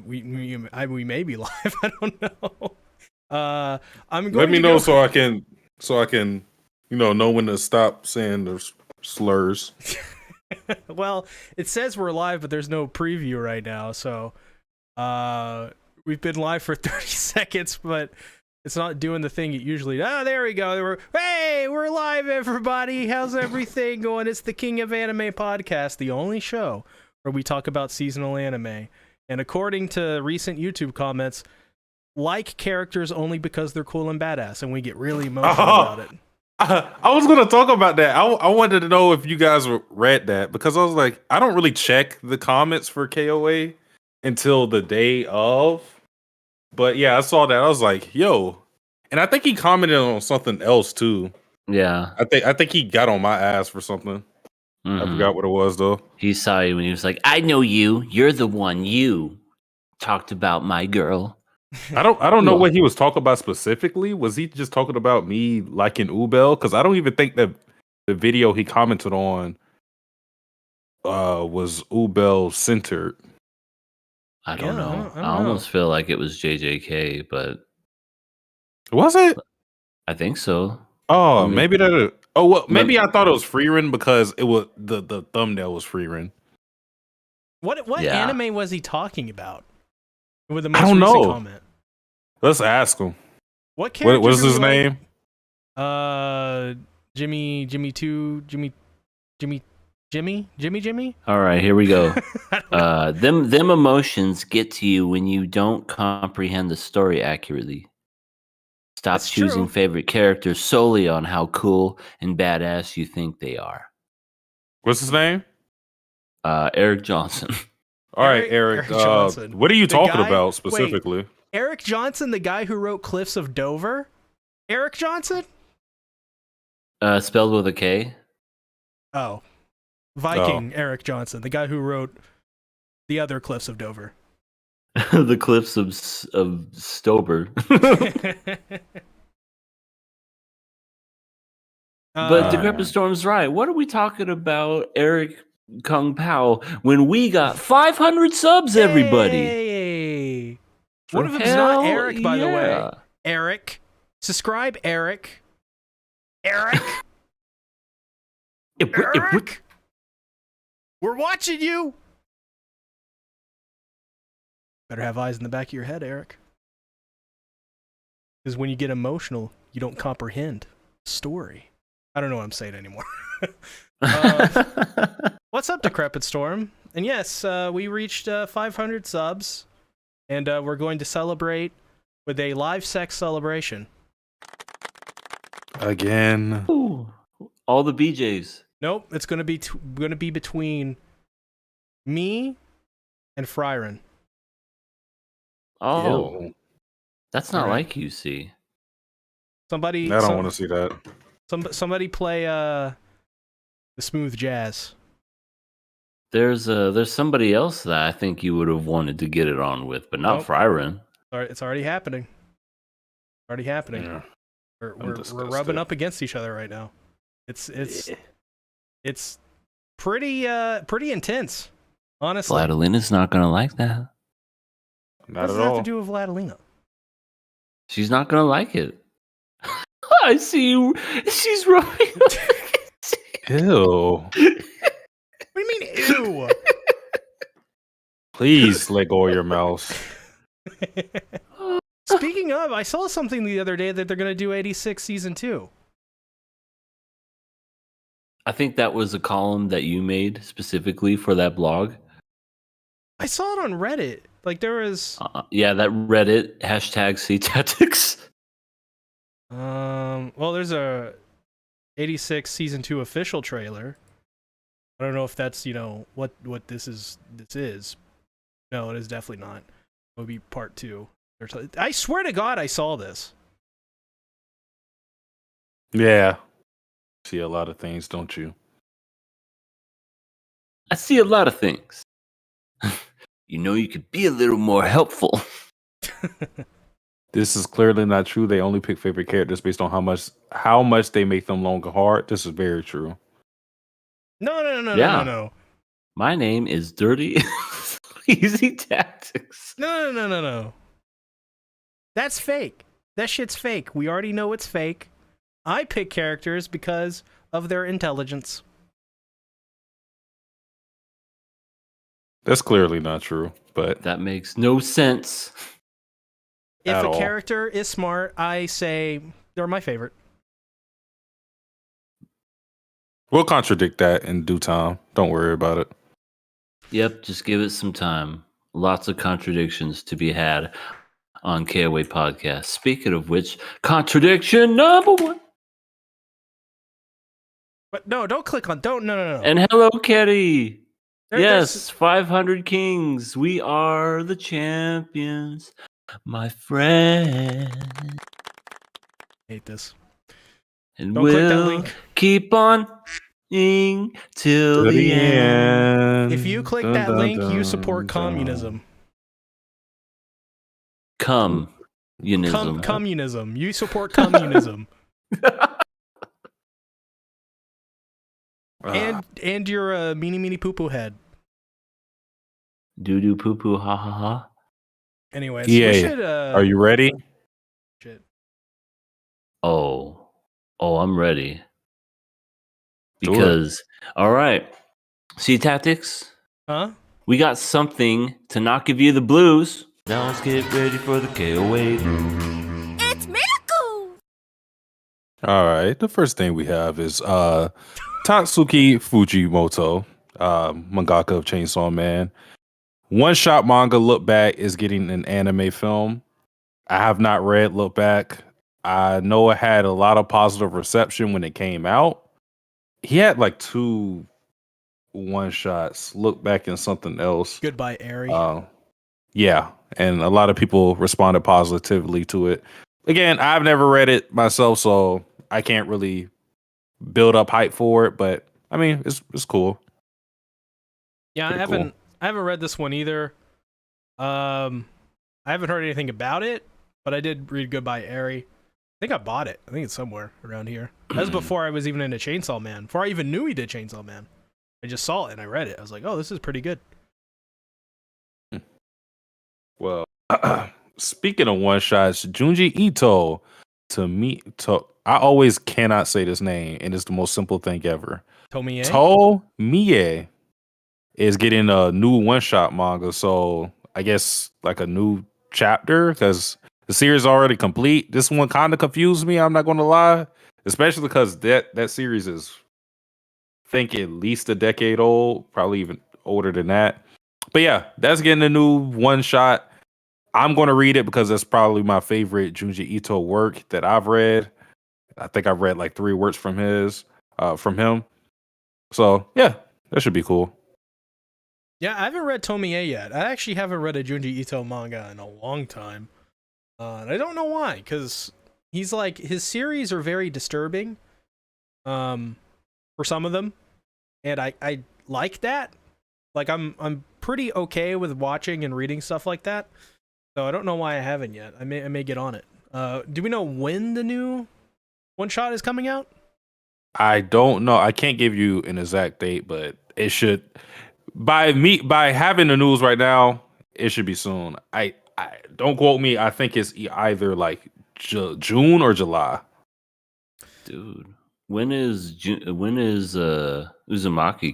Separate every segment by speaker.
Speaker 1: We may be live. I don't know. I'm going.
Speaker 2: Let me know so I can know when to stop saying those slurs.
Speaker 1: Well, it says we're live, but there's no preview right now. So, we've been live for 30 seconds, but it's not doing the thing it usually. There we go. We're live, everybody. How's everything going? It's the King of Anime podcast, the only show where we talk about seasonal anime. And according to recent YouTube comments, like characters only because they're cool and badass, and we get really emotional about it.
Speaker 2: I was going to talk about that. I wanted to know if you guys read that, because I was like, I don't really check the comments for KOA until the day of. But yeah, I saw that. I was like, yo. And I think he commented on something else too.
Speaker 3: Yeah.
Speaker 2: I think he got on my ass for something. I forgot what it was though.
Speaker 3: He saw you when he was like, I know you. You're the one. You talked about my girl.
Speaker 2: I don't know what he was talking about specifically. Was he just talking about me liking Ubel? Because I don't even think that the video he commented on was Ubel centered.
Speaker 3: I don't know. I almost feel like it was JJK, but
Speaker 2: was it?
Speaker 3: I think so.
Speaker 2: Oh, maybe that. Oh, well, maybe I thought it was Frieren because it was the thumbnail was Frieren.
Speaker 1: What anime was he talking about? With the most
Speaker 2: I don't know.
Speaker 1: Comment.
Speaker 2: Let's ask him.
Speaker 1: What character?
Speaker 2: What is his name?
Speaker 1: Jimmy.
Speaker 3: All right, here we go. Them emotions get to you when you don't comprehend the story accurately. Stop choosing favorite characters solely on how cool and badass you think they are.
Speaker 2: What's his name?
Speaker 3: Eric Johnson.
Speaker 2: All right, Eric Johnson. What are you talking about specifically?
Speaker 1: Wait, Eric Johnson, the guy who wrote Cliffs of Dover? Eric Johnson?
Speaker 3: Spelled with a K.
Speaker 1: Oh. Viking Eric Johnson, the guy who wrote the other Cliffs of Dover.
Speaker 3: The Cliffs of Stober. But Decrepit Storm's right. What are we talking about, Eric Kung Pao, when we got 500 subs, everybody?
Speaker 1: Hey. One of them's not Eric, by the way. Eric. Subscribe, Eric. Eric. Eric. We're watching you. Better have eyes in the back of your head, Eric. Because when you get emotional, you don't comprehend the story. I don't know what I'm saying anymore. What's up, Decrepit Storm? And yes, we reached 500 subs, and we're going to celebrate with a live sex celebration.
Speaker 2: Again.
Speaker 3: Ooh, all the BJs.
Speaker 1: Nope, it's going to be between me and Frieren.
Speaker 3: Oh, ew. That's not like you, see.
Speaker 1: Somebody.
Speaker 2: I don't want to see that.
Speaker 1: Somebody play the smooth jazz.
Speaker 3: There's somebody else that I think you would have wanted to get it on with, but not Frieren.
Speaker 1: It's already happening. Yeah. We're rubbing up against each other right now. It's pretty intense, honestly.
Speaker 3: Vladilina's not gonna like that.
Speaker 2: Not at all.
Speaker 1: What does it have to do with Vladilina?
Speaker 3: She's not gonna like it. I see you. She's rubbing.
Speaker 2: Ew.
Speaker 1: What do you mean, ew?
Speaker 2: Please let go of your mouse.
Speaker 1: Speaking of, I saw something the other day that they're going to do 86 season 2.
Speaker 3: I think that was a column that you made specifically for that blog.
Speaker 1: I saw it on Reddit. Like there was...
Speaker 3: that Reddit, #CTactics.
Speaker 1: Well, there's a 86 season 2 official trailer. I don't know if that's, what this is. No, it is definitely not. It would be part 2. I swear to God I saw this.
Speaker 2: Yeah. See a lot of things, don't you?
Speaker 3: I see a lot of things. You could be a little more helpful.
Speaker 2: This is clearly not true. They only pick favorite characters based on how much they make them long and hard. This is very true.
Speaker 1: No.
Speaker 3: My name is Dirty. Easy tactics.
Speaker 1: No. That's fake. That shit's fake. We already know it's fake. I pick characters because of their intelligence.
Speaker 2: That's clearly not true, but
Speaker 3: That makes no sense.
Speaker 1: If
Speaker 2: At
Speaker 1: a
Speaker 2: all.
Speaker 1: character is smart, I say they're my favorite.
Speaker 2: we'll contradict that in due time. Don't worry about it.
Speaker 3: Yep, just give it some time. Lots of contradictions to be had on KOA Podcast. Speaking of which, contradiction number 1.
Speaker 1: But no, don't click on. Don't. No.
Speaker 3: And hello, Kitty.
Speaker 1: There-
Speaker 3: Yes, 500 Kings. We are the champions, my friend.
Speaker 1: I hate this.
Speaker 3: And
Speaker 1: Don't click that
Speaker 3: we'll
Speaker 1: link.
Speaker 3: keep on till the end.
Speaker 1: If you click that link, you support communism.
Speaker 3: Communism.
Speaker 1: Communism. You support communism. And you're a meanie poo poo head.
Speaker 3: Doo doo poo poo ha ha ha.
Speaker 1: Anyways,
Speaker 2: Yeah.
Speaker 1: we should,
Speaker 2: Are you ready?
Speaker 1: shit.
Speaker 3: Oh, I'm ready.
Speaker 2: Do it.
Speaker 3: Because, all right. See tactics?
Speaker 1: Huh?
Speaker 3: We got something to not give you the blues. Now let's get ready for the KOA.
Speaker 4: It's Miracle!
Speaker 2: All right. The first thing we have is Tatsuki Fujimoto, mangaka of Chainsaw Man. One Shot manga Look Back is getting an anime film. I have not read Look Back. I know it had a lot of positive reception when it came out. He had like 2 one-shots, Look Back and something else.
Speaker 1: Goodbye, Ari.
Speaker 2: Yeah, and a lot of people responded positively to it. Again, I've never read it myself, so I can't really build up hype for it, but I mean, it's cool.
Speaker 1: Yeah, I
Speaker 2: Pretty
Speaker 1: haven't read this one either. I haven't heard anything about it, but I did read Goodbye, Ari. I think I bought it. I think it's somewhere around here. That was before I was even into Chainsaw Man. Before I even knew he did Chainsaw Man. I just saw it and I read it. I was like, oh, this is pretty good.
Speaker 2: Well, speaking of one-shots, Junji Ito, I always cannot say this name, and it's the most simple thing ever.
Speaker 1: Tomie?
Speaker 2: Tomie is getting a new one-shot manga, so I guess like a new chapter because the series is already complete. This one kind of confused me. I'm not going to lie, especially because that series is, I think, at least a decade old, probably even older than that. But yeah, that's getting a new one-shot. I'm going to read it because that's probably my favorite Junji Ito work that I've read. I think I've read like 3 works from him. So yeah, that should be cool.
Speaker 1: Yeah, I haven't read Tomie yet. I actually haven't read a Junji Ito manga in a long time. And I don't know why, because he's like, his series are very disturbing for some of them. And I like that. Like I'm pretty okay with watching and reading stuff like that. So I don't know why I haven't yet. I may get on it. Do we know when the new one shot is coming out?
Speaker 2: I don't know. I can't give you an exact date, but it should by having the news right now, it should be soon. I don't quote me. I think it's either like June or July.
Speaker 3: Dude, when is Uzumaki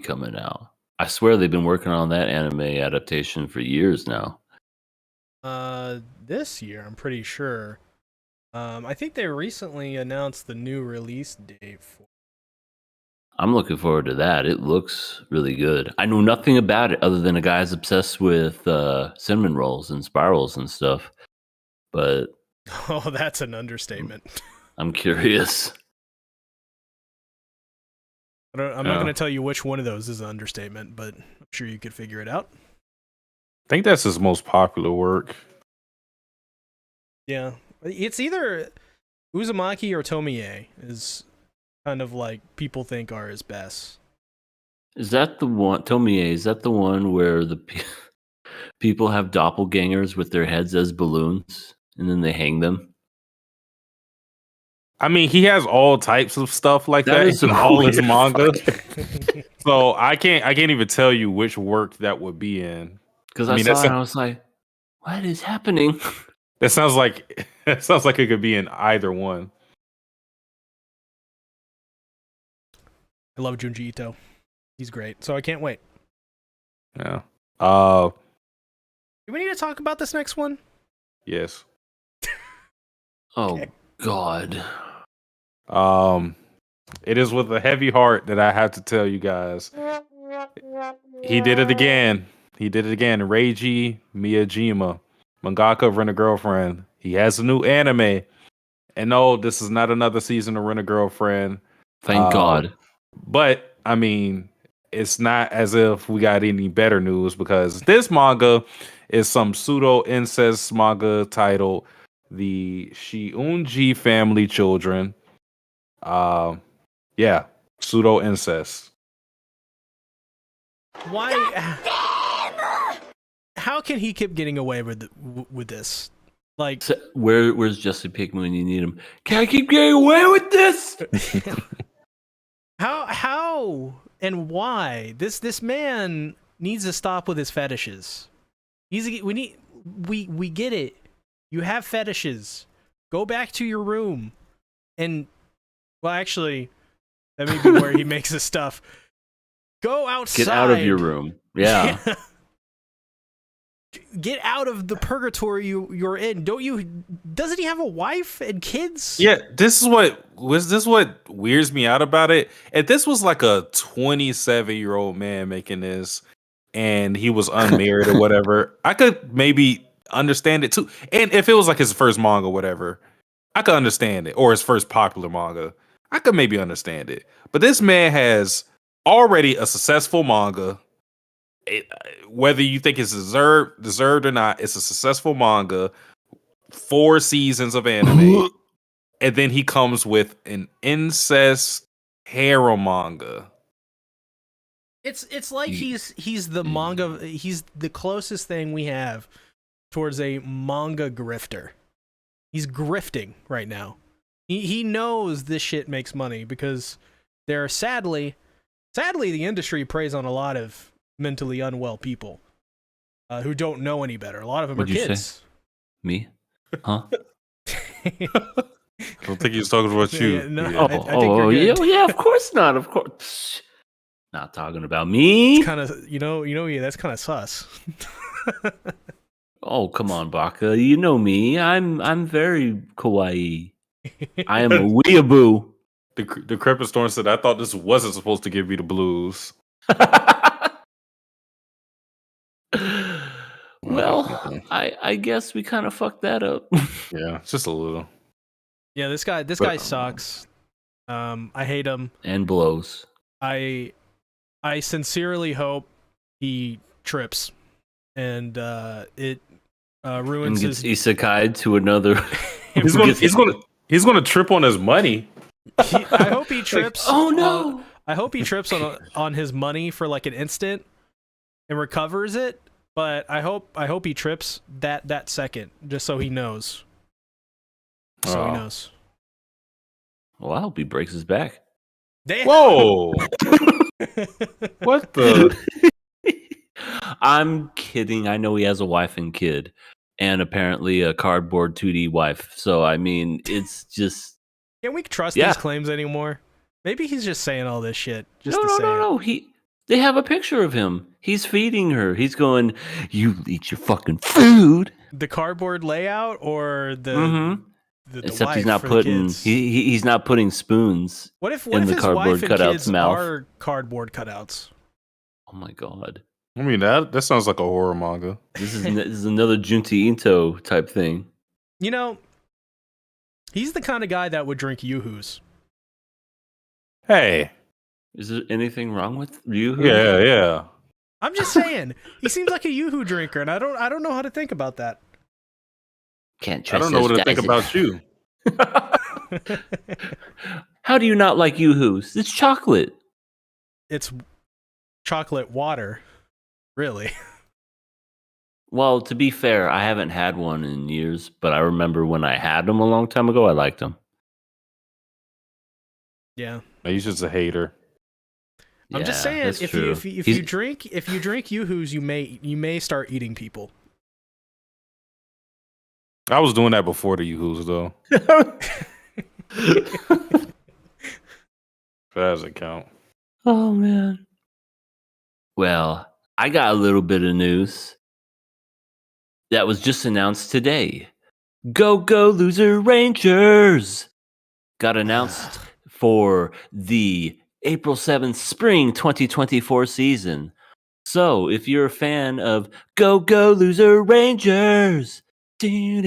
Speaker 3: coming out? I swear they've been working on that anime adaptation for years now.
Speaker 1: This year, I'm pretty sure. I think they recently announced the new release date for.
Speaker 3: I'm looking forward to that. It looks really good. I know nothing about it other than a guy's obsessed with cinnamon rolls and spirals and stuff. But
Speaker 1: Oh, that's an understatement.
Speaker 3: I'm curious.
Speaker 1: I'm not going to tell you which one of those is an understatement, but I'm sure you could figure it out.
Speaker 2: I think that's his most popular work.
Speaker 1: Yeah, it's either Uzumaki or Tomie is kind of like people think are his best.
Speaker 3: Is that the one, Tomie, is that the one where the people have doppelgangers with their heads as balloons and then they hang them?
Speaker 2: I mean, he has all types of stuff like that
Speaker 3: is
Speaker 2: in
Speaker 3: some
Speaker 2: all his
Speaker 3: weird
Speaker 2: manga. So I can't even tell you which work that would be in
Speaker 3: Because I saw it and I was like, what is happening?
Speaker 2: That sounds like it could be in either one.
Speaker 1: I love Junji Ito. He's great. So I can't wait.
Speaker 2: Yeah.
Speaker 1: Do we need to talk about this next one?
Speaker 2: Yes.
Speaker 3: Oh God.
Speaker 2: It is with a heavy heart that I have to tell you guys. He did it again. Reiji Miyajima, mangaka of Rent-A-Girlfriend. He has a new anime. And no, this is not another season of Rent-A-Girlfriend.
Speaker 3: Thank God.
Speaker 2: But, I mean, it's not as if we got any better news because this manga is some pseudo-incest manga titled The Shiunji Family Children. Yeah, pseudo-incest.
Speaker 1: Why? How can he keep getting away with this? Like,
Speaker 3: So, where's Jesse Pinkman when you need him? Can I keep getting away with this?
Speaker 1: how and why? This man needs to stop with his fetishes. We get it. You have fetishes. Go back to your room, and well, actually, that may be where he makes his stuff. Go outside.
Speaker 3: Get out of your room. Yeah.
Speaker 1: Get out of the purgatory you're in. Doesn't he have a wife and kids?
Speaker 2: Yeah, this is what weirds me out about it. If this was like a 27-year-old man making this and he was unmarried or whatever, I could maybe understand it too. And if it was like his first manga or whatever, I could understand it. Or his first popular manga, I could maybe understand it. But this man has already a successful manga. Whether you think it's deserved or not, it's a successful manga, 4 seasons of anime, and then he comes with an incest harem manga.
Speaker 1: It's like he's the manga. He's the closest thing we have towards a manga grifter. He's grifting right now. He knows this shit makes money because there are sadly the industry preys on a lot of mentally unwell people who don't know any better. A lot of them
Speaker 3: What'd
Speaker 1: are
Speaker 3: you
Speaker 1: kids.
Speaker 3: say? Me? Huh?
Speaker 2: I don't think he was talking about you.
Speaker 1: Yeah, no,
Speaker 2: Yeah.
Speaker 1: I think you're good.
Speaker 3: Yeah, of course not. Of course. Not talking about me.
Speaker 1: Kind of, yeah, that's kind of sus.
Speaker 3: Oh, come on, Baka. You know me. I'm very kawaii. I am a weeaboo.
Speaker 2: The Crepus Storm said, I thought this wasn't supposed to give me the blues.
Speaker 3: Well, I guess we kind of fucked that up.
Speaker 2: Yeah, just a little.
Speaker 1: Yeah, this guy sucks. I hate him.
Speaker 3: And blows.
Speaker 1: I sincerely hope he trips and it ruins
Speaker 3: And gets
Speaker 1: his.
Speaker 3: isekai'd to another.
Speaker 2: He's gonna trip on his money.
Speaker 1: I hope he trips.
Speaker 3: Oh no!
Speaker 1: I hope he trips on his money for like an instant and recovers it. But I hope he trips that second just so he knows. So he knows.
Speaker 3: Well, I hope he breaks his back.
Speaker 1: Damn.
Speaker 2: Whoa! What the?
Speaker 3: I'm kidding. I know he has a wife and kid, and apparently a cardboard 2D wife. So I mean, it's just.
Speaker 1: Can we trust these claims anymore? Maybe he's just saying all this shit just to say it.
Speaker 3: No. They have a picture of him. He's feeding her. He's going, "You eat your fucking food."
Speaker 1: The cardboard layout or the
Speaker 3: Except
Speaker 1: wife
Speaker 3: he's not
Speaker 1: for the
Speaker 3: putting
Speaker 1: kids?
Speaker 3: He's not putting spoons.
Speaker 1: What if
Speaker 3: in the
Speaker 1: his
Speaker 3: cardboard
Speaker 1: wife and
Speaker 3: cutout's
Speaker 1: kids
Speaker 3: mouth?
Speaker 1: are cardboard cutouts?
Speaker 3: Oh my god.
Speaker 2: I mean that sounds like a horror manga.
Speaker 3: This is another Junji Ito type thing.
Speaker 1: You know, he's the kind of guy that would drink Yoo-Hoos.
Speaker 2: Hey.
Speaker 3: Is there anything wrong with you?
Speaker 2: Yeah.
Speaker 1: I'm just saying, he seems like a Yoo-Hoo drinker, and I don't know how to think about that.
Speaker 3: Can't
Speaker 2: I
Speaker 3: trust
Speaker 2: don't know
Speaker 3: those
Speaker 2: what to think
Speaker 3: guys.
Speaker 2: about you.
Speaker 3: How do you not like Yoo-Hoos? It's chocolate.
Speaker 1: It's chocolate water, really.
Speaker 3: Well, to be fair, I haven't had one in years, but I remember when I had them a long time ago, I liked them.
Speaker 1: Yeah.
Speaker 2: He's just a hater.
Speaker 1: I'm just
Speaker 3: Yeah,
Speaker 1: saying,
Speaker 3: that's
Speaker 1: if
Speaker 3: true.
Speaker 1: you drink Yoo-hoos, you may start eating people.
Speaker 2: I was doing that before the Yoo-hoos, though. That doesn't count.
Speaker 3: Oh man. Well, I got a little bit of news that was just announced today. Go Loser Rangers got announced for the April 7th spring 2024 season. So, if you're a fan of Go Loser Rangers, you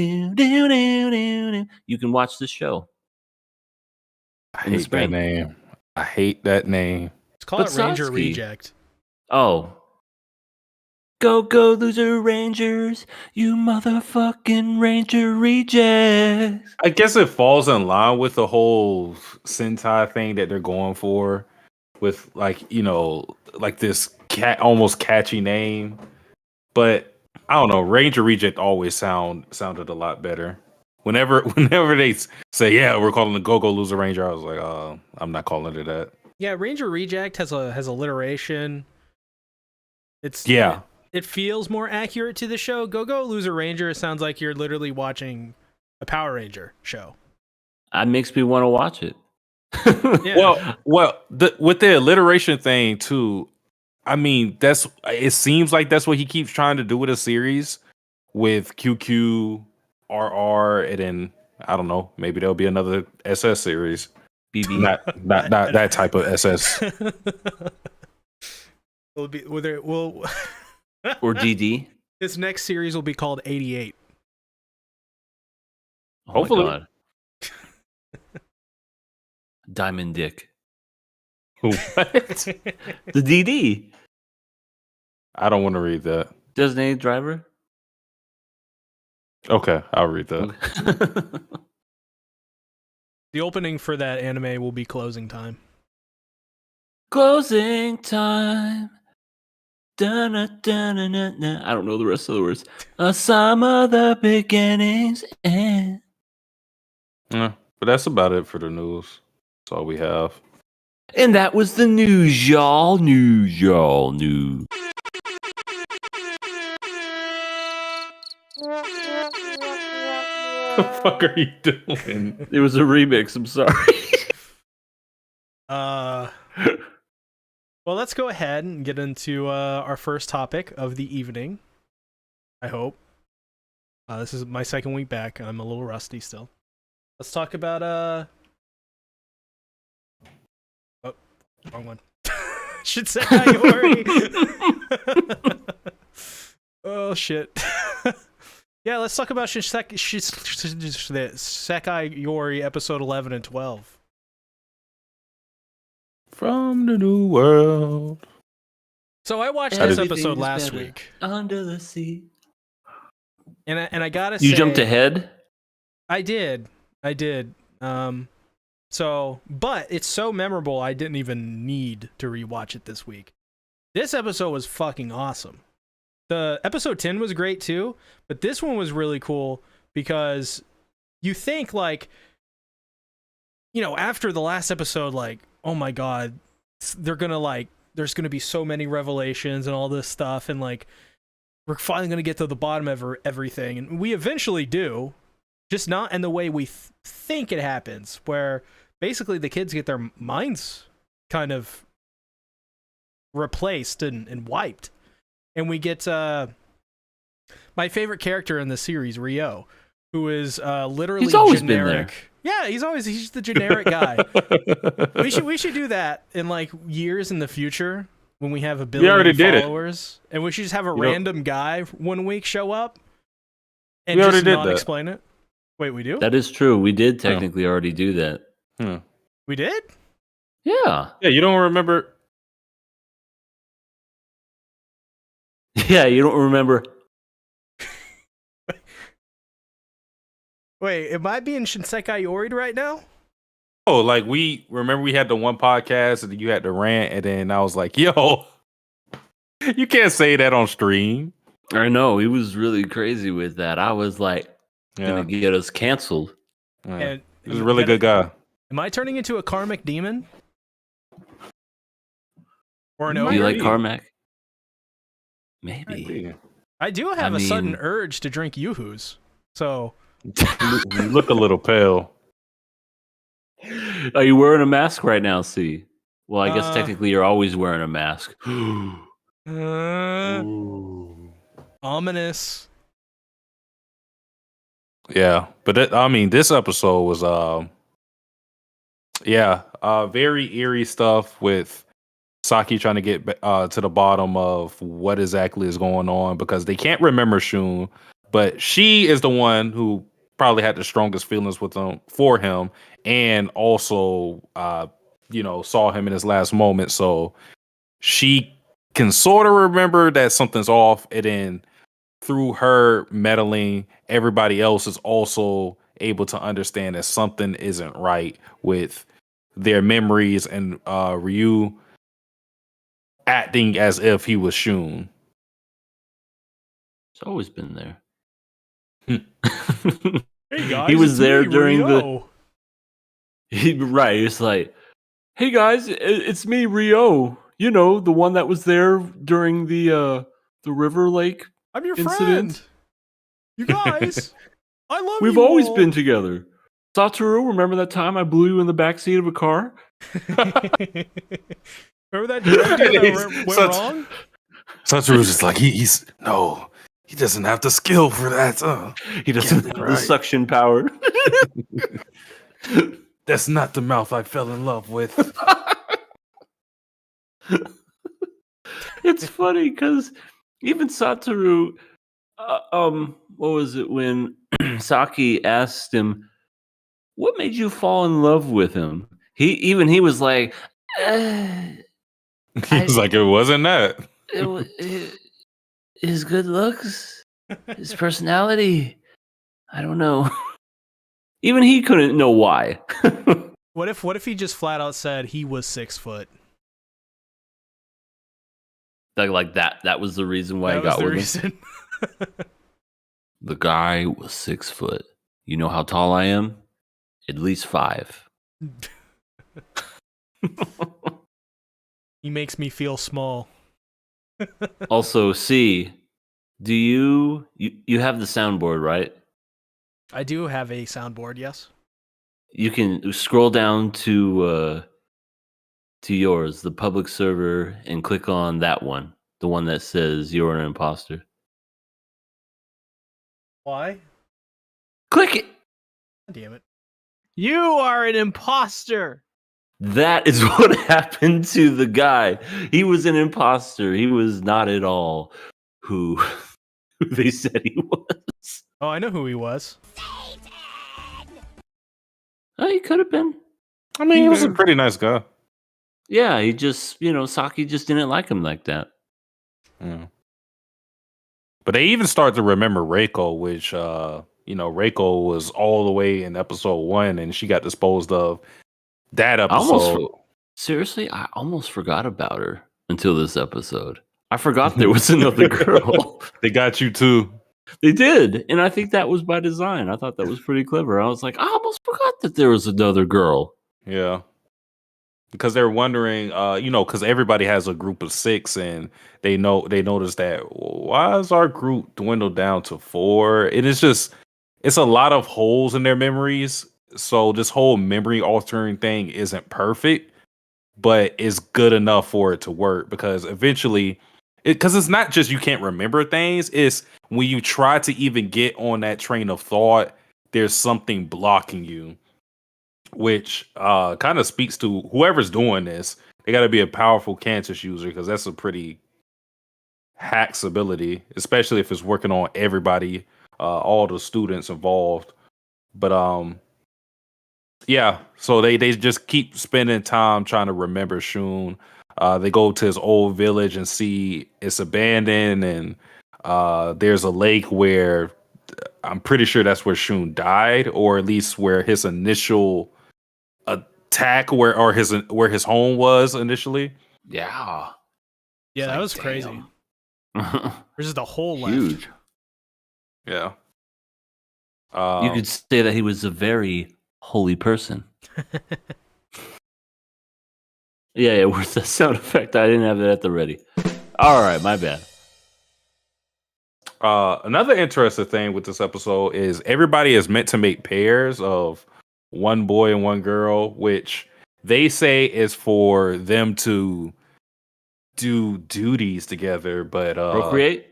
Speaker 3: can watch the show.
Speaker 2: I
Speaker 3: In the
Speaker 2: hate that
Speaker 3: spring.
Speaker 2: name. I hate that name.
Speaker 1: Let's call
Speaker 3: But
Speaker 1: it Ranger
Speaker 3: Satsuki-
Speaker 1: Reject.
Speaker 3: Oh. Go Loser Rangers, you motherfucking Ranger rejects.
Speaker 2: I guess it falls in line with the whole Sentai thing that they're going for, with like this almost catchy name. But I don't know. Ranger Reject always sounded a lot better. Whenever they say, yeah, we're calling the Go Loser Ranger, I was like, I'm not calling it that.
Speaker 1: Yeah, Ranger Reject has alliteration.
Speaker 2: Yeah.
Speaker 1: It feels more accurate to the show. Go Loser Ranger sounds like you're literally watching a Power Ranger show.
Speaker 3: That makes me want to watch it.
Speaker 1: Yeah.
Speaker 2: Well, with the alliteration thing too, I mean, it seems like that's what he keeps trying to do with a series with QQ, RR, and then I don't know, maybe there'll be another SS series.
Speaker 3: BB.
Speaker 2: Not that type of SS.
Speaker 3: Or DD.
Speaker 1: This next series will be called 88.
Speaker 3: Oh
Speaker 2: Hopefully.
Speaker 3: My God. Diamond Dick.
Speaker 2: What?
Speaker 3: The DD.
Speaker 2: I don't want to read that.
Speaker 3: Designated driver.
Speaker 2: Okay, I'll read that.
Speaker 1: The opening for that anime will be Closing Time.
Speaker 3: Closing time. Dun-dun-dun-dun-dun. I don't know the rest of the words. Some of the beginnings end.
Speaker 2: Yeah, but that's about it for the news. That's all we have.
Speaker 3: And that was the news, y'all. News.
Speaker 2: What the fuck are you doing?
Speaker 3: It was a remix. I'm sorry.
Speaker 1: Well, let's go ahead and get into our first topic of the evening. I hope. This is my second week back. I'm a little rusty still. Let's talk about oh, wrong one. Shinsekai Yori. Oh shit. Yeah, let's talk about Shinsekai Yori episode 11 and 12.
Speaker 2: From the new world.
Speaker 1: So I watched
Speaker 2: Everything
Speaker 1: this episode
Speaker 3: is
Speaker 1: last
Speaker 3: better
Speaker 1: week,
Speaker 3: under the sea.
Speaker 1: and I gotta say,
Speaker 3: You jumped ahead.
Speaker 1: I did. So, but it's so memorable, I didn't even need to rewatch it this week. This episode was fucking awesome. The episode 10 was great too, but this one was really cool because you think like, after the last episode, like, oh my god, they're gonna there's gonna be so many revelations and all this stuff, and like, we're finally gonna get to the bottom of everything, and we eventually do, just not in the way we think it happens, where basically the kids get their minds kind of replaced and wiped, and we get my favorite character in the series, Ryo, who is literally
Speaker 3: He's always
Speaker 1: generic.
Speaker 3: been there.
Speaker 1: Yeah, he's the generic guy. we should do that in like years in the future when we have a billion
Speaker 2: already did
Speaker 1: followers, and we should just have a random guy one week show up and
Speaker 2: We already
Speaker 1: just
Speaker 2: did
Speaker 1: not
Speaker 2: that.
Speaker 1: explain it. Wait, we do?
Speaker 3: That is true. We did technically already do that.
Speaker 1: We did?
Speaker 3: Yeah.
Speaker 2: Yeah, you don't remember?
Speaker 3: Yeah, you don't remember.
Speaker 1: Wait, am I being Shinsekai Yori'd right now?
Speaker 2: Oh, like we had the one podcast and you had to rant, and then I was like, yo, you can't say that on stream.
Speaker 3: I know. He was really crazy with that. I was like, gonna get us canceled.
Speaker 2: Yeah.
Speaker 1: And
Speaker 2: He was a really good guy.
Speaker 1: Am I turning into a karmic demon? Or an
Speaker 2: You might
Speaker 3: Do you
Speaker 1: ogre.
Speaker 3: like
Speaker 2: be.
Speaker 3: Carmack?
Speaker 2: Might
Speaker 3: Maybe.
Speaker 2: be.
Speaker 1: I do have a sudden
Speaker 3: mean-
Speaker 1: urge to drink yoo-hoos. So
Speaker 2: You look a little pale.
Speaker 3: Are you wearing a mask right now, C? Well, I guess
Speaker 1: Uh,
Speaker 3: technically you're always wearing a mask.
Speaker 2: Ooh.
Speaker 1: ominous.
Speaker 2: Yeah, but this episode was very eerie stuff with Saki trying to get to the bottom of what exactly is going on because they can't remember Shun, but she is the one who probably had the strongest feelings with him for him, and also saw him in his last moment, so she can sort of remember that something's off, and then through her meddling, everybody else is also able to understand that something isn't right with their memories and Ryu acting as if he was Shun.
Speaker 3: It's always been there.
Speaker 1: Hey guys,
Speaker 3: He was
Speaker 1: it's
Speaker 3: there
Speaker 1: me,
Speaker 3: during
Speaker 1: Rio.
Speaker 3: right. It's like, hey guys, it's me, Rio. You know, the one that was there during the River Lake
Speaker 1: I'm your
Speaker 3: incident.
Speaker 1: friend. You guys, I love
Speaker 3: We've
Speaker 1: you
Speaker 3: always
Speaker 1: all.
Speaker 3: been together. Satoru, remember that time I blew you in the backseat of a car?
Speaker 1: Remember that drug deal that went
Speaker 2: Such-
Speaker 1: wrong?
Speaker 2: Satoru's just like he doesn't have the skill for that.
Speaker 3: He doesn't have the
Speaker 2: right.
Speaker 3: suction power.
Speaker 2: That's not the mouth I fell in love with.
Speaker 3: It's funny because even Satoru, what was it when Saki asked him, "What made you fall in love with him?" He was like,
Speaker 2: He was like, it wasn't that.
Speaker 3: his good looks, his personality. I don't know. Even he couldn't know why.
Speaker 1: What if he just flat out said he was 6 foot?
Speaker 3: like that. That was the reason why
Speaker 1: That
Speaker 3: he
Speaker 1: was
Speaker 3: got
Speaker 1: the
Speaker 3: with him.
Speaker 1: reason.
Speaker 3: The guy was 6 foot. You know how tall I am? At least 5.
Speaker 1: He makes me feel small.
Speaker 3: Also, C, do you have the soundboard, right?
Speaker 1: I do have a soundboard, yes.
Speaker 3: You can scroll down to yours, the public server, and click on that one, the one that says you're an imposter.
Speaker 1: Why?
Speaker 3: Click it.
Speaker 1: Damn it.
Speaker 5: You are an imposter.
Speaker 3: That is what happened to the guy. He was an imposter. He was not at all who they said he was.
Speaker 1: Oh, I know who he was.
Speaker 3: Oh, he could have been.
Speaker 2: I mean, he was a pretty nice guy.
Speaker 3: Yeah, he just, Saki just didn't like him like that.
Speaker 2: Yeah. But they even start to remember Reiko, which Reiko was all the way in episode 1, and she got disposed of that episode.
Speaker 3: Seriously, I almost forgot about her until this episode. I forgot there was another girl.
Speaker 2: They got you too.
Speaker 3: They did, and I think that was by design. I thought that was pretty clever. I was like, I almost forgot that there was another girl.
Speaker 2: Yeah. Because they're wondering, because everybody has a group of 6, and they notice that why is our group dwindled down to 4? And it's a lot of holes in their memories. So this whole memory altering thing isn't perfect, but it's good enough for it to work, because eventually, because it's not just you can't remember things, it's when you try to even get on that train of thought, there's something blocking you. Which kind of speaks to whoever's doing this. They got to be a powerful Cantus user, because that's a pretty hacks ability, especially if it's working on everybody, all the students involved. But yeah, so they just keep spending time trying to remember Shun. They go to his old village and see it's abandoned, and there's a lake where I'm pretty sure that's where Shun died, or at least where his initial attack where his home was initially.
Speaker 3: Yeah.
Speaker 1: Yeah, that
Speaker 3: Like,
Speaker 1: was crazy.
Speaker 3: damn.
Speaker 1: There's just a hole left.
Speaker 3: Huge.
Speaker 2: Yeah.
Speaker 3: You could say that he was a very holy person. Yeah, where's the sound effect? I didn't have it at the ready. All right, my bad.
Speaker 2: Another interesting thing with this episode is everybody is meant to make pairs of one boy and one girl, which they say is for them to do duties together. But
Speaker 3: Procreate?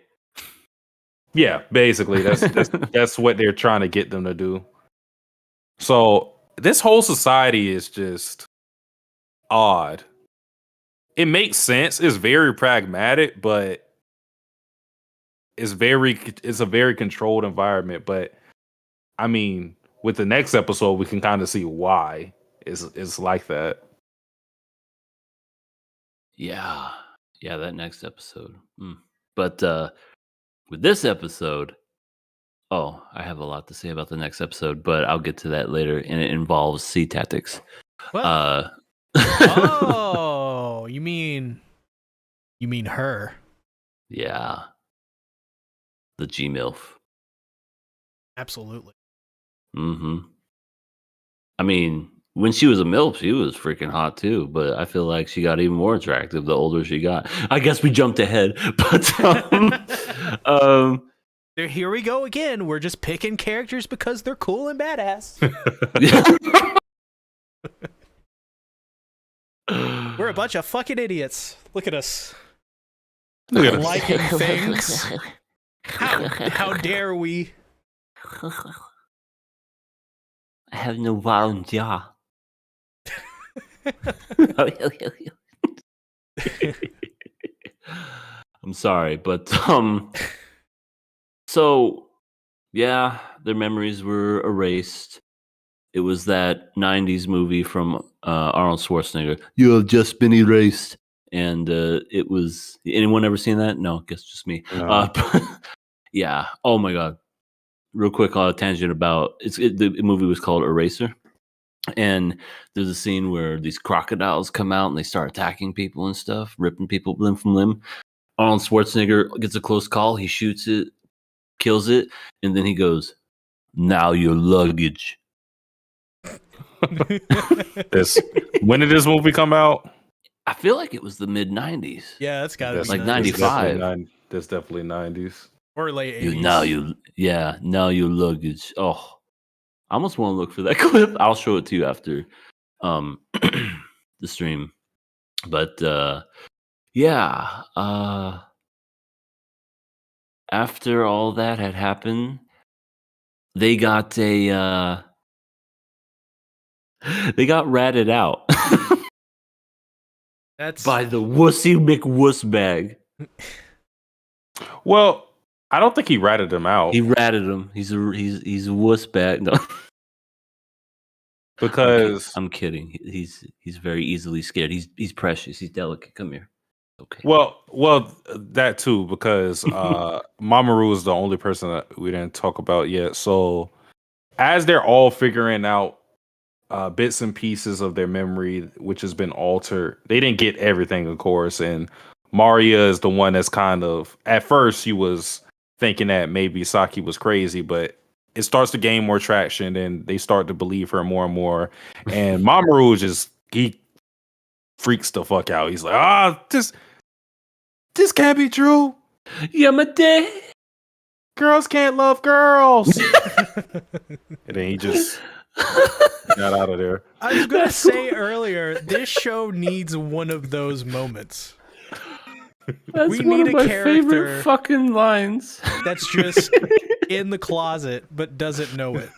Speaker 2: yeah, basically that's what they're trying to get them to do. So this whole society is just odd. It makes sense. It's very pragmatic, but it's a very controlled environment. But I mean, with the next episode, we can kind of see why it's like that.
Speaker 3: Yeah. Yeah, that next episode. But with this episode, I have a lot to say about the next episode, but I'll get to that later, and it involves sea tactics.
Speaker 1: What? Oh, you mean her?
Speaker 3: Yeah. The G-MILF.
Speaker 1: Absolutely.
Speaker 3: Mm-hmm. I mean, when she was a MILF, she was freaking hot too, but I feel like she got even more attractive the older she got. I guess we jumped ahead, but
Speaker 1: Here we go again. We're just picking characters because they're cool and badass. We're a bunch of fucking idiots. Look at us.
Speaker 2: Look at us.
Speaker 1: Liking things. How dare we?
Speaker 3: I have no volunteer. I'm sorry, but so yeah, their memories were erased. It was that 90s movie from Arnold Schwarzenegger. You have just been erased. And it was, anyone ever seen that? No, I guess just me.
Speaker 2: No.
Speaker 3: Yeah. Oh my God. Real quick tangent about the movie was called Eraser. And there's a scene where these crocodiles come out and they start attacking people and stuff, ripping people limb from limb. Arnold Schwarzenegger gets a close call. He shoots it, kills it, and then he goes, "Now your luggage."
Speaker 2: When did this movie come out?
Speaker 3: I feel like it was the mid 90s.
Speaker 1: Yeah, that's got to be
Speaker 3: like
Speaker 1: 90s.
Speaker 3: 95.
Speaker 2: That's definitely 90s.
Speaker 1: Or late 80s.
Speaker 3: Now your luggage. Oh, I almost want to look for that clip. I'll show it to you after the stream. But yeah, after all that had happened, they got ratted out.
Speaker 1: That's
Speaker 3: by the wussy McWussbag.
Speaker 2: Well, I don't think he ratted him out.
Speaker 3: He ratted him. He's a wussbag. No.
Speaker 2: Because
Speaker 3: I'm kidding. He's very easily scared. He's precious. He's delicate. Come here. Okay.
Speaker 2: Well, that too, because Mamoru is the only person that we didn't talk about yet. So as they're all figuring out bits and pieces of their memory, which has been altered, they didn't get everything, of course. And Maria is the one that's kind of, at first, she was thinking that maybe Saki was crazy, but it starts to gain more traction, and they start to believe her more and more. And Mamoru he freaks the fuck out. He's like, this can't be true.
Speaker 3: Yamate.
Speaker 2: Girls can't love girls. And then he just got out of there.
Speaker 1: I was going to say earlier, this show needs one of those moments.
Speaker 3: That's
Speaker 1: we
Speaker 3: one
Speaker 1: need
Speaker 3: of my
Speaker 1: a character
Speaker 3: favorite fucking lines.
Speaker 1: That's just in the closet but doesn't know it.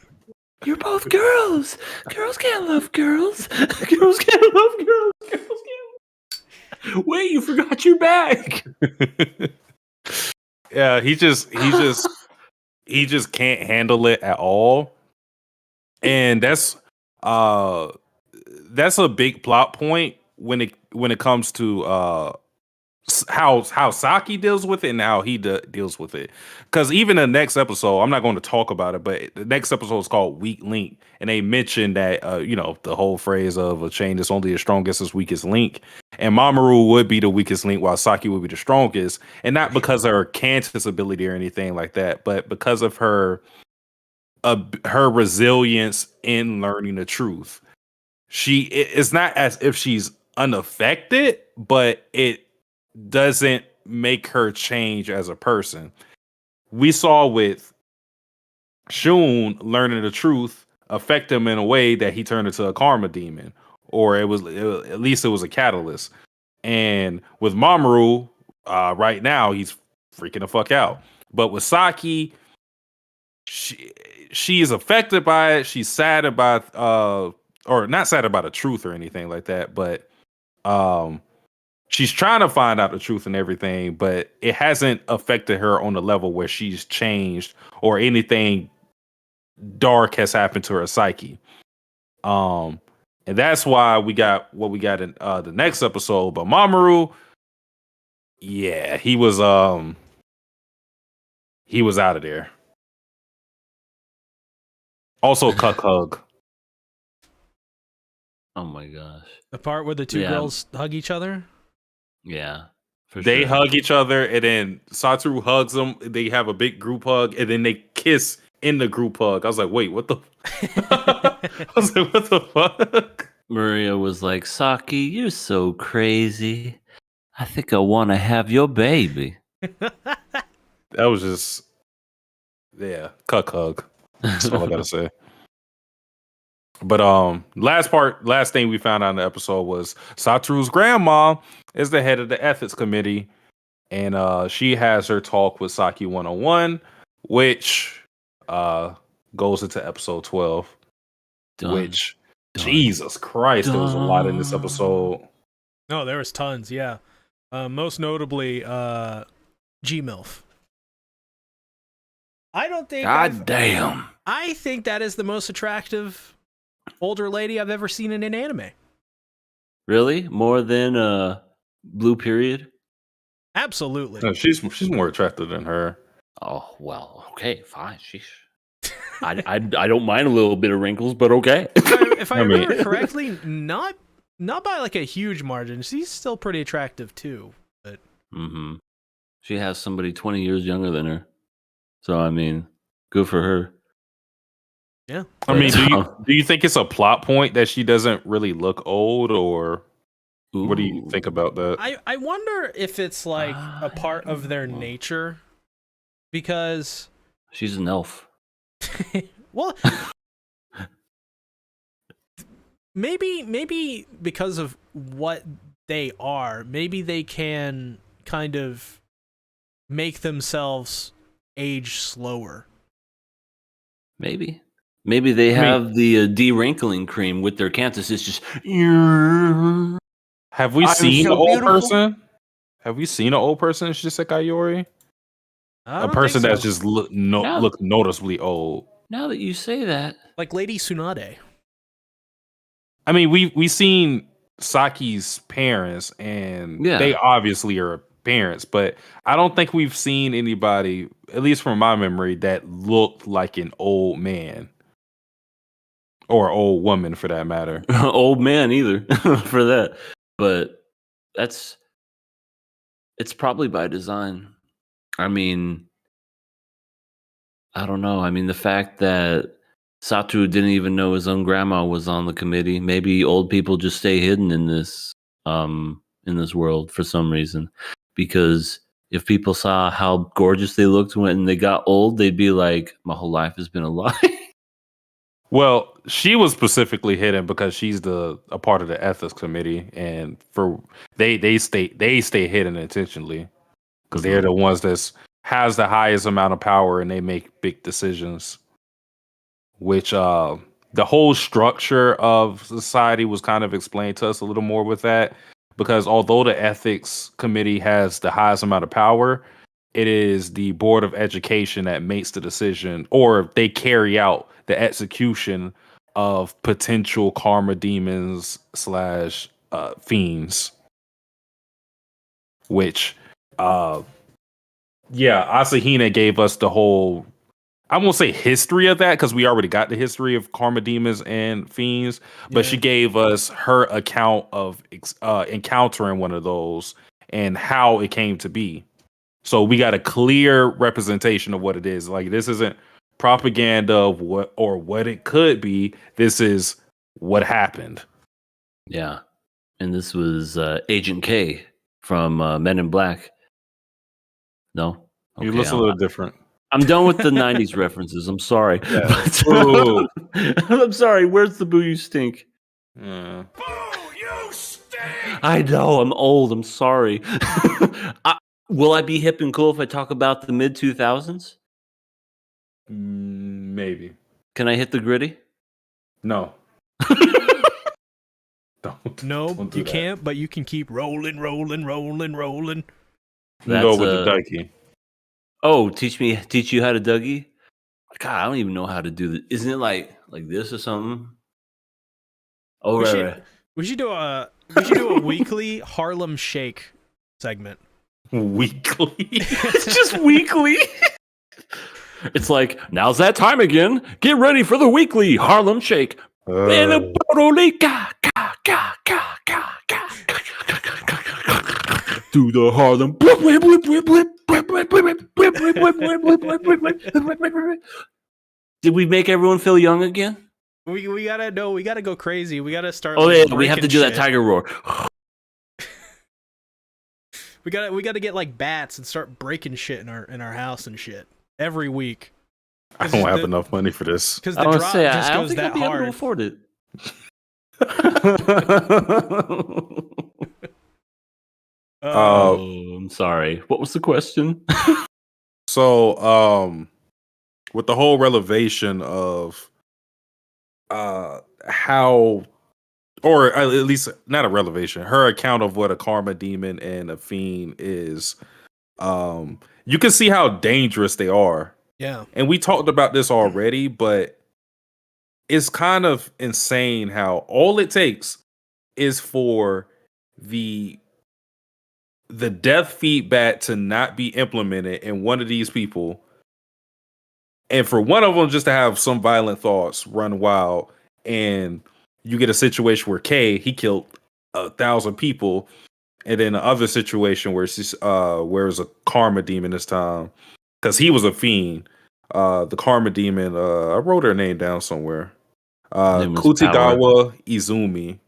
Speaker 3: You're both girls. Girls can't love girls. Girls can't love girls. Girls can't. Wait, you forgot your bag.
Speaker 2: Yeah, he just can't handle it at all. And that's a big plot point when it comes to how Saki deals with it and how he deals with it. Because even the next episode, I'm not going to talk about it, but the next episode is called Weak Link, and they mentioned that the whole phrase of a chain is only as strong as its weakest link, and Mamoru would be the weakest link while Saki would be the strongest, and not because of her Cantus ability or anything like that, but because of her resilience in learning the truth. It's not as if she's unaffected, but it doesn't make her change as a person. We saw with Shun learning the truth affect him in a way that he turned into a karma demon, or at least it was a catalyst. And with Mamoru, right now he's freaking the fuck out. But with Saki, she is affected by it. She's sad about or not sad about the truth or anything like that, but she's trying to find out the truth and everything, but it hasn't affected her on the level where she's changed or anything dark has happened to her psyche. And that's why we got what we got in the next episode. But Mamoru, yeah, he was out of there. Also, cuck hug.
Speaker 3: Oh my gosh.
Speaker 1: The part where the two girls hug each other?
Speaker 3: Yeah.
Speaker 2: They hug each other, and then Satoru hugs them. They have a big group hug, and then they kiss in the group hug. I was like, wait, what the? I was like, what the fuck?
Speaker 3: Maria was like, Saki, you're so crazy. I think I want to have your baby.
Speaker 2: That was just, yeah, cuck hug. That's all I gotta say. But last thing we found out in the episode was Satoru's grandma is the head of the ethics committee, and she has her talk with Saki 101, which goes into episode 12. Which, Jesus Christ, there was a lot in this episode.
Speaker 1: No, there was tons, yeah. Most notably, G-MILF. I don't think.
Speaker 3: Damn.
Speaker 1: I think that is the most attractive older lady I've ever seen in an anime.
Speaker 3: Really? More than Blue Period?
Speaker 1: Absolutely.
Speaker 2: No, she's more attractive than her.
Speaker 3: Oh well, okay, fine. Sheesh. I don't mind a little bit of wrinkles, but okay.
Speaker 1: If I remember correctly, not by like a huge margin. She's still pretty attractive too. But
Speaker 3: she has somebody 20 years younger than her, so I mean, good for her.
Speaker 1: Yeah.
Speaker 2: I mean, do you think it's a plot point that she doesn't really look old, or what do you think about that?
Speaker 1: I wonder if it's like a part of their nature, because
Speaker 3: she's an elf.
Speaker 1: Well, maybe because of what they are, maybe they can kind of make themselves age slower.
Speaker 3: Maybe they have the de-wrinkling cream with their Cantus. It's just.
Speaker 2: Have we seen an old person? Have we seen an old person in Shinsekai Yori? A person that's just look noticeably old.
Speaker 3: Now that you say that,
Speaker 1: like Lady Tsunade.
Speaker 2: I mean, we seen Saki's parents, and they obviously are parents, but I don't think we've seen anybody, at least from my memory, that looked like an old man or old woman, for that matter.
Speaker 3: Old man either, for that. But it's probably by design. I mean, I don't know. I mean, the fact that Satoru didn't even know his own grandma was on the committee. Maybe old people just stay hidden in this world for some reason. Because if people saw how gorgeous they looked when they got old, they'd be like, "My whole life has been a lie."
Speaker 2: Well, she was specifically hidden because she's a part of the ethics committee, and they stay hidden intentionally because they're the ones that has the highest amount of power and they make big decisions. Which the whole structure of society was kind of explained to us a little more with that, because although the ethics committee has the highest amount of power, it is the board of education that makes the decision, or they carry out the execution of potential karma demons / fiends. Which, Asahina gave us the whole, I won't say history of that, because we already got the history of karma demons and fiends, but she gave us her account of encountering one of those and how it came to be. So we got a clear representation of what it is. Like, this isn't propaganda of what it could be. This is what happened.
Speaker 3: Yeah. And this was Agent K from Men in Black. No?
Speaker 2: You listen a little different.
Speaker 3: I'm done with the 90s references. I'm sorry.
Speaker 2: Yeah.
Speaker 3: But,
Speaker 2: Boo.
Speaker 3: I'm sorry. Where's the Boo You Stink?
Speaker 2: Yeah.
Speaker 3: I know. I'm old. I'm sorry. Will I be hip and cool if I talk about the mid 2000s?
Speaker 2: Maybe.
Speaker 3: Can I hit the gritty?
Speaker 2: No. Don't.
Speaker 1: No,
Speaker 2: Don't do
Speaker 1: you
Speaker 2: that.
Speaker 1: can't, but you can keep rolling.
Speaker 2: You
Speaker 3: That's,
Speaker 2: go with the Dikey.
Speaker 3: Oh, teach you how to Dougie? God, I don't even know how to do this. Isn't it like this or something? Oh, right.
Speaker 1: We should do a weekly Harlem Shake segment.
Speaker 2: Weekly.
Speaker 3: It's just weekly. It's like, now's that time again. Get ready for the weekly Harlem Shake. Through the Harlem. Did we make everyone feel young again?
Speaker 1: We gotta go crazy. We gotta start.
Speaker 3: Oh
Speaker 1: like,
Speaker 3: yeah, we have to do
Speaker 1: breaking
Speaker 3: that tiger roar.
Speaker 1: We gotta get like bats and start breaking shit in our house and shit every week.
Speaker 2: I don't have enough money for this.
Speaker 1: Because
Speaker 3: I
Speaker 1: the
Speaker 3: was
Speaker 1: drop
Speaker 3: say,
Speaker 1: just
Speaker 3: I don't
Speaker 1: goes
Speaker 3: think I'll
Speaker 1: that
Speaker 3: be able to
Speaker 1: hard.
Speaker 3: afford it. Oh, I'm sorry. What was the question?
Speaker 2: So, with the whole revelation of how, or at least not a revelation, her account of what a karma demon and a fiend is, you can see how dangerous they are.
Speaker 1: Yeah.
Speaker 2: And we talked about this already, but it's kind of insane how all it takes is for the death feedback to not be implemented in one of these people, and for one of them just to have some violent thoughts run wild, and you get a situation where he killed 1,000 people, and then the other situation where it's a karma demon this time because he was a fiend. The karma demon, I wrote her name down somewhere. Kutigawa Izumi.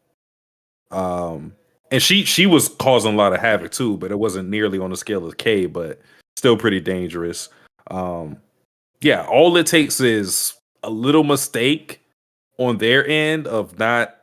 Speaker 2: And she was causing a lot of havoc too, but it wasn't nearly on the scale of K, but still pretty dangerous. Yeah, all it takes is a little mistake on their end of not,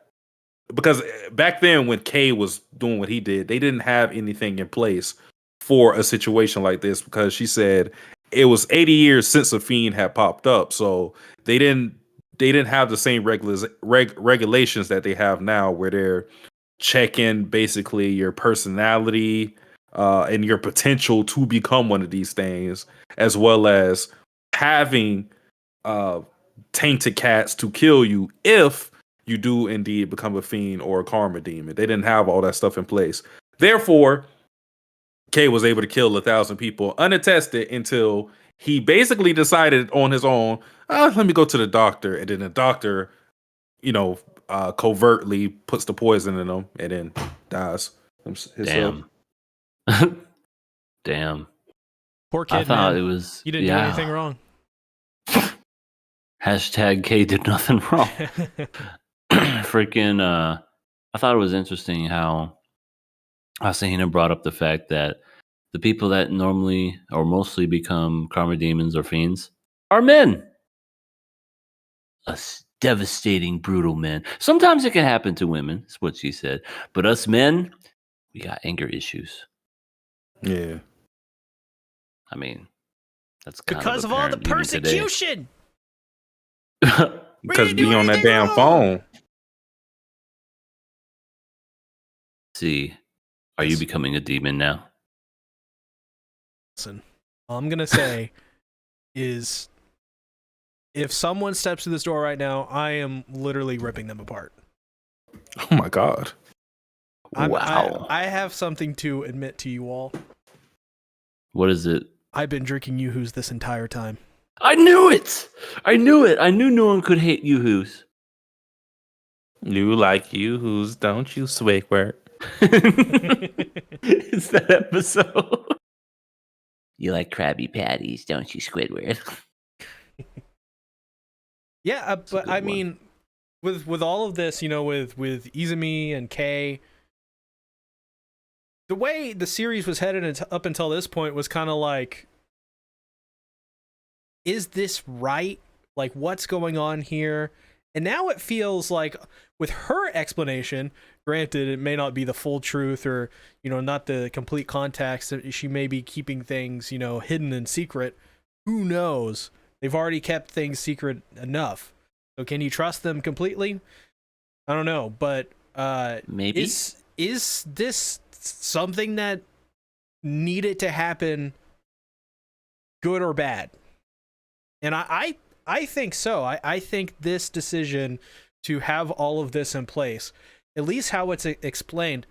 Speaker 2: because back then when K was doing what he did, they didn't have anything in place for a situation like this, because she said it was 80 years since a fiend had popped up, so they didn't have the same regulations that they have now, where they're checking basically your personality and your potential to become one of these things, as well as having tainted cats to kill you if you do indeed become a fiend or a karma demon. They didn't have all that stuff in place. Therefore, K was able to kill 1,000 people unattested until he basically decided on his own, let me go to the doctor. And then the doctor, covertly puts the poison in them and then dies himself.
Speaker 3: Damn. Damn.
Speaker 1: Poor kid,
Speaker 3: I thought
Speaker 1: man.
Speaker 3: it was.
Speaker 1: You didn't do anything wrong.
Speaker 3: Hashtag K did nothing wrong. Freaking, I thought it was interesting how Asahina brought up the fact that the people that normally or mostly become karma demons or fiends are men. Us devastating, brutal men. Sometimes it can happen to women, is what she said. But us men, we got anger issues.
Speaker 2: Yeah.
Speaker 3: I mean, that's kind
Speaker 1: because of all the persecution.
Speaker 2: Because be on that damn phone.
Speaker 3: See, are you becoming a demon now?
Speaker 1: Listen, all I'm gonna say is, if someone steps through this door right now, I am literally ripping them apart.
Speaker 2: Oh my god!
Speaker 3: Wow!
Speaker 1: I have something to admit to you all.
Speaker 3: What is it?
Speaker 1: I've been drinking Yoo-Hoos this entire time.
Speaker 3: I knew it! I knew it! I knew no one could hate Yoo-Hoos.
Speaker 2: You like Yoo-Hoos, don't you, Squidward?
Speaker 3: It's that episode. You like Krabby Patties, don't you, Squidward?
Speaker 1: Yeah, but I mean, with all of this, with Izumi and Kay, the way the series was headed up until this point was kind of like, is this right? Like, what's going on here? And now it feels like, with her explanation, granted, it may not be the full truth or, not the complete context. She may be keeping things, hidden and secret. Who knows? They've already kept things secret enough. So can you trust them completely? I don't know, but
Speaker 3: maybe
Speaker 1: is this something that needed to happen, good or bad? And I think so. I think this decision to have all of this in place, at least how it's explained,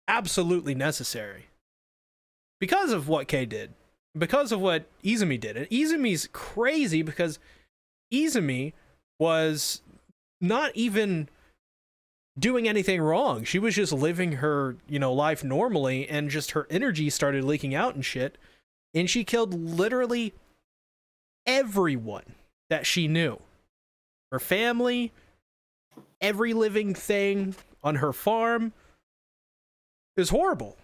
Speaker 1: absolutely necessary. Because of what Kei did. Because of what Izumi did. And Izumi's crazy because Izumi was not even doing anything wrong. She was just living her, life normally, and just her energy started leaking out and shit. And she killed literally everyone that she knew. Her family, every living thing on her farm. It was horrible.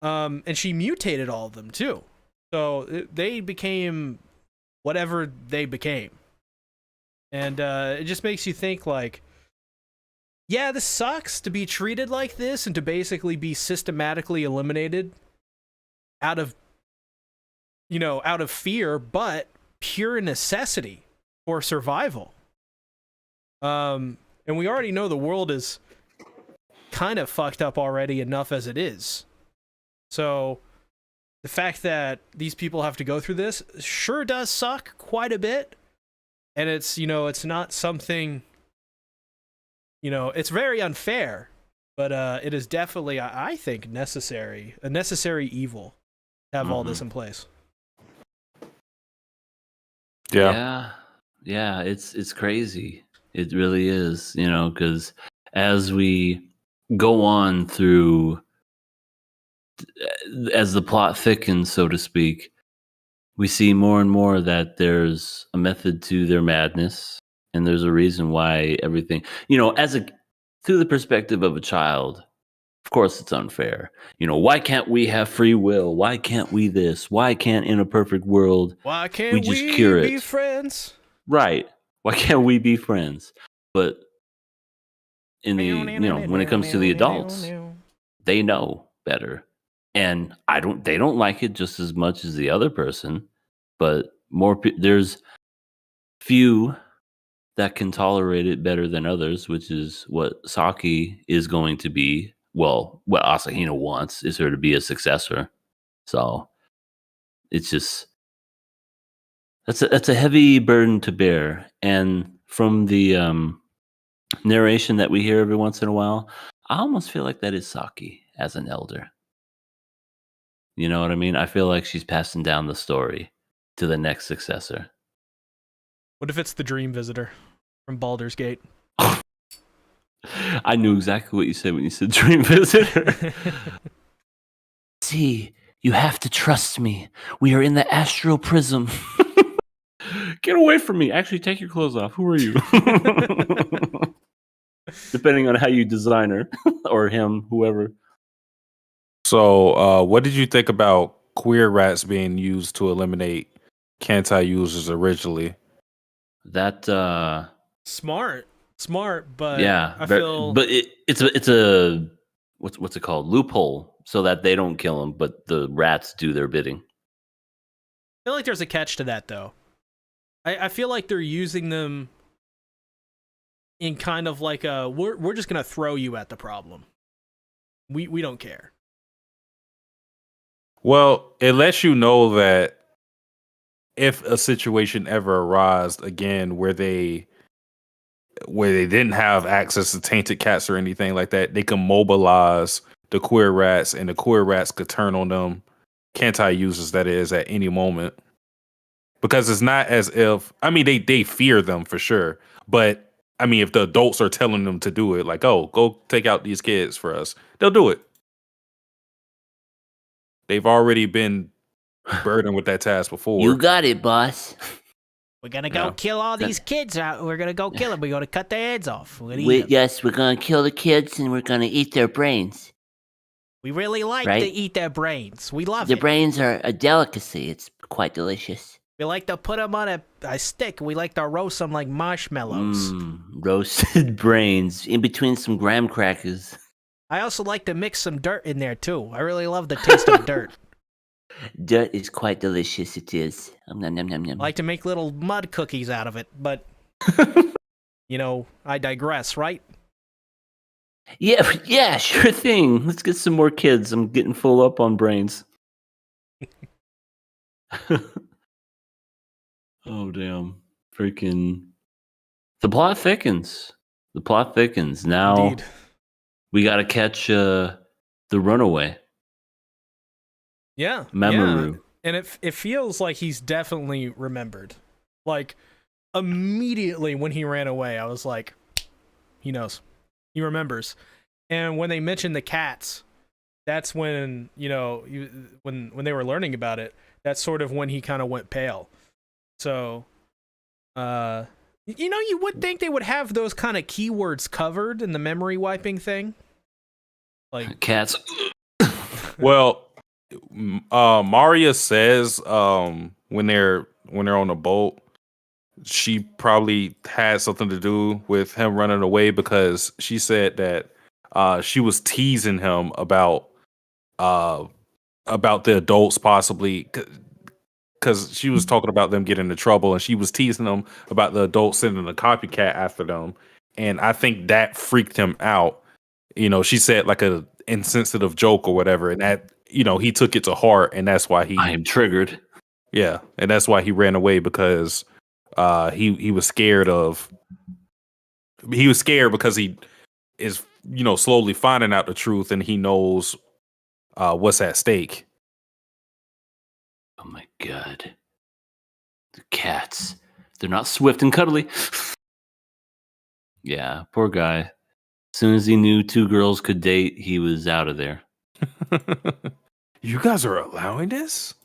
Speaker 1: And she mutated all of them too. So they became whatever they became. And it just makes you think, like, yeah, this sucks to be treated like this and to basically be systematically eliminated out of fear, but pure necessity for survival. And we already know the world is kind of fucked up already enough as it is. So the fact that these people have to go through this sure does suck quite a bit. And it's, it's not something, it's very unfair, but it is definitely, I think, a necessary evil to have all this in place.
Speaker 3: Yeah, it's crazy. It really is, because as we go on through, as the plot thickens, so to speak, we see more and more that there's a method to their madness, and there's a reason why everything, through the perspective of a child, of course it's unfair. Why can't we have free will? Why can't we this? Why can't, in a perfect world,
Speaker 1: why can't
Speaker 3: we just cure
Speaker 1: be
Speaker 3: it?
Speaker 1: Friends?
Speaker 3: Right. Why can't we be friends? But in the, when it comes to the adults, they know better. And they don't like it just as much as the other person, but there's few that can tolerate it better than others, which is what Saki is going to be. Well, what Asahina wants is her to be a successor. So it's just, that's a heavy burden to bear. And from the narration that we hear every once in a while, I almost feel like that is Saki as an elder. You know what I mean? I feel like she's passing down the story to the next successor.
Speaker 1: What if it's the Dream Visitor from Baldur's Gate?
Speaker 3: I knew exactly what you said when you said Dream Visitor. See, you have to trust me. We are in the astral prism. Get away from me. Actually, take your clothes off. Who are you? Depending on how you design her or him, whoever.
Speaker 2: So, what did you think about queer rats being used to eliminate Kantai users originally?
Speaker 3: That
Speaker 1: smart, but
Speaker 3: yeah,
Speaker 1: I feel,
Speaker 3: but it's a what's it called, loophole, so that they don't kill them, but the rats do their bidding.
Speaker 1: I feel like there's a catch to that, though. I feel like they're using them in kind of like a we're just gonna throw you at the problem. We don't care.
Speaker 2: Well, it lets you know that if a situation ever arises again where they didn't have access to tainted cats or anything like that, they can mobilize the queer rats, and the queer rats could turn on them, Kantai users that is, at any moment. Because it's not as if, I mean, they fear them for sure, but I mean, if the adults are telling them to do it, like, oh, go take out these kids for us, they'll do it. They've already been burdened with that task before.
Speaker 3: You got it, boss.
Speaker 4: We're gonna go kill all these kids. We're gonna go kill them. We're gonna cut their heads off.
Speaker 3: Yes, we're gonna kill the kids and we're gonna eat their brains.
Speaker 4: We really like
Speaker 3: Right?
Speaker 4: to eat their brains. We love
Speaker 3: The
Speaker 4: it.
Speaker 3: brains are a delicacy. It's quite delicious.
Speaker 4: We like to put them on a stick. We like to roast them like marshmallows.
Speaker 3: Roasted brains in between some graham crackers.
Speaker 4: I also like to mix some dirt in there too. I really love the taste of dirt.
Speaker 3: Dirt is quite delicious. It is. Nom, nom, nom, nom.
Speaker 4: I like to make little mud cookies out of it, but I digress, right?
Speaker 3: Yeah, sure thing. Let's get some more kids. I'm getting full up on brains. Oh, damn. Freaking. The plot thickens. Now
Speaker 1: Indeed.
Speaker 3: we got to catch the runaway.
Speaker 1: Yeah.
Speaker 3: Mamoru.
Speaker 1: Yeah. And it feels like he's definitely remembered. Like, immediately when he ran away, I was like, he knows. He remembers. And when they mentioned the cats, that's when, when they were learning about it, that's sort of when he kind of went pale. So, you would think they would have those kind of keywords covered in the memory wiping thing. Like
Speaker 3: Cats.
Speaker 2: Well, Maria says when they're on the boat, she probably had something to do with him running away because she said that she was teasing him about the adults possibly because she was talking about them getting into trouble and she was teasing them about the adults sending a copycat after them, and I think that freaked him out. She said like a insensitive joke or whatever, and that he took it to heart, and that's why
Speaker 3: I am triggered.
Speaker 2: yeah, and that's why he ran away because he was scared because he is slowly finding out the truth, and he knows what's at stake.
Speaker 3: Oh my god. The cats. They're not swift and cuddly. Yeah, poor guy. As soon as he knew two girls could date, he was out of there.
Speaker 2: You guys are allowing this?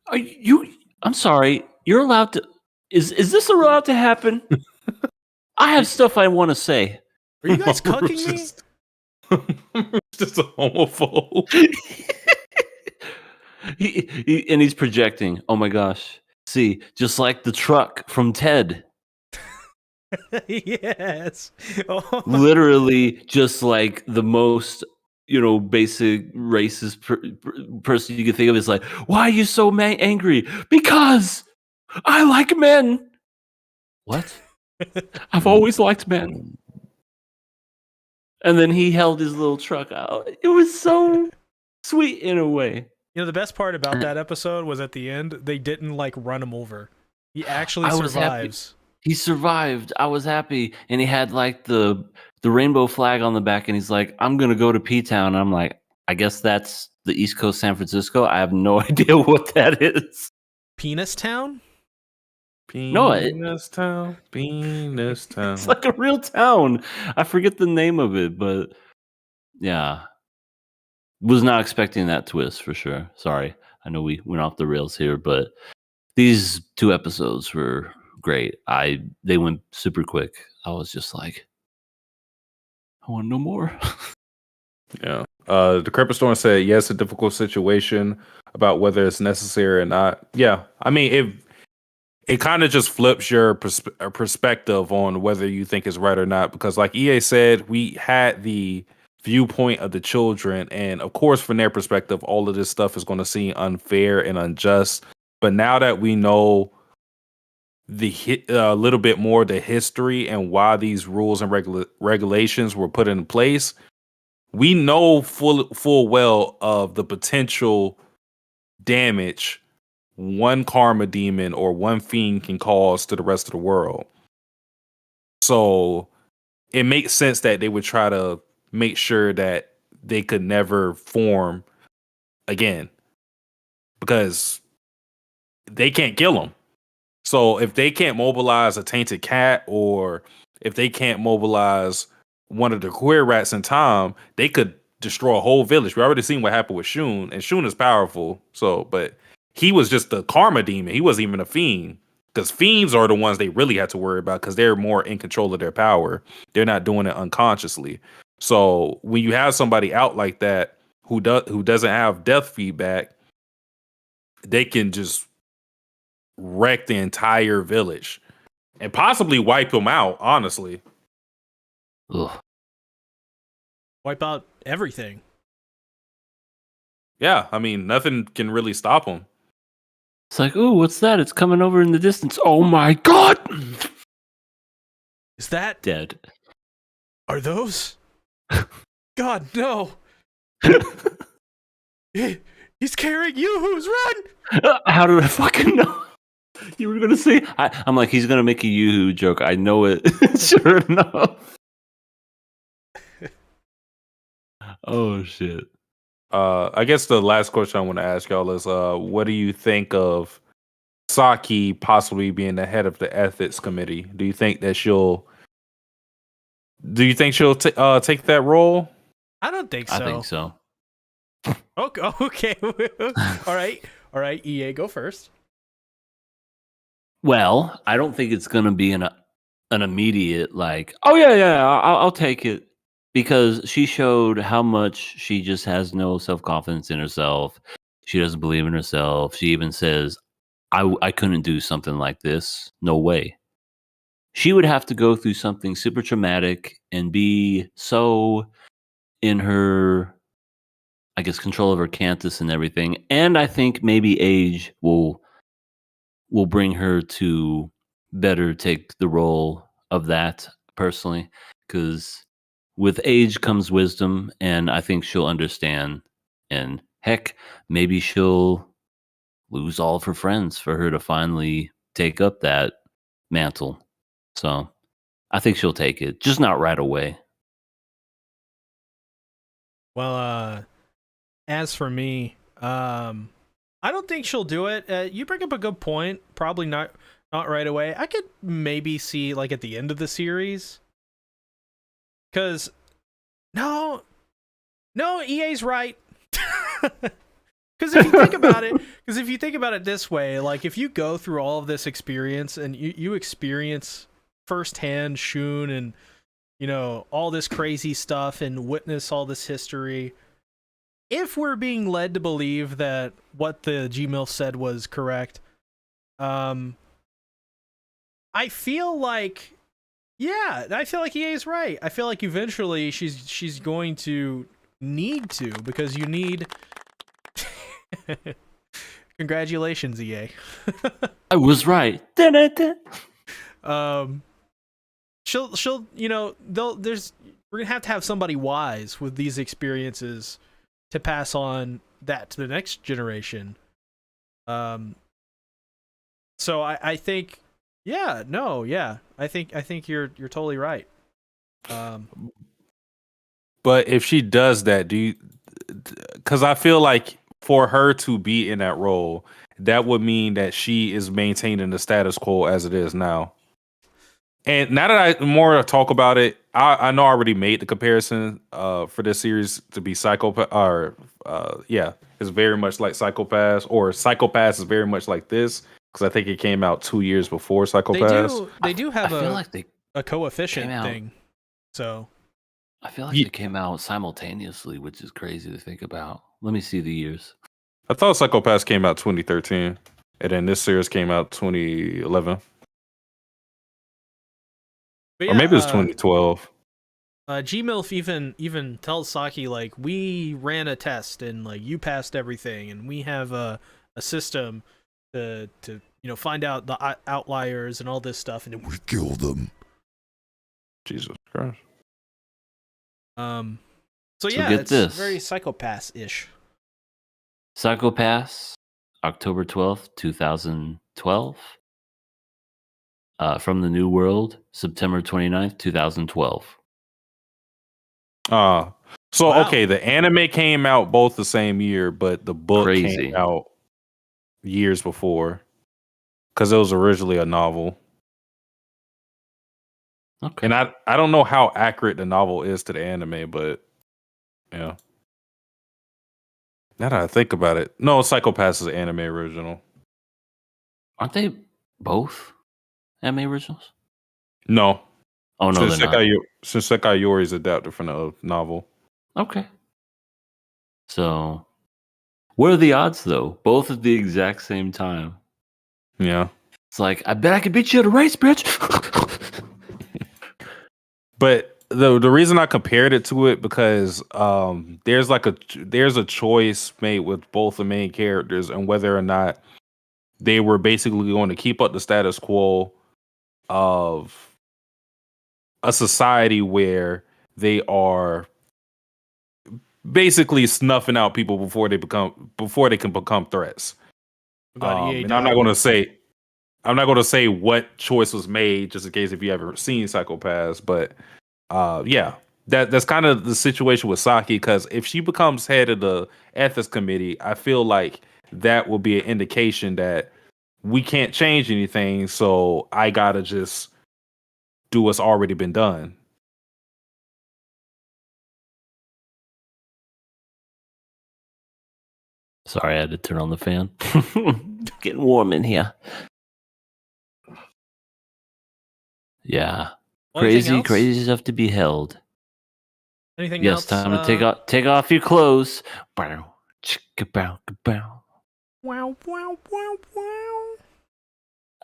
Speaker 3: Are you? I'm sorry. You're allowed to. Is this allowed to happen? I have stuff I want to say.
Speaker 1: are you guys cucking me?
Speaker 2: Just a homophobe.
Speaker 3: He's projecting. Oh my gosh. See, just like the truck from Ted.
Speaker 1: Yes. Oh.
Speaker 3: Literally, just like the most, basic racist person you could think of is like, why are you so angry? Because I like men. What? I've always liked men. And then he held his little truck out. It was so sweet in a way.
Speaker 1: The best part about that episode was at the end, they didn't run him over. He actually survives.
Speaker 3: He survived. I was happy. And he had like the rainbow flag on the back, and he's like, I'm gonna go to P-Town. I'm like, I guess that's the East Coast San Francisco. I have no idea what that is.
Speaker 1: Penis Town?
Speaker 2: Penis Town. Penis Town.
Speaker 3: It's like a real town. I forget the name of it, but yeah. Was not expecting that twist for sure. Sorry. I know we went off the rails here, but these 2 episodes were great. They went super quick. I was just like, I want no more.
Speaker 2: Yeah. The Decrepit Storm said, yes, a difficult situation about whether it's necessary or not. Yeah. I mean, it kind of just flips your perspective on whether you think it's right or not. Because like EA said, we had the viewpoint of the children. And of course, from their perspective, all of this stuff is going to seem unfair and unjust. But now that we know a little bit more the history and why these rules and regulations were put in place, we know full well of the potential damage one karma demon or one fiend can cause to the rest of the world. So it makes sense that they would try to make sure that they could never form again, because they can't kill them. So if they can't mobilize a tainted cat, or if they can't mobilize one of the queer rats in time, they could destroy a whole village. We already seen what happened with Shun, and Shun is powerful. So, but he was just a karma demon. He wasn't even a fiend, because fiends are the ones they really have to worry about, because they're more in control of their power. They're not doing it unconsciously. So when you have somebody out like that who doesn't have death feedback, they can just wreck the entire village and possibly wipe them out. Honestly,
Speaker 3: Ugh.
Speaker 1: Wipe out everything.
Speaker 2: yeah. I mean, nothing can really stop them.
Speaker 3: It's like, ooh, what's that? It's coming over in the distance. Oh my god!
Speaker 1: Is that
Speaker 3: Dead.
Speaker 1: Are those? God, no. He's carrying Yoo-hoos. Run!
Speaker 3: How did I fucking know? You were gonna say I'm like, he's gonna make a Yoo-hoo joke. I know it. Sure enough. Oh shit.
Speaker 2: I guess the last question I want to ask y'all is, what do you think of Saki possibly being the head of the ethics committee? Do you think she'll take that role?
Speaker 1: I don't think so.
Speaker 3: I think so.
Speaker 1: Okay. All right. EA, go first.
Speaker 3: Well, I don't think it's gonna be an immediate like, oh yeah, I'll take it, because she showed how much she just has no self-confidence in herself. She doesn't believe in herself. She even says, I couldn't do something like this. No way. She would have to go through something super traumatic and be so in her, I guess, control of her cantus and everything. And I think maybe age will bring her to better take the role of that, personally, because with age comes wisdom, and I think she'll understand. And heck, maybe she'll lose all of her friends for her to finally take up that mantle. So I think she'll take it, just not right away.
Speaker 1: Well, as for me, I don't think she'll do it. You bring up a good point. Probably not right away. I could maybe see like at the end of the series. Cause no, EA's right. Because if you think about it this way, like if you go through all of this experience and you experience firsthand Shun and all this crazy stuff and witness all this history, if we're being led to believe that what the Gmail said was correct, I feel like EA is right. I feel like eventually she's going to need to, because you need. Congratulations, EA.
Speaker 3: I was right.
Speaker 1: She'll we're gonna have somebody wise with these experiences to pass on that to the next generation. So I think I think you're totally right.
Speaker 2: But if she does that, because I feel like for her to be in that role, that would mean that she is maintaining the status quo as it is now. And now that I more talk about it, I know I already made the comparison for this series to be Psychopath, or it's very much like Psychopath, or Psychopath is very much like this, because I think it came out 2 years before Psychopath.
Speaker 1: They do have
Speaker 3: a
Speaker 1: coefficient thing. So
Speaker 3: I feel like they came out simultaneously, which is crazy to think about. Let me see the years.
Speaker 2: I thought Psychopath came out 2013, and then this series came out 2011. Or maybe it was 2012.
Speaker 1: Gmilf even tells Saki, like, we ran a test and like you passed everything, and we have a system to find out the outliers and all this stuff, and then we kill them.
Speaker 2: Jesus Christ.
Speaker 1: So yeah,
Speaker 3: get
Speaker 1: it's
Speaker 3: this.
Speaker 1: very Psychopath-ish.
Speaker 3: Psychopaths, October 12th, 2012. From the New World, September 29th, 2012.
Speaker 2: Wow. Okay, the anime came out both the same year, but the book
Speaker 3: Crazy.
Speaker 2: came out years before, because it was originally a novel.
Speaker 3: Okay.
Speaker 2: And I don't know how accurate the novel is to the anime, but yeah. Now that I think about it, no, Psychopaths is an anime original.
Speaker 3: Aren't they both anime originals?
Speaker 2: No,
Speaker 3: Oh no, they're not.
Speaker 2: Shinsekai Yori is adapted from the novel.
Speaker 3: Okay. So, what are the odds though? Both at the exact same time.
Speaker 2: Yeah.
Speaker 3: It's like, I bet I could beat you at a race, bitch.
Speaker 2: But the reason I compared it to it because there's a choice made with both the main characters and whether or not they were basically going to keep up the status quo of a society where they are basically snuffing out people before they can become threats. And I'm not going to say what choice was made just in case if you ever seen Psychopaths, but yeah, that's kind of the situation with Saki because if she becomes head of the ethics committee, I feel like that will be an indication that we can't change anything, so I gotta just do what's already been done.
Speaker 3: Sorry, I had to turn on the fan. Getting warm in here. Yeah. Crazy stuff to be held.
Speaker 1: Anything
Speaker 3: yes,
Speaker 1: else?
Speaker 3: Time to take off your clothes. Bow, chicka, bow, bow.
Speaker 1: Wow, wow, wow, wow.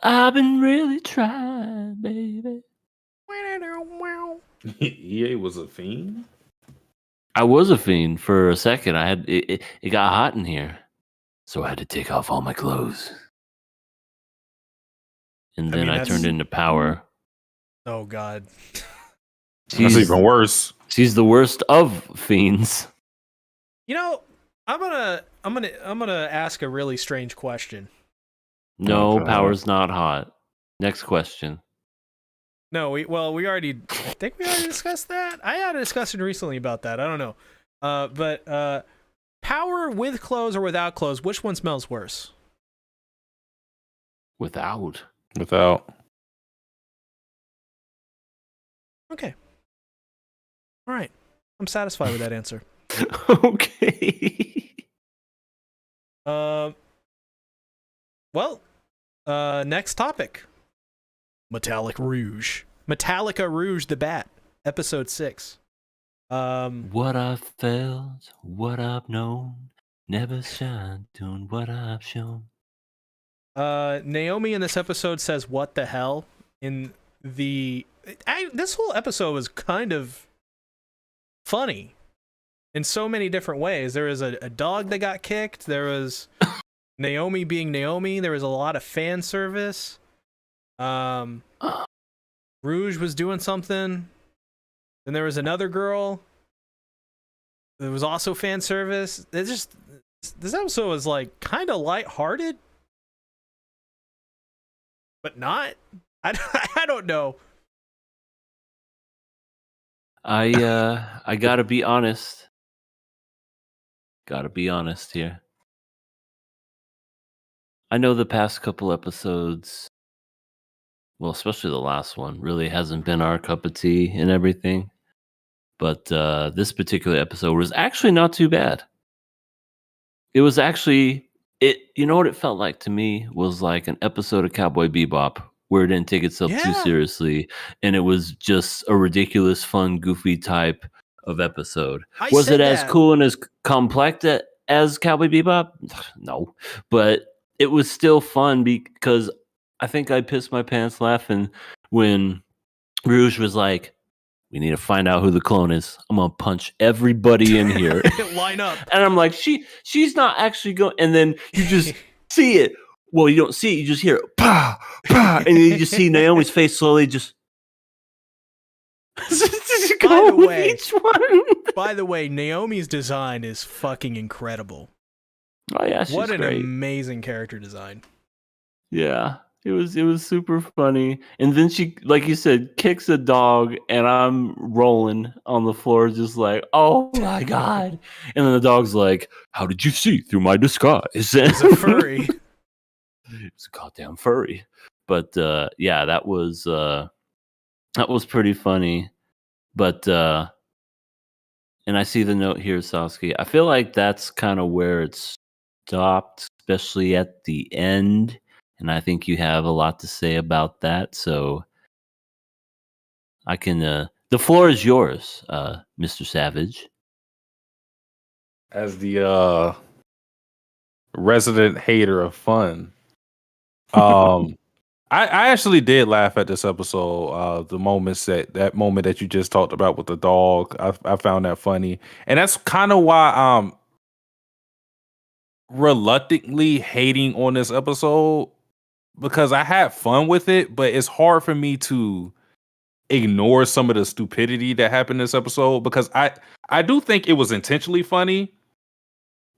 Speaker 3: I've been really trying, baby.
Speaker 1: Wow.
Speaker 2: EA was a fiend.
Speaker 3: I was a fiend for a second. I had it got hot in here, so I had to take off all my clothes, and then I turned into Power.
Speaker 1: Oh God,
Speaker 2: that's even worse.
Speaker 3: She's the worst of fiends.
Speaker 1: You know, I'm gonna ask a really strange question.
Speaker 3: No, Power's not hot. Next question.
Speaker 1: No, I think we already discussed that. I had a discussion recently about that. I don't know. But Power with clothes or without clothes, which one smells worse?
Speaker 3: Without.
Speaker 1: Okay. All right. I'm satisfied with that answer.
Speaker 3: Okay.
Speaker 1: Well, next topic. Metallica Rouge the Bat, episode 6.
Speaker 3: What I've felt, what I've known, never shine doing what I've shown.
Speaker 1: Naomi in this episode says "What the hell?" This whole episode was kind of funny in so many different ways. There was a dog that got kicked. There was Naomi being Naomi. There was a lot of fan service. Rouge was doing something. Then there was another girl. There was also fan service. This episode was like kind of lighthearted, but not. I don't know.
Speaker 3: I gotta be honest. Gotta be honest here. I know the past couple episodes, well, especially the last one, really hasn't been our cup of tea and everything. But this particular episode was actually not too bad. It was actually you know what it felt like to me was like an episode of Cowboy Bebop where it didn't take itself too seriously, and it was just a ridiculous, fun, goofy type of episode. Was it as cool and as complex as Cowboy Bebop? No, but it was still fun because I think I pissed my pants laughing when Rouge was like, "We need to find out who the clone is. I'm gonna punch everybody in here."
Speaker 1: Line up.
Speaker 3: And I'm like, she's not actually going. And then you just see it. Well, you don't see it. You just hear it. Bah, bah, and then you just see Naomi's face slowly just.
Speaker 1: By the way, Naomi's design is fucking incredible.
Speaker 3: Oh yeah, she's
Speaker 1: what an
Speaker 3: great.
Speaker 1: Amazing character design.
Speaker 3: Yeah. It was super funny. And then she, like you said, kicks a dog, and I'm rolling on the floor just like, oh my God. And then the dog's like, how did you see through my disguise? It's
Speaker 1: a furry.
Speaker 3: It's a goddamn furry. But yeah, that was pretty funny. But and I see the note here, Sasuke. I feel like that's kind of where it stopped, especially at the end. And I think you have a lot to say about that. So I can. The floor is yours, Mr. Savage.
Speaker 2: As the resident hater of fun, I actually did laugh at this episode. The moments that moment that you just talked about with the dog, I found that funny, and that's kind of why I'm reluctantly hating on this episode, because I had fun with it, but it's hard for me to ignore some of the stupidity that happened in this episode, because I do think it was intentionally funny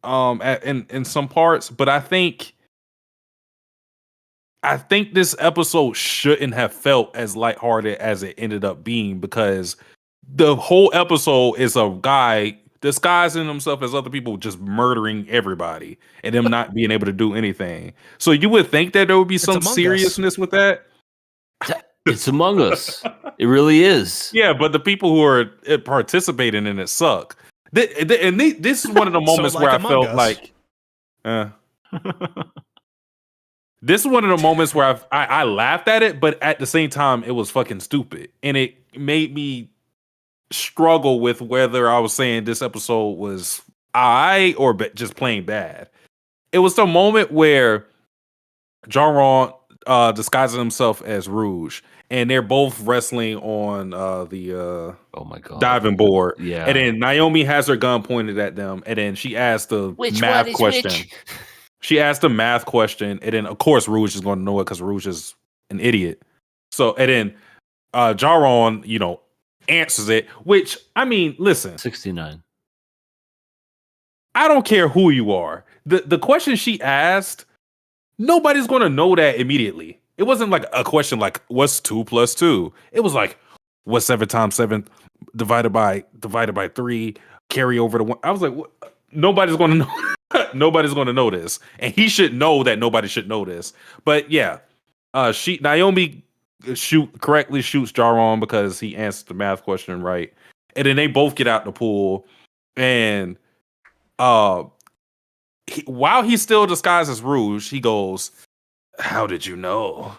Speaker 2: in some parts, but I think this episode shouldn't have felt as lighthearted as it ended up being, because the whole episode is a guy disguising himself as other people just murdering everybody and them not being able to do anything. So you would think that there would be some seriousness with that.
Speaker 3: It's Among Us. It really is.
Speaker 2: Yeah, but the people who are participating in it suck. This is one of the moments where I felt like, this is one of the moments where I laughed at it, but at the same time, it was fucking stupid, and it made me struggle with whether I was saying this episode was or just plain bad. It was the moment where Jaron disguises himself as Rouge, and they're both wrestling on the
Speaker 3: oh my god
Speaker 2: diving board.
Speaker 3: Yeah,
Speaker 2: and then Naomi has her gun pointed at them, and then she asks the math question. She asked a math question, and then of course Rouge is going to know it because Rouge is an idiot. So and then Jaron, answers it. Which, I mean, listen,
Speaker 3: 69.
Speaker 2: I don't care who you are. The question she asked, nobody's going to know that immediately. It wasn't like a question like, what's 2 plus 2? It was like, what's 7 times 7 divided by 3, carry over to 1. I was like, what? Nobody's going to know. Nobody's going to know this. And he should know that nobody should know this. But yeah, Naomi correctly shoots Jaron because he answered the math question right. And then they both get out the pool. And while he's still disguised as Rouge, he goes, how did you know?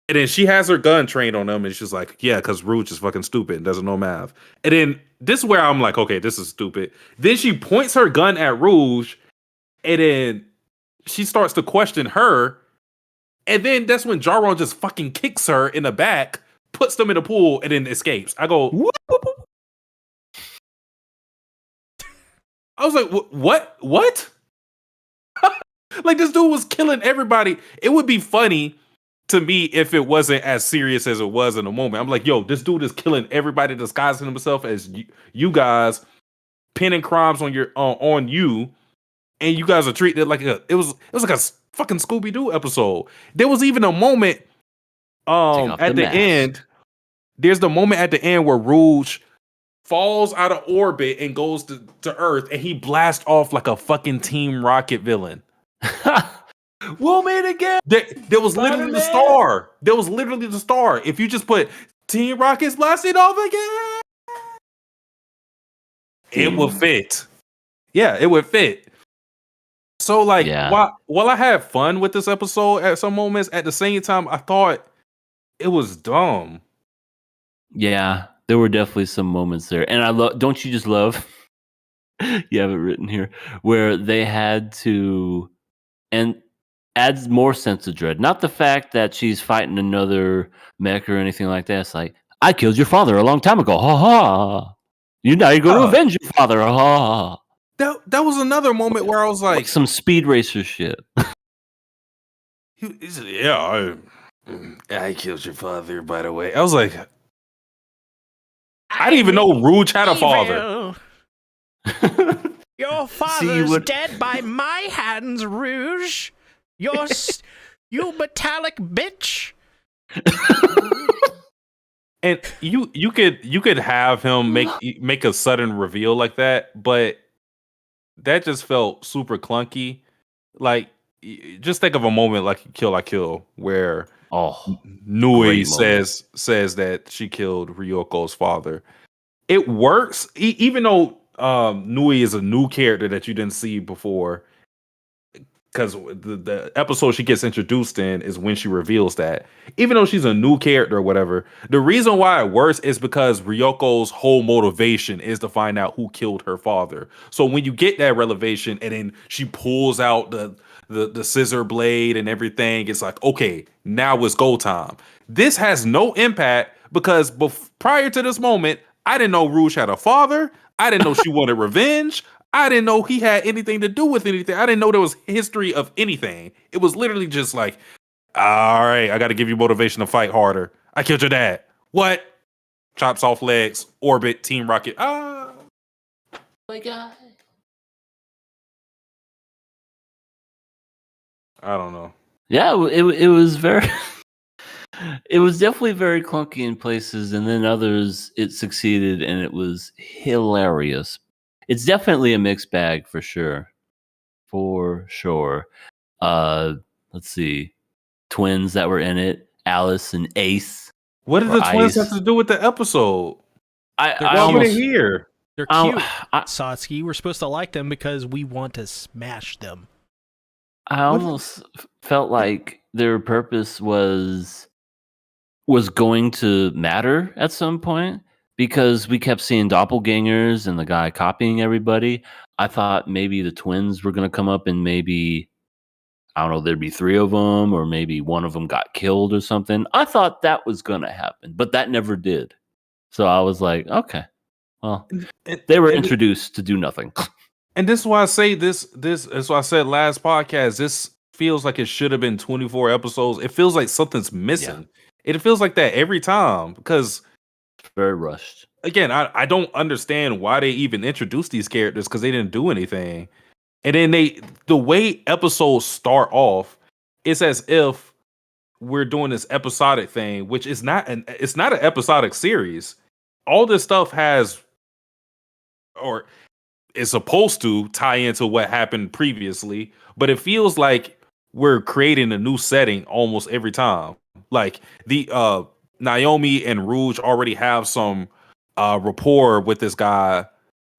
Speaker 2: And then she has her gun trained on him, and she's like, yeah, because Rouge is fucking stupid and doesn't know math. And then this is where I'm like, okay, this is stupid. Then she points her gun at Rouge, and then she starts to question her. And then that's when Jaron just fucking kicks her in the back, puts them in the pool, and then escapes. I go, whoop, whoop, whoop. I was like, what? Like, this dude was killing everybody. It would be funny to me if it wasn't as serious as it was in the moment. I'm like, yo, this dude is killing everybody, disguising himself as you guys, pinning crimes on you, and you guys are treated like it was like a fucking Scooby-Doo episode. There was even a moment at the end. There's the moment at the end where Rouge falls out of orbit and goes to Earth, and he blasts off like a fucking Team Rocket villain.
Speaker 3: We'll meet again.
Speaker 2: There was literally the star. There was literally the star. If you just put Team Rocket's blasting off again, it would fit. Yeah, it would fit. So like, while I had fun with this episode at some moments, at the same time, I thought it was dumb.
Speaker 3: Yeah, there were definitely some moments there, and I love. Don't you just love? You have it written here where they had to, and adds more sense of dread. Not the fact that she's fighting another mech or anything like that. It's like, I killed your father a long time ago. Ha ha. You're going to avenge your father. Ha ha.
Speaker 2: That was another moment where I was like
Speaker 3: some Speed Racer shit.
Speaker 2: He said, yeah, I killed your father, by the way. I was like, I didn't even know Rouge had a father.
Speaker 4: Your father's dead by my hands, Rouge. You metallic bitch.
Speaker 2: And you could have him make a sudden reveal like that, but that just felt super clunky. Like, just think of a moment like Kill I Kill where Nui says that she killed Ryoko's father. It works, even though Nui is a new character that you didn't see before. because the episode she gets introduced in is when she reveals that. Even though she's a new character or whatever, the reason why it works is because Ryoko's whole motivation is to find out who killed her father. So when you get that revelation and then she pulls out the scissor blade and everything, it's like, okay, now it's go time. This has no impact because prior to this moment, I didn't know Rouge had a father. I didn't know she wanted revenge. I didn't know he had anything to do with anything. I didn't know there was history of anything. It was literally just like, all right, I got to give you motivation to fight harder. I killed your dad. What? Chops off legs, orbit, Team Rocket. Ah.
Speaker 3: My God.
Speaker 2: I don't know.
Speaker 3: Yeah, it was very. It was definitely very clunky in places, and then others it succeeded, and it was hilarious. It's definitely a mixed bag for sure. For sure. Let's see. Twins that were in it, Alice and Ace.
Speaker 2: What did
Speaker 3: or
Speaker 2: the twins
Speaker 3: Ice.
Speaker 2: have to do with the episode?
Speaker 3: I
Speaker 2: Why were
Speaker 3: almost
Speaker 2: they here?
Speaker 1: They're
Speaker 3: I-
Speaker 1: cute,
Speaker 3: I-
Speaker 1: Satsuki. We're supposed to like them because we want to smash them.
Speaker 3: I almost felt like their purpose was going to matter at some point because we kept seeing doppelgangers and the guy copying everybody. I thought maybe the twins were going to come up and maybe, I don't know, there'd be 3 of them or maybe one of them got killed or something. I thought that was going to happen, but that never did. So I was like, okay, well, they were introduced to do nothing.
Speaker 2: And this is why I say this is why I said last podcast, this feels like it should have been 24 episodes. It feels like something's missing. It feels like that every time because
Speaker 3: Very rushed.
Speaker 2: again, I don't understand why they even introduced these characters because they didn't do anything. And then the way episodes start off, it's as if we're doing this episodic thing, which is it's not an episodic series. All this stuff has or is supposed to tie into what happened previously, but it feels like we're creating a new setting almost every time. Like the Naomi and Rouge already have some rapport with this guy,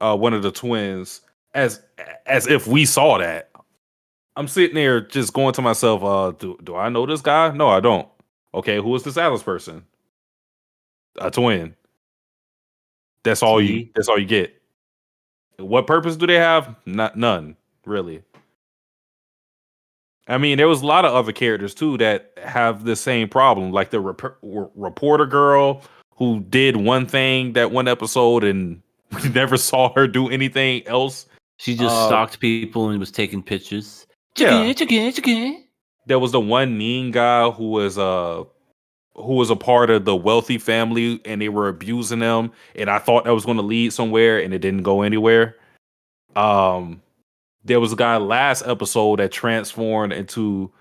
Speaker 2: one of the twins, as if we saw that. I'm sitting there just going to myself, do I know this guy? No, I don't. Okay, who is this Alice person? A twin. That's all you get. What purpose do they have? None, really. I mean, there was a lot of other characters too that have the same problem, like the reporter girl who did one thing that one episode and we never saw her do anything else.
Speaker 3: She just stalked people and was taking pictures.
Speaker 2: Yeah.
Speaker 3: It's okay.
Speaker 2: There was the one Neen guy who was a part of the wealthy family and they were abusing them, and I thought that was going to lead somewhere and it didn't go anywhere. There was a guy last episode that transformed into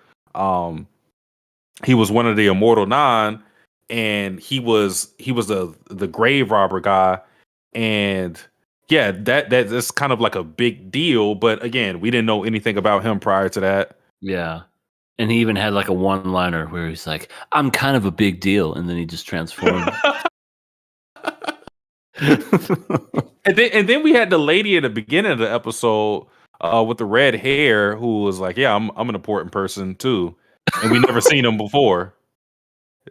Speaker 2: he was one of the Immortal Nine, and he was the grave robber guy, and yeah, that's kind of like a big deal, but again, we didn't know anything about him prior to that.
Speaker 3: Yeah. And he even had like a one-liner where he's like, I'm kind of a big deal, and then he just transformed.
Speaker 2: And then we had the lady at the beginning of the episode with the red hair who was like, yeah, I'm an important person too. And we never seen them before.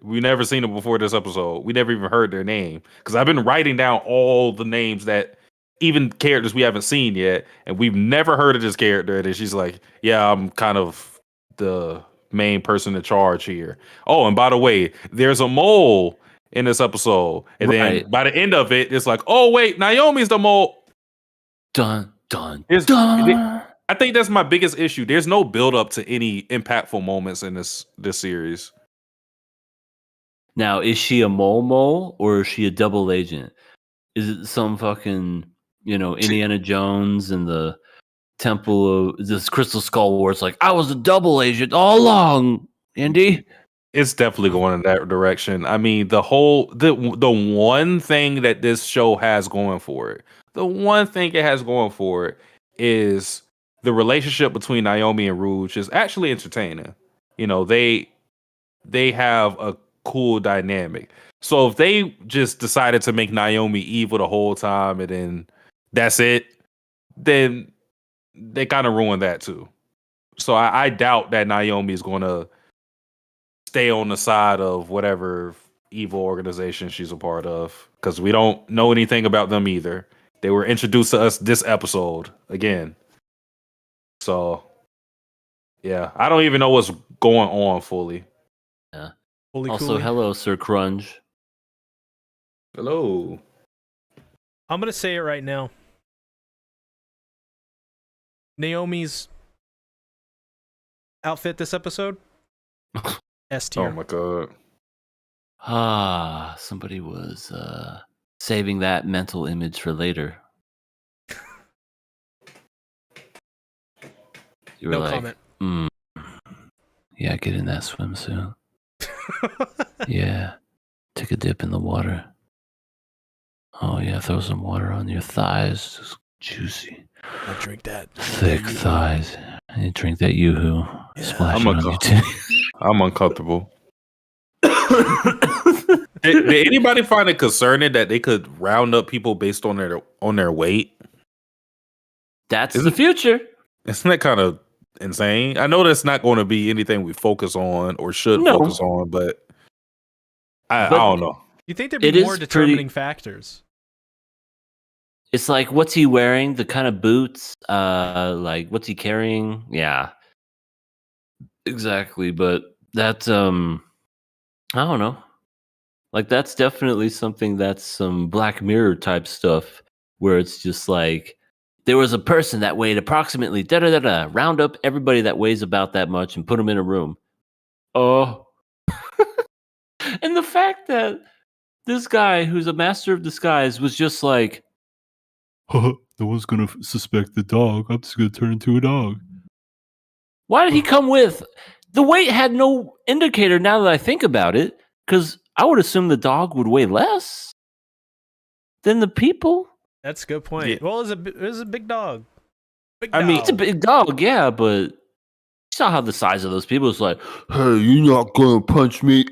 Speaker 2: We never seen them before this episode. We never even heard their name. Because I've been writing down all the names that even characters we haven't seen yet, and we've never heard of this character. And she's like, yeah, I'm kind of the main person in charge here. Oh, and by the way, there's a mole in this episode. And then by the end of it, it's like, oh wait, Naomi's the mole.
Speaker 3: Dun, dun,
Speaker 2: There's-
Speaker 3: dun.
Speaker 2: I think that's my biggest issue. There's no build up to any impactful moments in this series.
Speaker 3: Now, is she a mole or is she a double agent? Is it some fucking, Indiana Jones and the Temple of this Crystal Skull War? It's like, I was a double agent all along, Indy.
Speaker 2: It's definitely going in that direction. I mean, the one thing that this show has going for it, is the relationship between Naomi and Rouge is actually entertaining. They have a cool dynamic. So if they just decided to make Naomi evil the whole time and then that's it, then they kind of ruined that too. So I doubt that Naomi is going to stay on the side of whatever evil organization she's a part of, because we don't know anything about them either. They were introduced to us this episode again. So, yeah, I don't even know what's going on fully.
Speaker 3: Yeah.
Speaker 1: Holy
Speaker 3: Also,
Speaker 1: coolie.
Speaker 3: hello, Sir Crunge.
Speaker 2: Hello.
Speaker 1: I'm gonna say it right now. Naomi's outfit this episode, S tier.
Speaker 2: Oh my god.
Speaker 3: Ah, somebody was saving that mental image for later. You were
Speaker 1: No
Speaker 3: like,
Speaker 1: comment.
Speaker 3: Yeah, get in that swimsuit. Yeah, take a dip in the water. Oh yeah, throw some water on your thighs, just juicy,
Speaker 1: I drink that.
Speaker 3: thick thighs. And you drink that yoo-hoo, splash
Speaker 2: I'm
Speaker 3: it on your titty.
Speaker 2: I'm uncomfortable. Did anybody find it concerning that they could round up people based on their weight?
Speaker 3: That's the future.
Speaker 2: Isn't that kind of insane? I know that's not going to be anything we focus on or should focus on, but I don't know.
Speaker 1: You think there'd
Speaker 3: It
Speaker 1: be
Speaker 3: is
Speaker 1: more
Speaker 3: pretty-
Speaker 1: determining factors?
Speaker 3: It's like, what's he wearing? The kind of boots? Like, what's he carrying? Yeah, exactly. But that's I don't know. Like, that's definitely something that's some Black Mirror type stuff, where it's just like, there was a person that weighed approximately da-da-da-da. Round up everybody that weighs about that much and put them in a room. Oh. And the fact that this guy, who's a master of disguise, was just like, no one's going to suspect the dog. I'm just going to turn into a dog. Why did he come with? The weight had no indicator now that I think about it, because I would assume the dog would weigh less than the people.
Speaker 1: That's a good point.
Speaker 2: Yeah.
Speaker 1: Well, it was a big dog. Big
Speaker 2: I mean,
Speaker 1: dog.
Speaker 3: It's a big dog, yeah, but you saw how the size of those people is like, hey, you're not going to punch me.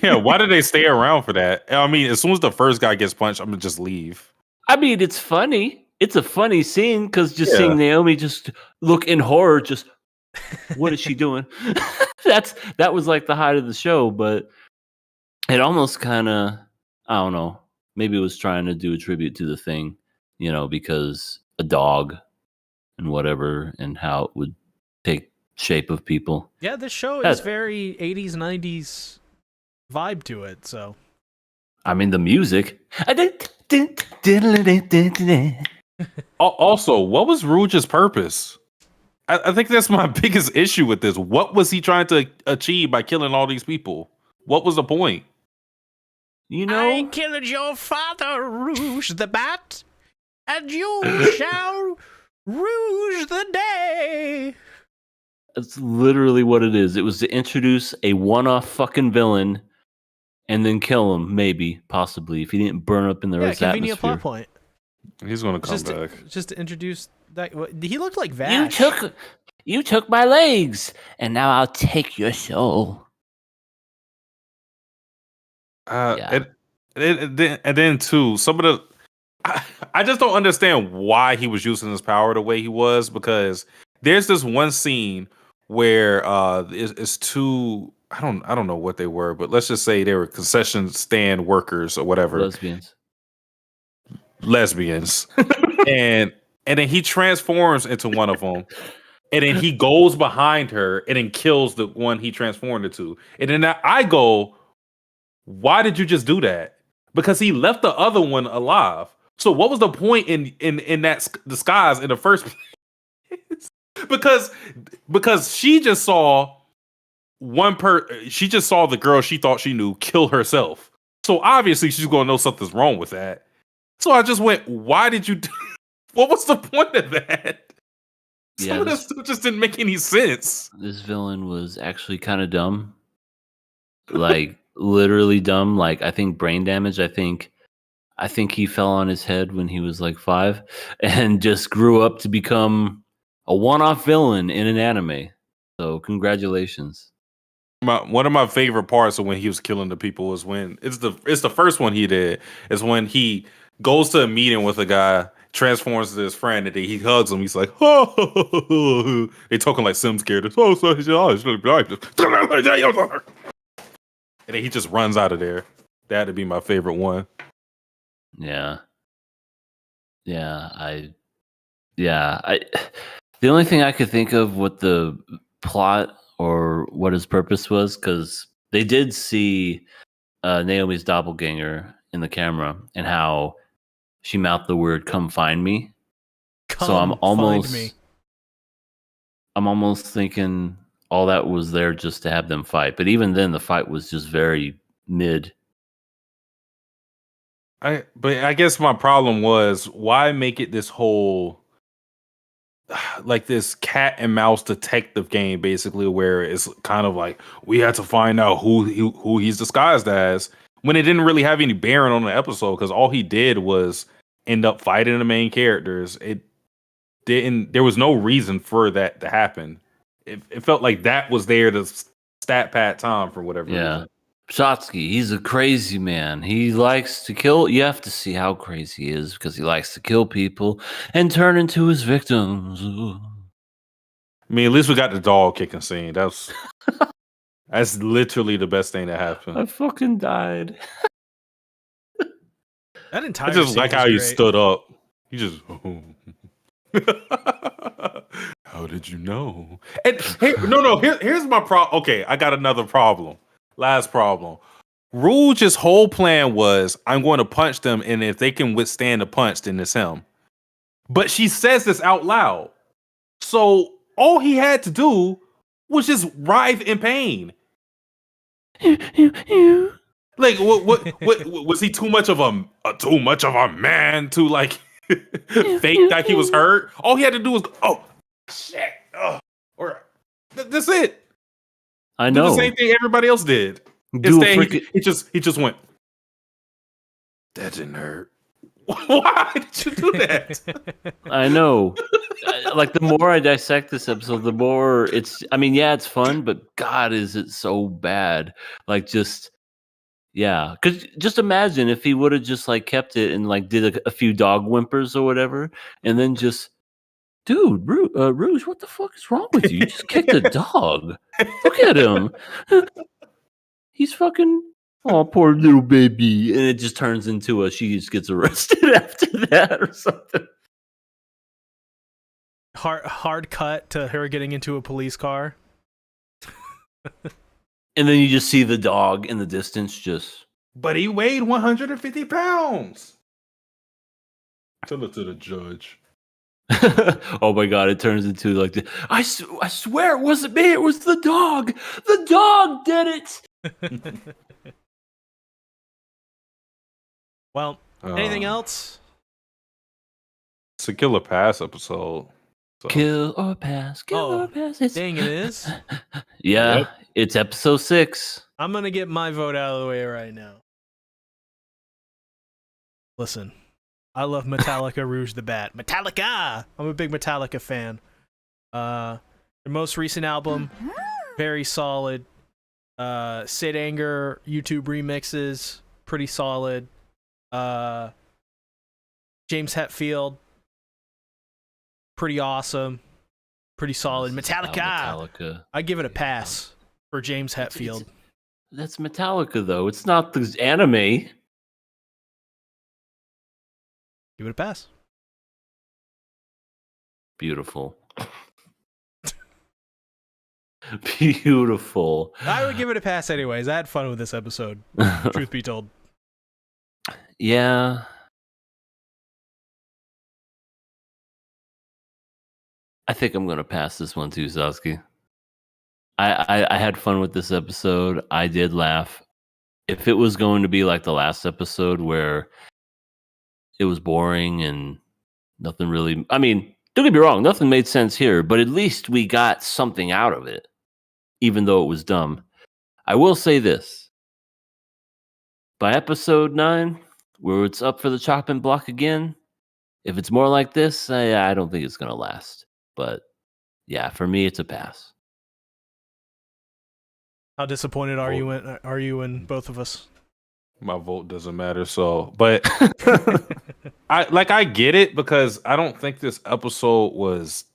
Speaker 2: Yeah, why did they stay around for that? I mean, as soon as the first guy gets punched, I'm gonna just leave.
Speaker 3: I mean, it's funny. It's a funny scene because just
Speaker 2: Yeah.
Speaker 3: seeing Naomi just look in horror, just what is she doing? That was like the height of the show, but it almost kind of, I don't know, maybe it was trying to do a tribute to the thing, because a dog and whatever and how it would take shape of people.
Speaker 1: Yeah, this show is
Speaker 3: That's-
Speaker 1: very 80s, 90s vibe to it, so.
Speaker 3: I mean, the music.
Speaker 2: Also, what was Rouge's purpose? I think that's my biggest issue with this. What was he trying to achieve by killing all these people? What was the point?
Speaker 4: I killed your father, Rouge the Bat, and you shall rouge the day.
Speaker 3: That's literally what it is. It was to introduce a one-off fucking villain and then kill him, maybe, possibly, if he didn't burn up in the
Speaker 1: Yeah,
Speaker 3: Earth's
Speaker 1: convenient
Speaker 3: atmosphere.
Speaker 1: plot point.
Speaker 2: He's gonna come
Speaker 1: Just
Speaker 2: back.
Speaker 1: to introduce that. He looked like Vash.
Speaker 3: You took my legs, and now I'll take your soul. Yeah.
Speaker 2: And then too, some of the I just don't understand why he was using his power the way he was, because there's this one scene where it's two, I don't know what they were, but let's just say they were concession stand workers or whatever. Lesbians. and then he transforms into one of them. And then he goes behind her and then kills the one he transformed into. And then I go, why did you just do that? Because he left the other one alive. So what was the point in that disguise in the first place? because she just saw she just saw the girl she thought she knew kill herself. So obviously she's going to know something's wrong with that. So I just went, why did you what was the point of that?
Speaker 3: Yeah,
Speaker 2: Some of this stuff just didn't make any sense.
Speaker 3: This villain was actually kind of dumb. Like, literally dumb. Like, I think brain damage. I think he fell on his head when he was like 5 and just grew up to become a one-off villain in an anime. So congratulations.
Speaker 2: One of my favorite parts of when he was killing the people was when it's the first one he did, is when he goes to a meeting with a guy transforms to his friend, and then he hugs him. He's like, oh, they talking like Sims characters. Oh, and then he just runs out of there. That'd be my favorite one.
Speaker 3: Yeah. I the only thing I could think of what the plot or what his purpose was, because they did see Naomi's doppelganger in the camera and how she mouthed the word "come find me." So I'm almost thinking all that was there just to have them fight. But even then, the fight was just very mid.
Speaker 2: But I guess my problem was, why make it this whole like this cat and mouse detective game, basically, where it's kind of like we had to find out who he's disguised as, when it didn't really have any bearing on the episode, because all he did was end up fighting the main characters. It didn't. There was no reason for that to happen. It felt like that was there to stat pad time for whatever reason.
Speaker 3: Satsuki, he's a crazy man. He likes to kill. You have to see how crazy he is, because he likes to kill people and turn into his victims. Ooh.
Speaker 2: I mean, at least we got the dog kicking scene. That's literally the best thing that happened.
Speaker 3: I fucking died.
Speaker 1: That entire
Speaker 2: I just
Speaker 1: scene
Speaker 2: like how
Speaker 1: was
Speaker 2: he
Speaker 1: great.
Speaker 2: stood up. He just. How did you know? And here's my problem. Okay, I got another problem. Last problem. Rouge's whole plan was, I'm going to punch them, and if they can withstand the punch, then it's him. But she says this out loud. So all he had to do was just writhe in pain. Like, what was he too much of a man to like fake like he was hurt? All he had to do was, oh shit, or that's it.
Speaker 3: I know.
Speaker 2: Do the same thing everybody else did.
Speaker 3: Do
Speaker 2: Instead, he just went. That didn't hurt. Why did you do that?
Speaker 3: I know. Like, the more I dissect this episode, the more it's. I mean, yeah, it's fun, but God, is it so bad? Like, just. Yeah, because just imagine if he would have just like kept it and like did a few dog whimpers or whatever, and then just, dude, Rouge, what the fuck is wrong with you? You just kicked a dog. Look at him. He's fucking, oh, poor little baby, and it just turns into she just gets arrested after that or something.
Speaker 1: Hard cut to her getting into a police car.
Speaker 3: And then you just see the dog in the distance just...
Speaker 2: But he weighed 150 pounds. Tell it to the judge.
Speaker 3: Oh my God, it turns into like... I swear it wasn't me, it was the dog! The dog did it!
Speaker 1: Well, anything else?
Speaker 2: It's a Kill or Pass episode. So.
Speaker 3: Kill or pass, or pass.
Speaker 1: Dang, it is.
Speaker 3: Yeah,
Speaker 2: Yep.
Speaker 3: It's episode 6.
Speaker 1: I'm gonna get my vote out of the way right now. Listen, I love Metallica Rouge the Bat. Metallica! I'm a big Metallica fan. The most recent album, very solid. Sid Anger YouTube remixes, pretty solid. James Hetfield, pretty awesome. Pretty solid. Metallica! I give it a pass for James Hetfield.
Speaker 3: That's Metallica, though. It's not the anime.
Speaker 1: Give it a pass.
Speaker 3: Beautiful. Beautiful.
Speaker 1: I would give it a pass anyways. I had fun with this episode, truth be told.
Speaker 3: Yeah. I think I'm going to pass this one too, Sasuke. I had fun with this episode. I did laugh. If it was going to be like the last episode where it was boring and nothing really... I mean, don't get me wrong, nothing made sense here, but at least we got something out of it, even though it was dumb. I will say this. By episode 9, where it's up for the chopping block again, if it's more like this, I don't think it's going to last. But yeah, for me, it's a pass.
Speaker 1: How disappointed are you in both of us?
Speaker 2: My vote doesn't matter. So, but I get it because I don't think this episode was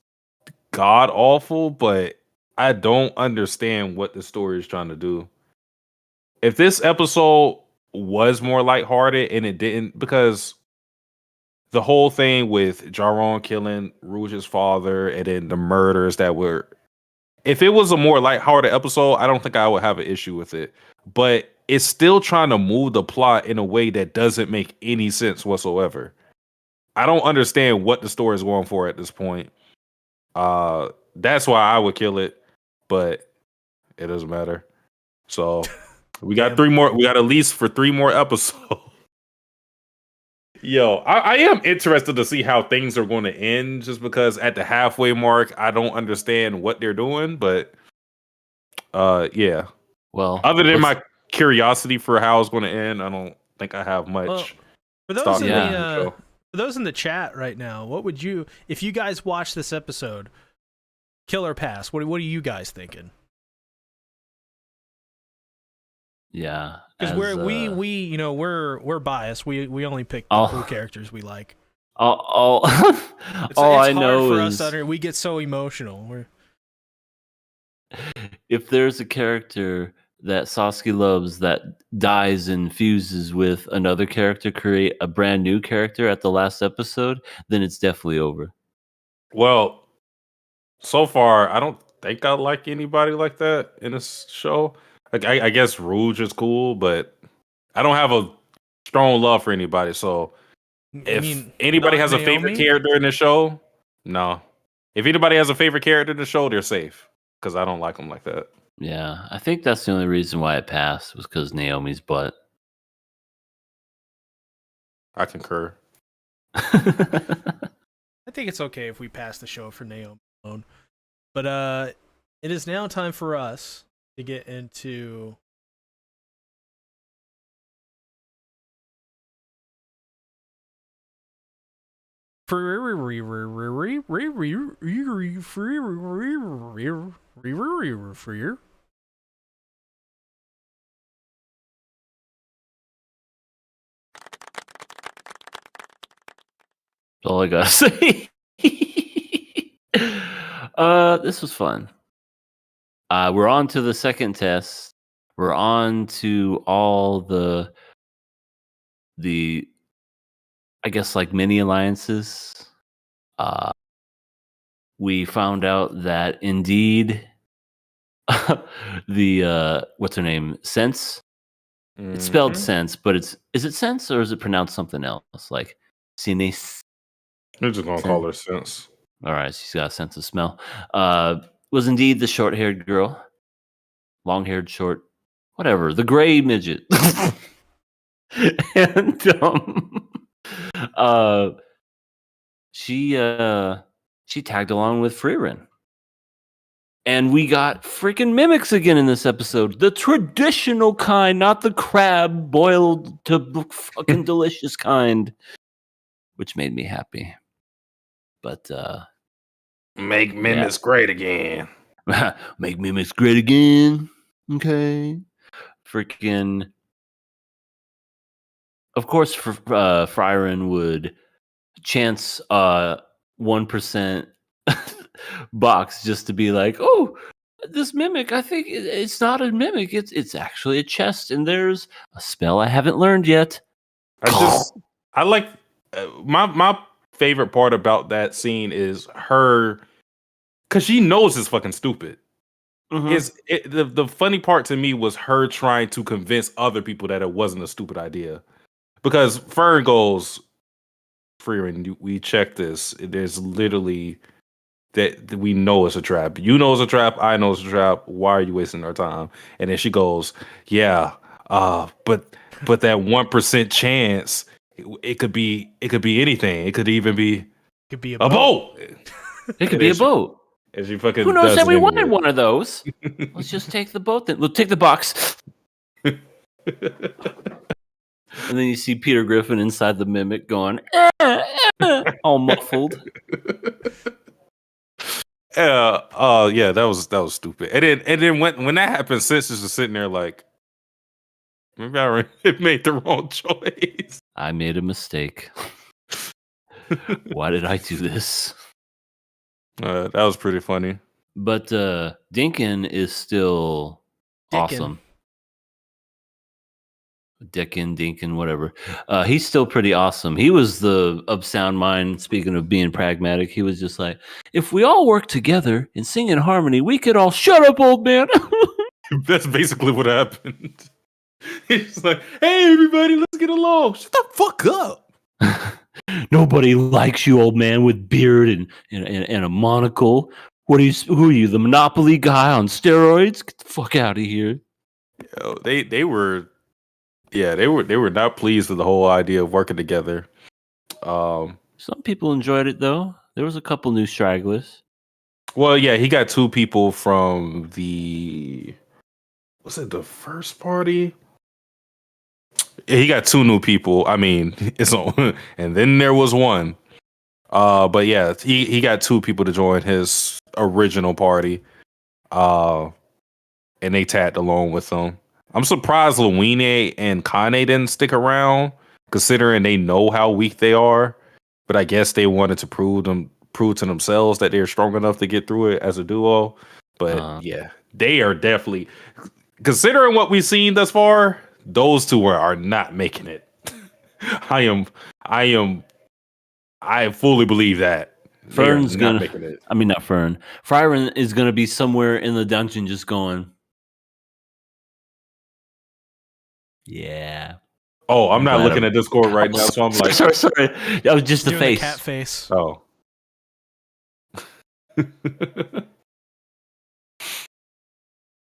Speaker 2: god awful, but I don't understand what the story is trying to do. If this episode was more lighthearted and it didn't, because the whole thing with Jaron killing Rouge's father and then the murders that were, if it was a more lighthearted episode, I don't think I would have an issue with it. But it's still trying to move the plot in a way that doesn't make any sense whatsoever. I don't understand what the story is going for at this point. That's why I would kill it, but it doesn't matter. So we got 3 more. We got at least for 3 more episodes. Yo, I am interested to see how things are going to end, just because at the halfway mark, I don't understand what they're doing. But yeah.
Speaker 3: Well,
Speaker 2: other than my curiosity for how it's going to end, I don't think I have much.
Speaker 1: Well, for those in the chat right now, what would you, if you guys watch this episode, kill or pass? What are you guys thinking?
Speaker 3: Yeah,
Speaker 1: because we're biased. We only pick the cool characters we like.
Speaker 3: All
Speaker 1: it's
Speaker 3: I
Speaker 1: hard
Speaker 3: know
Speaker 1: for
Speaker 3: is
Speaker 1: us we get so emotional.
Speaker 3: If there's a character that Sasuke loves that dies and fuses with another character, create a brand new character at the last episode, then it's definitely over.
Speaker 2: Well, so far, I don't think I like anybody like that in this show. Like, I guess Rouge is cool, but I don't have a strong love for anybody. So if anybody has a favorite character in the show, no. If anybody has a favorite character in the show, they're safe, because I don't like them like that.
Speaker 3: Yeah, I think that's the only reason why it passed, was because Naomi's butt.
Speaker 2: I concur.
Speaker 1: I think it's okay if we pass the show for Naomi alone. But it is now time for us to get into
Speaker 3: That's all I gotta say. This was fun. We're on to the second test. We're on to all the I guess like mini alliances. We found out that indeed the what's her name? Sense. It's spelled sense, but is it sense or is it pronounced something else? Like Sinis.
Speaker 2: We're just gonna call her Sense.
Speaker 3: All right, she's got a sense of smell. Was indeed the short-haired girl, long-haired, short, whatever, the gray midget, and she tagged along with Frieren, and we got freaking mimics again in this episode, the traditional kind, not the crab boiled to fucking delicious kind, which made me happy. But
Speaker 2: make mimics great again.
Speaker 3: Make mimics great again. Okay. Freaking. Of course, Frieren would chance 1% box just to be like, oh, this mimic, I think it's not a mimic. It's actually a chest, and there's a spell I haven't learned yet.
Speaker 2: I like my favorite part about that scene is her, because she knows it's fucking stupid. The funny part to me was her trying to convince other people that it wasn't a stupid idea, because Fern goes, Frieren, we checked this. There's literally that we know it's a trap. You know it's a trap. I know it's a trap. Why are you wasting our time? And then she goes, yeah, but that 1% chance. It could be anything. It could even be
Speaker 1: a
Speaker 2: boat.
Speaker 3: It could be a boat.
Speaker 2: And she fucking
Speaker 3: who knows that we wanted one of those? Let's just take the boat then. We'll take the box. And then you see Peter Griffin inside the mimic going, all muffled.
Speaker 2: Yeah, that was stupid. And then when that happened, Sense is just sitting there like, maybe I made the wrong choice.
Speaker 3: I made a mistake. Why did I do this?
Speaker 2: That was pretty funny.
Speaker 3: But Dinkin is still awesome. Dinkin, whatever. He's still pretty awesome. He was the of sound mind. Speaking of being pragmatic, he was just like, if we all work together and sing in harmony, we could all shut up, old man.
Speaker 2: That's basically what happened. He's like, hey, everybody, let's get along. Shut the fuck up.
Speaker 3: Nobody likes you, old man, with beard and a monocle. Who are you, the Monopoly guy on steroids? Get the fuck out of here.
Speaker 2: Yo, they were not pleased with the whole idea of working together.
Speaker 3: Some people enjoyed it though. There was a couple new stragglers.
Speaker 2: Well, yeah, he got 2 people from the first party? Yeah, he got 2 new people. I mean, it's on, and then there was one. But yeah, he got 2 people to join his original party. And they tagged along with him. I'm surprised Luine and Kane didn't stick around, considering they know how weak they are. But I guess they wanted to prove to themselves that they're strong enough to get through it as a duo. But yeah, they are definitely, considering what we've seen thus far, those 2 are not making it. I fully believe that.
Speaker 3: Fern's
Speaker 2: not making it.
Speaker 3: I mean, not Fern. Frieren is gonna be somewhere in the dungeon, just going. Yeah.
Speaker 2: Oh, I'm not looking at Discord right now, so I'm like,
Speaker 3: sorry. That was just the
Speaker 1: Doing
Speaker 3: face.
Speaker 1: The cat face.
Speaker 2: Oh.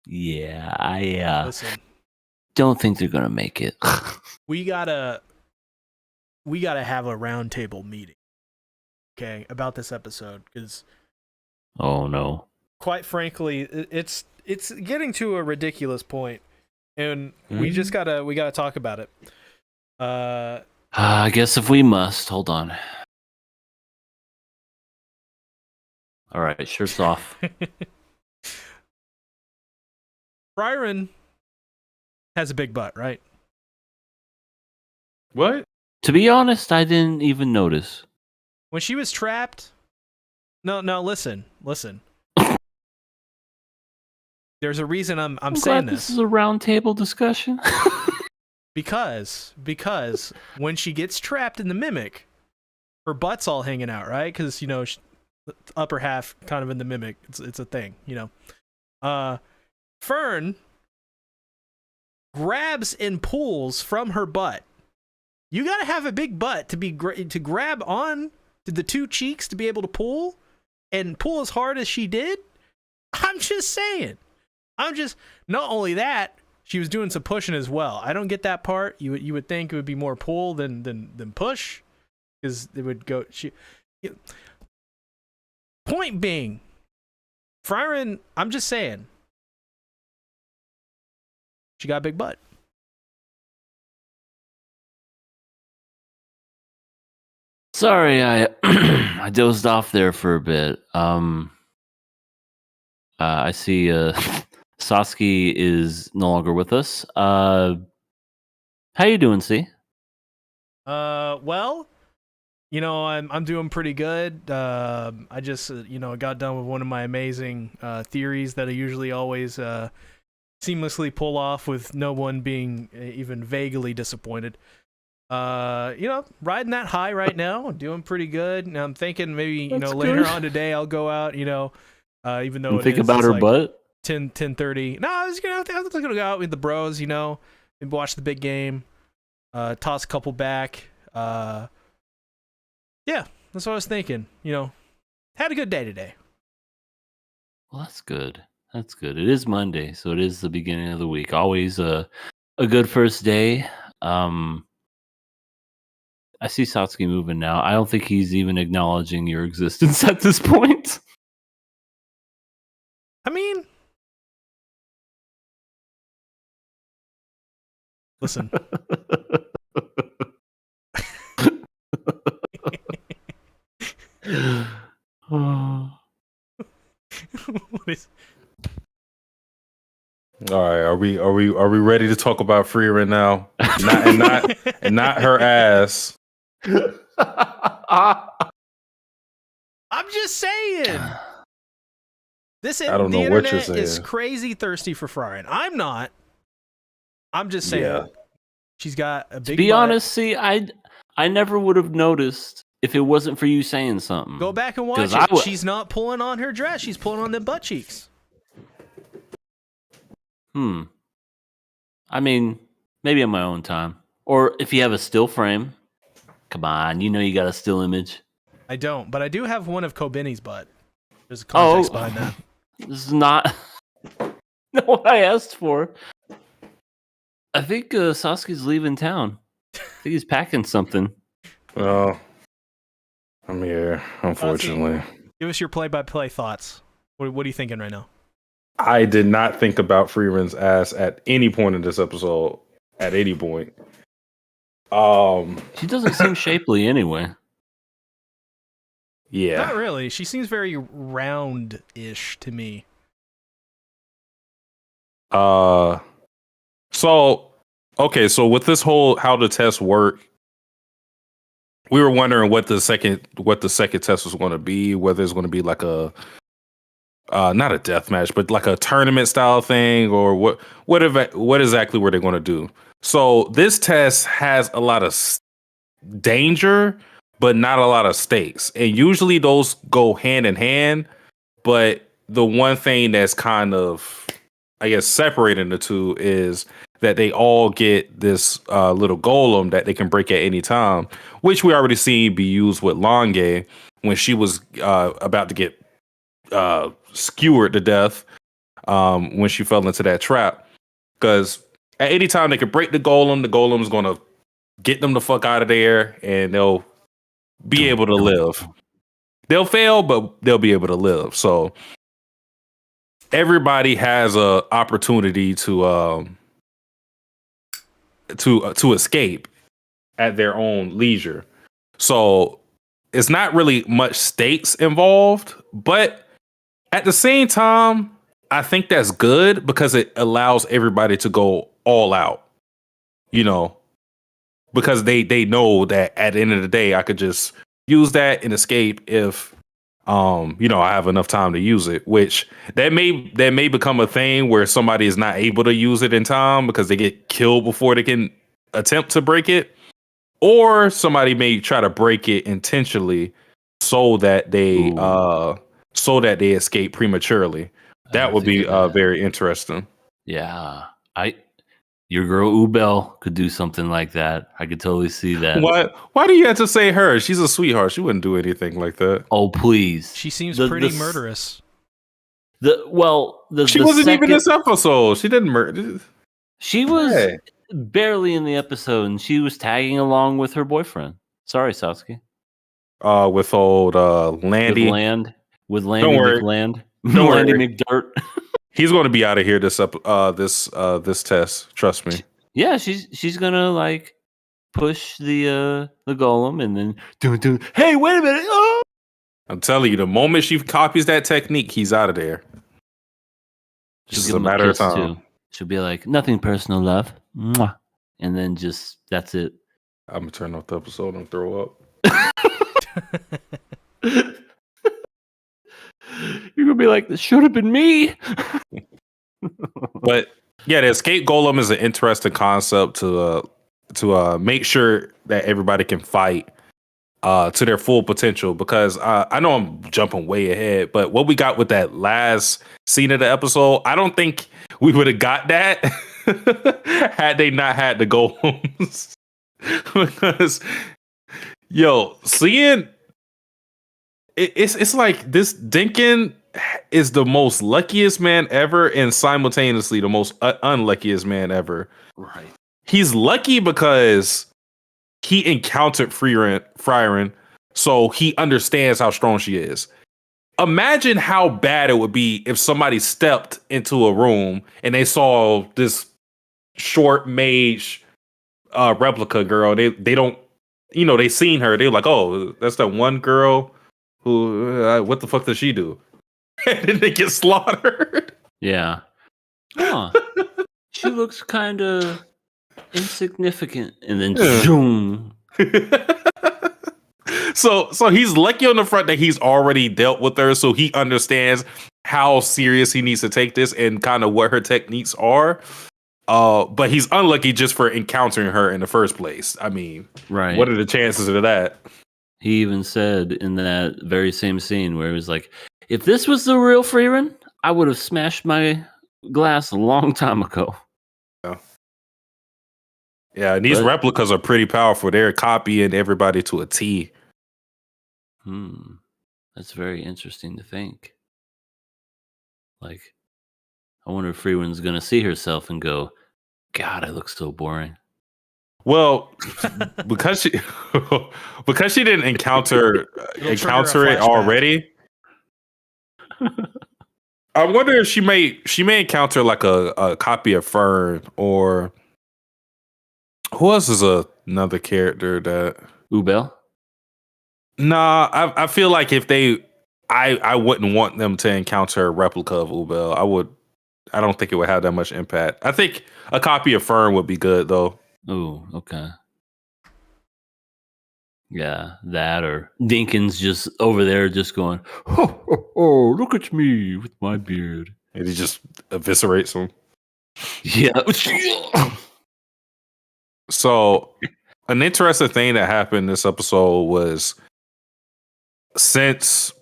Speaker 3: Yeah, I
Speaker 1: Listen,
Speaker 3: don't think they're gonna make it.
Speaker 1: we gotta have a roundtable meeting, okay, about this episode, because
Speaker 3: Oh no.
Speaker 1: quite frankly, it's getting to a ridiculous point, and we gotta talk about it.
Speaker 3: I guess if we must, hold on. All right, shirts off.
Speaker 1: Frieren has a big butt, right?
Speaker 2: What?
Speaker 3: To be honest, I didn't even notice.
Speaker 1: When she was trapped. No, listen. There's a reason I'm saying
Speaker 3: glad this is a round table discussion.
Speaker 1: because when she gets trapped in the mimic, her butt's all hanging out, right? Because the upper half kind of in the mimic. It's a thing, Fern grabs and pulls from her butt. You gotta have a big butt to grab on to the 2 cheeks to be able to pull as hard as she did. I'm just saying. Not only that, she was doing some pushing as well. I don't get that part. You would think it would be more pull than push, because it would go. Point being, Frieren, I'm just saying, she got a big butt.
Speaker 3: Sorry, I I dozed off there for a bit. I see Sasuke is no longer with us. How you doing, C?
Speaker 1: Well, I'm doing pretty good. I just got done with one of my amazing theories that I usually always seamlessly pull off with no one being even vaguely disappointed. Riding that high right now, doing pretty good. And I'm thinking maybe later on today I'll go out. Even though
Speaker 3: think about her butt.
Speaker 1: 10:30. No, I was gonna go out with the bros. And watch the big game. Toss a couple back. Yeah, that's what I was thinking. Had a good day today.
Speaker 3: Well, that's good. That's good. It is Monday, so it is the beginning of the week. Always a good first day. I see Satsuki moving now. I don't think he's even acknowledging your existence at this point.
Speaker 1: I mean, listen. What is?
Speaker 2: All right, are we ready to talk about Frieren now? Not her ass.
Speaker 1: just saying.
Speaker 2: I don't
Speaker 1: The
Speaker 2: know what you're
Speaker 1: internet is
Speaker 2: saying.
Speaker 1: crazy thirsty for Frieren. I'm not. I'm just saying.
Speaker 2: Yeah.
Speaker 1: She's got a big
Speaker 3: To be
Speaker 1: butt.
Speaker 3: honest, see, I never would have noticed if it wasn't for you saying something.
Speaker 1: Go back and watch
Speaker 3: 'Cause
Speaker 1: it.
Speaker 3: I would-
Speaker 1: She's not pulling on her dress. She's pulling on the butt cheeks.
Speaker 3: I mean, maybe on my own time. Or if you have a still frame. Come on, you know you got a still image.
Speaker 1: I don't, but I do have one of Kobeni's butt. There's a context
Speaker 3: Oh.
Speaker 1: behind that.
Speaker 3: This is not what I asked for. I think Sasuke's leaving town. I think he's packing something.
Speaker 2: Well, I'm here, unfortunately.
Speaker 1: Give us your play-by-play thoughts. What are you thinking right now?
Speaker 2: I did not think about Frieren's ass at any point in this episode. At any point.
Speaker 3: She doesn't seem shapely anyway.
Speaker 2: Yeah.
Speaker 1: Not really. She seems very round-ish to me.
Speaker 2: So with this whole how the tests work, we were wondering what the second test was going to be, whether it's going to be like a not a death match, but like a tournament style thing, or what exactly were they going to do? So this test has a lot of danger, but not a lot of stakes, and usually those go hand in hand. But the one thing that's kind of, I guess, separating the two is that they all get this little golem that they can break at any time, which we already seen be used with Longe when she was about to get skewered to death when she fell into that trap. Because at any time they could break the golem's going to get them the fuck out of there, and they'll be able to live. They'll fail, but they'll be able to live. So everybody has a opportunity to escape at their own leisure. So it's not really much stakes involved, but at the same time, I think that's good because it allows everybody to go all out, because they know that at the end of the day, I could just use that and escape if, I have enough time to use it, which that may become a thing where somebody is not able to use it in time because they get killed before they can attempt to break it, or somebody may try to break it intentionally so that they escape prematurely. That would be very interesting.
Speaker 3: Yeah, your girl Ubel could do something like that. I could totally see that.
Speaker 2: What? Why do you have to say her? She's a sweetheart. She wouldn't do anything like that.
Speaker 3: Oh, please.
Speaker 1: She seems pretty murderous.
Speaker 2: She wasn't even in this episode. She didn't murder.
Speaker 3: She was barely in the episode, and she was tagging along with her boyfriend. Sorry, Sasuke.
Speaker 2: With old Landy.
Speaker 3: With Landy McLand.
Speaker 2: Don't
Speaker 3: Landy
Speaker 2: worry.
Speaker 3: McDirt.
Speaker 2: He's going to be out of here this test. Trust me.
Speaker 3: Yeah, she's gonna push the golem and then do. Hey, wait a minute! Oh!
Speaker 2: I'm telling you, the moment she copies that technique, he's out of there. Just a matter of time.
Speaker 3: Too. She'll be like, "Nothing personal, love," mwah. And then that's it.
Speaker 2: I'm gonna turn off the episode and throw up.
Speaker 3: You're gonna be like, "This should have been me."
Speaker 2: But yeah, the escape golem is an interesting concept to make sure that everybody can fight to their full potential. Because I know I'm jumping way ahead, but what we got with that last scene of the episode, I don't think we would have got that had they not had the golems. Because seeing it's like this Dinkin is the most luckiest man ever and simultaneously the most unluckiest man ever.
Speaker 3: Right.
Speaker 2: He's lucky because he encountered Frieren, so he understands how strong she is. Imagine how bad it would be if somebody stepped into a room and they saw this short mage replica girl. They don't, they seen her. They're like, oh, that's that one girl who, what the fuck does she do? And then they get slaughtered.
Speaker 3: Yeah. Huh. She looks kind of insignificant. And then zoom.
Speaker 2: So he's lucky on the front that he's already dealt with her, so he understands how serious he needs to take this and kind of what her techniques are. But he's unlucky just for encountering her in the first place. I mean,
Speaker 3: Right.
Speaker 2: what are the chances of that?
Speaker 3: He even said in that very same scene where he was like, if this was the real Frieren, I would have smashed my glass a long time ago.
Speaker 2: Yeah, and these
Speaker 3: But-
Speaker 2: replicas are pretty powerful. They're copying everybody to a T.
Speaker 3: That's very interesting to think. Like, I wonder if Frieren's going to see herself and go, God, I look so boring.
Speaker 2: Well, because she didn't encounter
Speaker 1: It'll trigger a
Speaker 2: it
Speaker 1: flashback.
Speaker 2: already. I wonder if she may encounter like a copy of Fern, or who else is another character that
Speaker 3: Ubel?
Speaker 2: Nah, I feel like if I wouldn't want them to encounter a replica of Ubel. I don't think it would have that much impact. I think a copy of Fern would be good though.
Speaker 3: Oh, okay. Yeah, that or Dinkins just over there just going, oh, look at me with my beard.
Speaker 2: And he just eviscerates them.
Speaker 3: Yeah.
Speaker 2: So an interesting thing that happened this episode was, since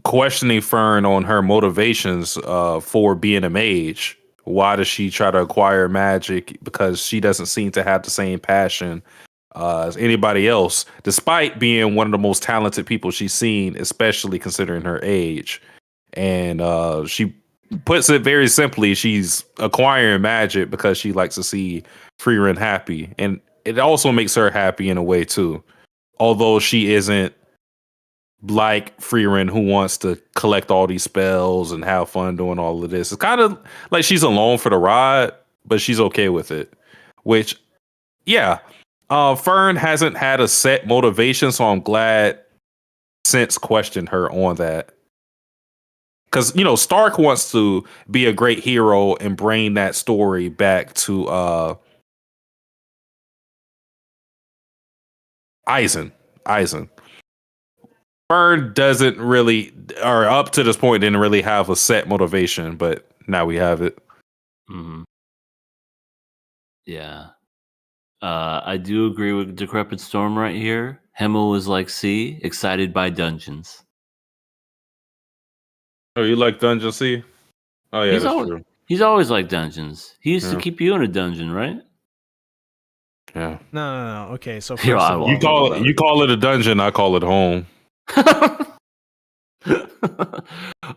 Speaker 2: questioning Fern on her motivations for being a mage, why does she try to acquire magic? Because she doesn't seem to have the same passion as anybody else, despite being one of the most talented people she's seen, especially considering her age. And she puts it very simply, she's acquiring magic because she likes to see Frieren happy. And it also makes her happy in a way too. Although she isn't like Frieren, who wants to collect all these spells and have fun doing all of this. It's kind of like she's alone for the ride, but she's okay with it. Which, yeah, Fern hasn't had a set motivation, so I'm glad Sense questioned her on that. Because, Stark wants to be a great hero and bring that story back to Eisen. Fern doesn't really, or up to this point, didn't really have a set motivation, but now we have it.
Speaker 3: Mm-hmm. Yeah. I do agree with Decrepit Storm right here. Hemmel is like C, excited by dungeons.
Speaker 2: Oh, you like Dungeon C? Oh, yeah, true.
Speaker 3: He's always like dungeons. He used to keep you in a dungeon, right?
Speaker 2: Yeah.
Speaker 1: No. Okay, so
Speaker 3: Here,
Speaker 1: first
Speaker 3: I
Speaker 1: of
Speaker 3: will.
Speaker 1: all,
Speaker 2: You call it a dungeon, I call it home.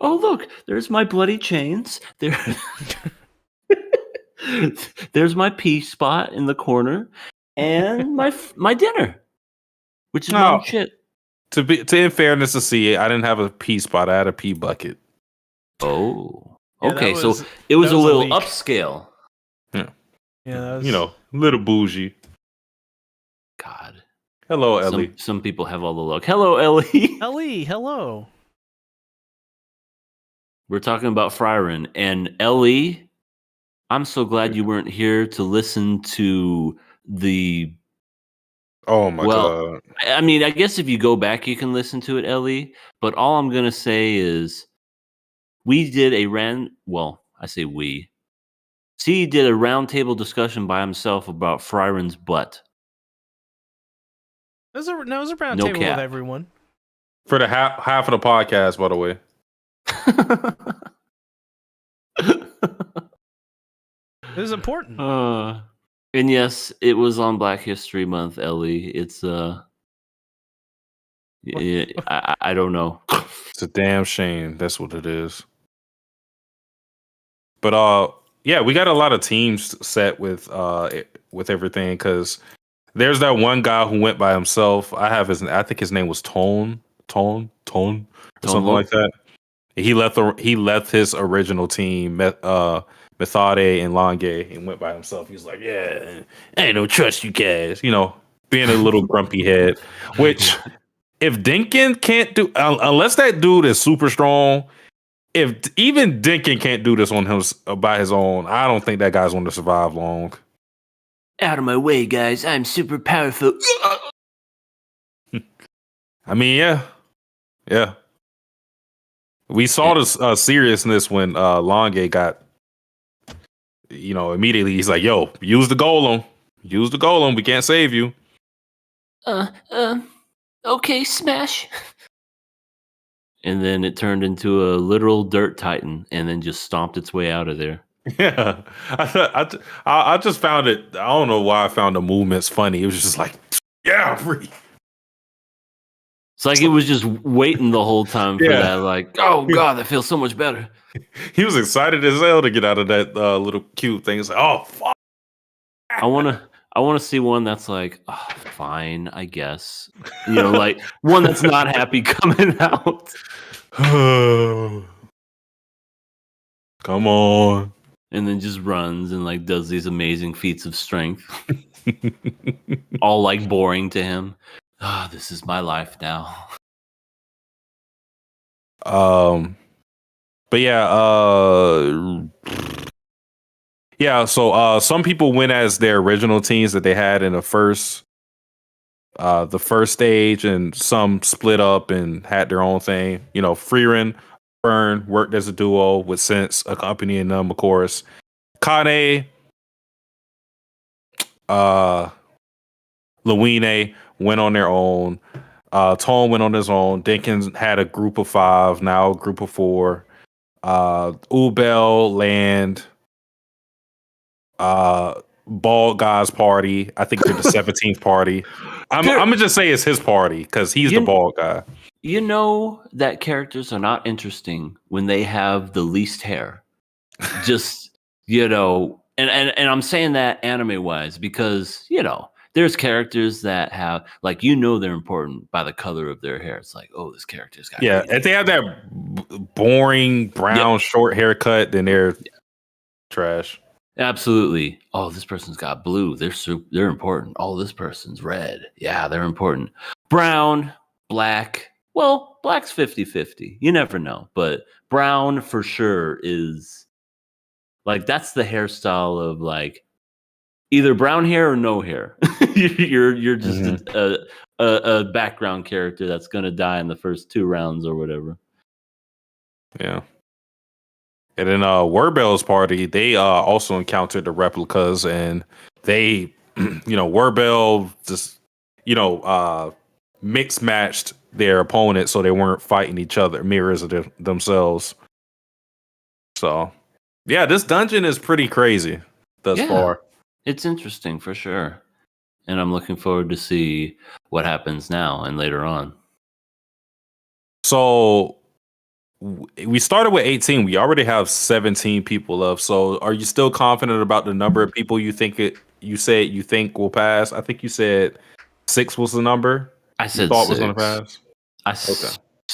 Speaker 3: Oh, look, there's my bloody chains. There's my pee spot in the corner, and my dinner, which is my own shit.
Speaker 2: To in fairness to C, I didn't have a pee spot. I had a pee bucket.
Speaker 3: Oh,
Speaker 1: Yeah,
Speaker 3: okay.
Speaker 1: that
Speaker 3: So
Speaker 1: was-
Speaker 3: it was
Speaker 1: that
Speaker 3: a
Speaker 1: was a
Speaker 3: little
Speaker 1: leak.
Speaker 3: upscale.
Speaker 1: yeah, that was,
Speaker 2: Little bougie.
Speaker 3: God,
Speaker 2: Hello, Ellie.
Speaker 3: some people have all the luck. Hello, Ellie.
Speaker 1: Ellie, hello.
Speaker 3: We're talking about Frieren and Ellie. I'm so glad you weren't here to listen to the.
Speaker 2: Oh my god.
Speaker 3: I mean, I guess if you go back, you can listen to it, Ellie. But all I'm gonna say is, we did I say we. C did a roundtable discussion by himself about Frieren's butt.
Speaker 1: It was a round
Speaker 3: No
Speaker 1: table
Speaker 3: cap.
Speaker 1: with everyone.
Speaker 2: For the half of the podcast, by the way.
Speaker 1: It was important.
Speaker 3: And yes, it was on Black History Month, Ellie. It's I don't know.
Speaker 2: It's a damn shame. That's what it is. But yeah, we got a lot of teams set with everything, because there's that one guy who went by himself. I think his name was Tone, or something like that. He left his original team, Methode and Longe, and went by himself. He was like, "Yeah, I ain't no trust you guys," being a little grumpy head. Which, if Dinkin can't do, unless that dude is super strong, if even Dinkin can't do this on him by his own, I don't think that guy's going to survive long.
Speaker 3: Out of my way, guys! I'm super powerful.
Speaker 2: I mean, yeah. We saw this seriousness when Longe got, immediately he's like, "Yo, use the golem. Use the golem. We can't save you."
Speaker 3: Okay, smash. And then it turned into a literal dirt titan, and then just stomped its way out of there.
Speaker 2: Yeah, I just found it. I don't know why I found the movements funny. It was just like, yeah, free.
Speaker 3: It's like it was just waiting the whole time for that. Like, oh god, that feels so much better.
Speaker 2: He was excited as hell to get out of that little cute thing. It's like, oh fuck.
Speaker 3: I wanna see one that's like, oh, fine, I guess. Like one that's not happy coming out.
Speaker 2: Come on.
Speaker 3: And then just runs and like does these amazing feats of strength. All like boring to him. This is my life now.
Speaker 2: But so some people went as their original teams that they had in the first stage, and some split up and had their own thing. Frieren, Fern worked as a duo with Sense accompanying them, of course. Kane, Luine went on their own. Tone went on his own. Dinkins had a group of 5, now a group of 4. Ubel, Land, Bald Guy's party. I think they're the 17th party. I'm gonna just say it's his party because he's the bald guy.
Speaker 3: You know that characters are not interesting when they have the least hair. Just and I'm saying that anime wise because there's characters that have they're important by the color of their hair. It's like, oh, this character's got
Speaker 2: if they have that boring brown short haircut, then they're trash.
Speaker 3: Absolutely. Oh, this person's got blue. They're important. Oh, this person's red. Yeah, they're important. Brown, black. Well, black's 50-50. You never know. But brown for sure is that's the hairstyle of either brown hair or no hair. you're just a background character that's gonna die in the first 2 rounds or whatever.
Speaker 2: Yeah. And then Werbel's party, they also encountered the replicas, and they, Werbel just, mix matched their opponent so they weren't fighting each other, mirrors of themselves. So, yeah, this dungeon is pretty crazy thus far.
Speaker 3: It's interesting for sure. And I'm looking forward to see what happens now and later on.
Speaker 2: So, we started with 18. We already have 17 people left. So, are you still confident about the number of people you think will pass? I think you said 6 was the number.
Speaker 3: I said
Speaker 2: you thought
Speaker 3: 6
Speaker 2: was going to pass.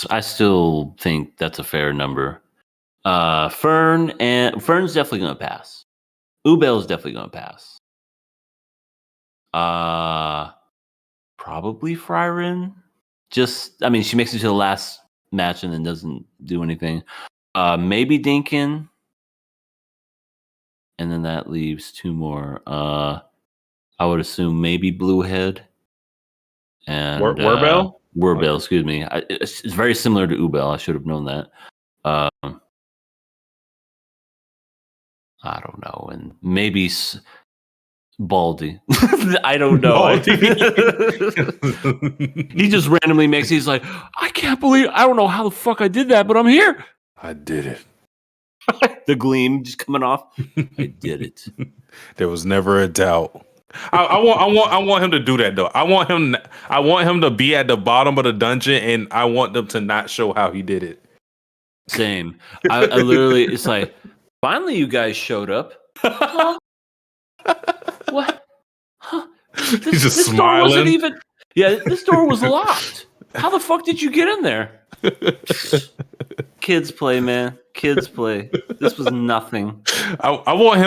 Speaker 3: I still think that's a fair number. Fern's definitely going to pass. Ubel's definitely going to pass. Probably Frieren. She makes it to the last match and then doesn't do anything. Maybe Dinkin. And then that leaves 2 more. I would assume maybe Bluehead. And
Speaker 2: Werbel?
Speaker 3: Werbel, excuse me. It's very similar to Ubel. I should have known that. I don't know. And maybe Baldy. I don't know. He just randomly he's like, I can't believe, I don't know how the fuck I did that, but I'm here.
Speaker 2: I did it.
Speaker 3: The gleam just coming off. I did it.
Speaker 2: There was never a doubt. I want him to do that though. I want him to be at the bottom of the dungeon, and I want them to not show how he did it.
Speaker 3: Same. I literally, it's like, finally you guys showed up. Huh? What? Huh?
Speaker 2: He's just smiling.
Speaker 3: This door was locked. How the fuck did you get in there? Kids play, man. Kids play. This was nothing.
Speaker 2: I want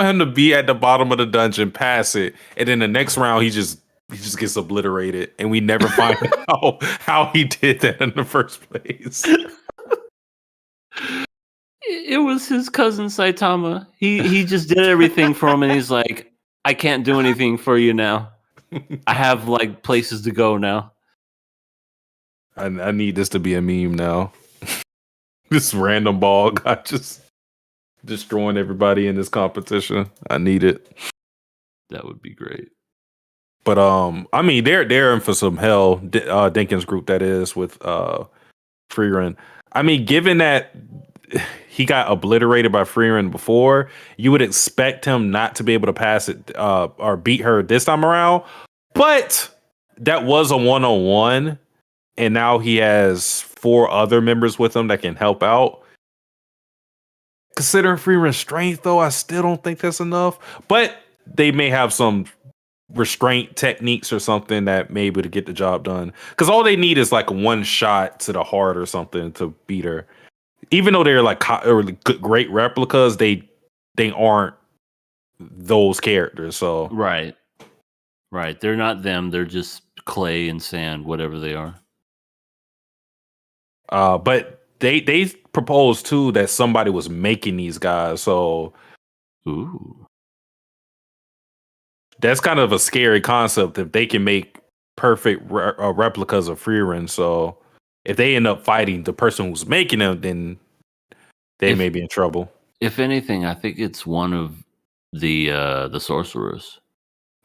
Speaker 2: him to be at the bottom of the dungeon, pass it, and then the next round he just gets obliterated, and we never find out how he did that in the first place.
Speaker 3: It was his cousin Saitama. He just did everything for him, and he's like, I can't do anything for you now. I have places to go now.
Speaker 2: I need this to be a meme now. This random ball guy just destroying everybody in this competition. I need it.
Speaker 3: That would be great.
Speaker 2: But I mean, they're in for some hell. Dinkins group that is with Frieren. I mean, given that he got obliterated by Frieren before, you would expect him not to be able to pass it or beat her this time around. But that was a 1-on-1, and now he has 4 other members with him that can help out. Considering Frieren's strength, though, I still don't think that's enough. But they may have some restraint techniques or something that may be able to get the job done. Because all they need is like one shot to the heart or something to beat her. Even though they're like great replicas, they aren't those characters. So
Speaker 3: Right. They're not them. They're just clay and sand, whatever they are.
Speaker 2: But they proposed too that somebody was making these guys. So
Speaker 3: Ooh.
Speaker 2: that's kind of a scary concept if they can make perfect replicas of Frieren. So if they end up fighting the person who's making them, then they may be in trouble.
Speaker 3: If anything, I think it's one of the sorcerers.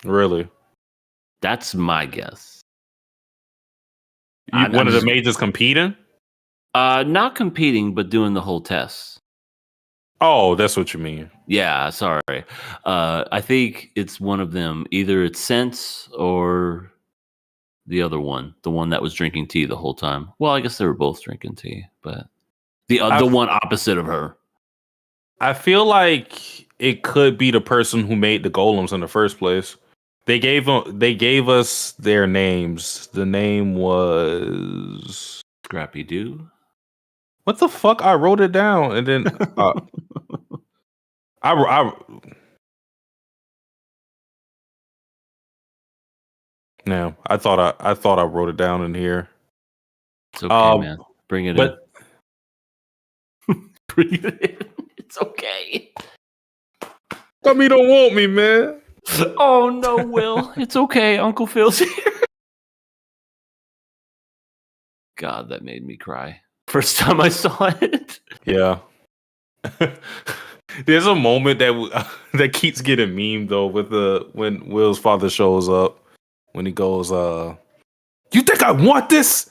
Speaker 2: Really?
Speaker 3: That's my guess.
Speaker 2: One of the mages competing?
Speaker 3: Not competing, but doing the whole test.
Speaker 2: Oh, that's what you mean.
Speaker 3: Yeah, sorry. I think it's one of them. Either it's Sense or the other one, the one that was drinking tea the whole time. Well, I guess they were both drinking tea, but the one opposite of her.
Speaker 2: I feel like it could be the person who made the golems in the first place. They gave us their names. The name was
Speaker 3: Scrappy Doo.
Speaker 2: what the fuck? I wrote it down and then I no, I thought I wrote it down in here.
Speaker 3: It's okay, man. Bring it in. Bring it in. It's okay.
Speaker 2: Tommy don't want me, man.
Speaker 3: Oh no, Will. It's okay. Uncle Phil's here. God, that made me cry. First time I saw it.
Speaker 2: Yeah. There's a moment that keeps getting memed though with when Will's father shows up when he goes, "You think I want this?"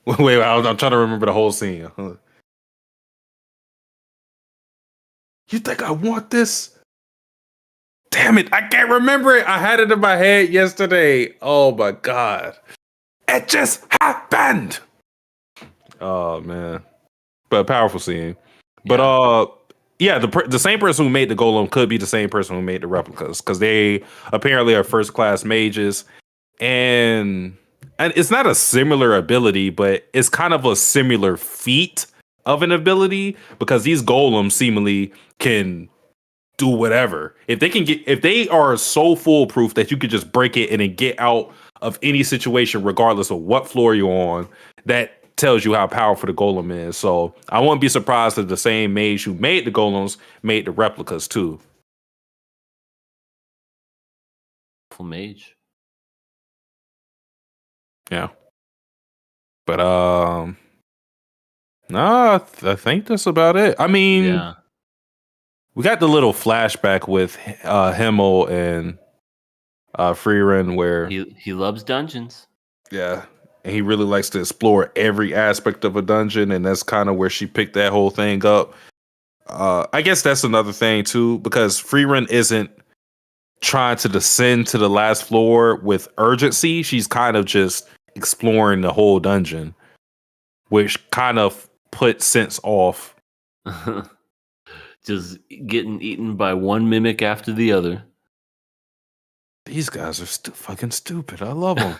Speaker 2: Wait, I'm trying to remember the whole scene. You think I want this? Damn it, I can't remember it. I had it in my head yesterday. Oh my god. It just happened. Oh man. But a powerful scene. But yeah, the same person who made the golem could be the same person who made the replicas because they apparently are first class mages, and it's not a similar ability, but it's kind of a similar feat of an ability because these golems seemingly can do whatever. If they are so foolproof that you could just break it and then get out of any situation regardless of what floor you're on, that tells you how powerful the golem is. So I wouldn't be surprised if the same mage who made the golems made the replicas too.
Speaker 3: Full mage.
Speaker 2: Yeah. But no, I think that's about it. I mean,
Speaker 3: Yeah.
Speaker 2: we got the little flashback with Himmel and Frieren where
Speaker 3: He loves dungeons.
Speaker 2: yeah, and he really likes to explore every aspect of a dungeon, and that's kind of where she picked that whole thing up. I guess that's another thing too, because Frieren isn't trying to descend to the last floor with urgency. She's kind of just exploring the whole dungeon, which kind of put Sense off.
Speaker 3: Just getting eaten by one mimic after the other.
Speaker 2: These guys are fucking stupid. I love them.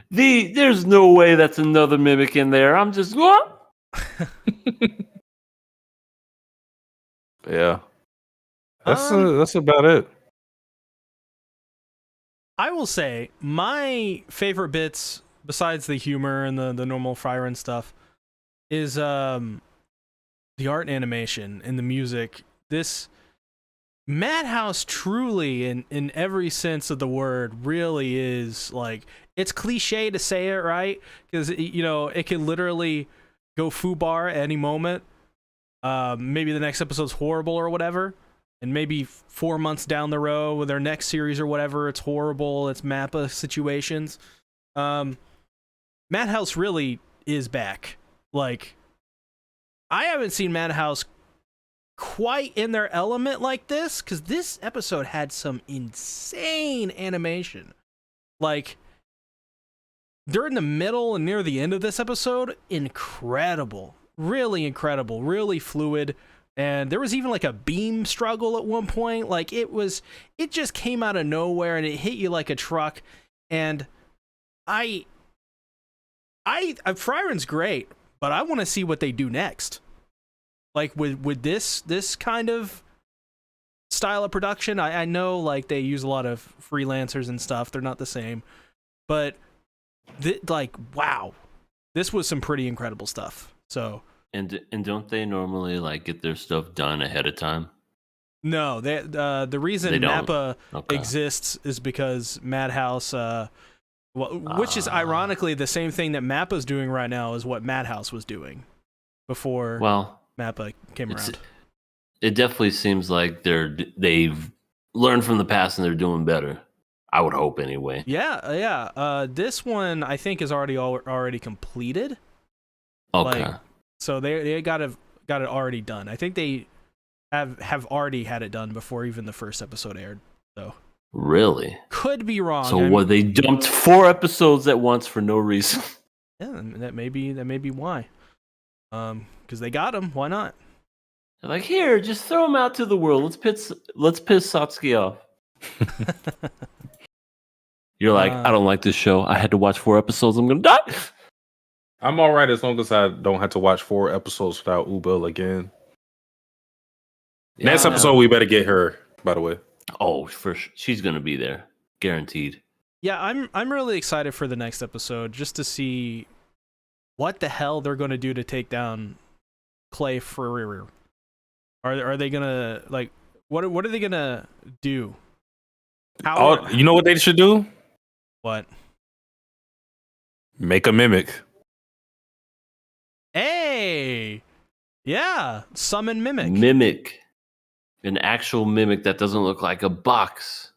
Speaker 3: There's no way that's another mimic in there. I'm just what?
Speaker 2: Yeah. That's about it.
Speaker 1: I will say my favorite bits, besides the humor and the normal Frieren stuff, is the art and animation and the music. This Madhouse truly, in every sense of the word, really is like it's cliche to say it, right? Because it can literally go foobar at any moment. Maybe the next episode's horrible or whatever, and maybe 4 months down the road with their next series or whatever, it's horrible. It's Mappa situations. Madhouse really is back. Like, I haven't seen Madhouse quite in their element like this, because this episode had some insane animation. Like, during the middle and near the end of this episode, incredible. Really incredible. Really fluid. And there was even like a beam struggle at one point. Like, it just came out of nowhere and it hit you like a truck. And Frieren's great, but I want to see what they do next. Like with this kind of style of production, I know like they use a lot of freelancers and stuff. They're not the same, but wow, this was some pretty incredible stuff. So
Speaker 3: and don't they normally like get their stuff done ahead of time?
Speaker 1: No, the reason Mappa exists is because Madhouse, which is ironically the same thing that Mappa's doing right now is what Madhouse was doing before Mappa came around.
Speaker 3: It definitely seems like they've learned from the past and they're doing better. I would hope anyway.
Speaker 1: Yeah. This one I think is already completed.
Speaker 3: Okay.
Speaker 1: Like, so they got it already done. I think they have already had it done before even the first episode aired. So
Speaker 3: really,
Speaker 1: could be wrong.
Speaker 3: So they dumped 4 episodes at once for no reason.
Speaker 1: Yeah, that may be why. Because they got him. Why not?
Speaker 3: They're like, here, just throw him out to the world. Let's piss Satsuki off. You're like, I don't like this show. I had to watch 4 episodes. I'm gonna die.
Speaker 2: I'm all right as long as I don't have to watch 4 episodes without Ubel again. Yeah, next episode, we better get her. By the way,
Speaker 3: for sure, she's gonna be there, guaranteed.
Speaker 1: Yeah, I'm really excited for the next episode just to see what the hell they're gonna do to take down Clay Frieren. Are they gonna like what are they gonna do?
Speaker 2: You know what they should do?
Speaker 1: What?
Speaker 2: Make a mimic.
Speaker 1: Hey, yeah, summon mimic.
Speaker 3: Mimic, an actual mimic that doesn't look like a box.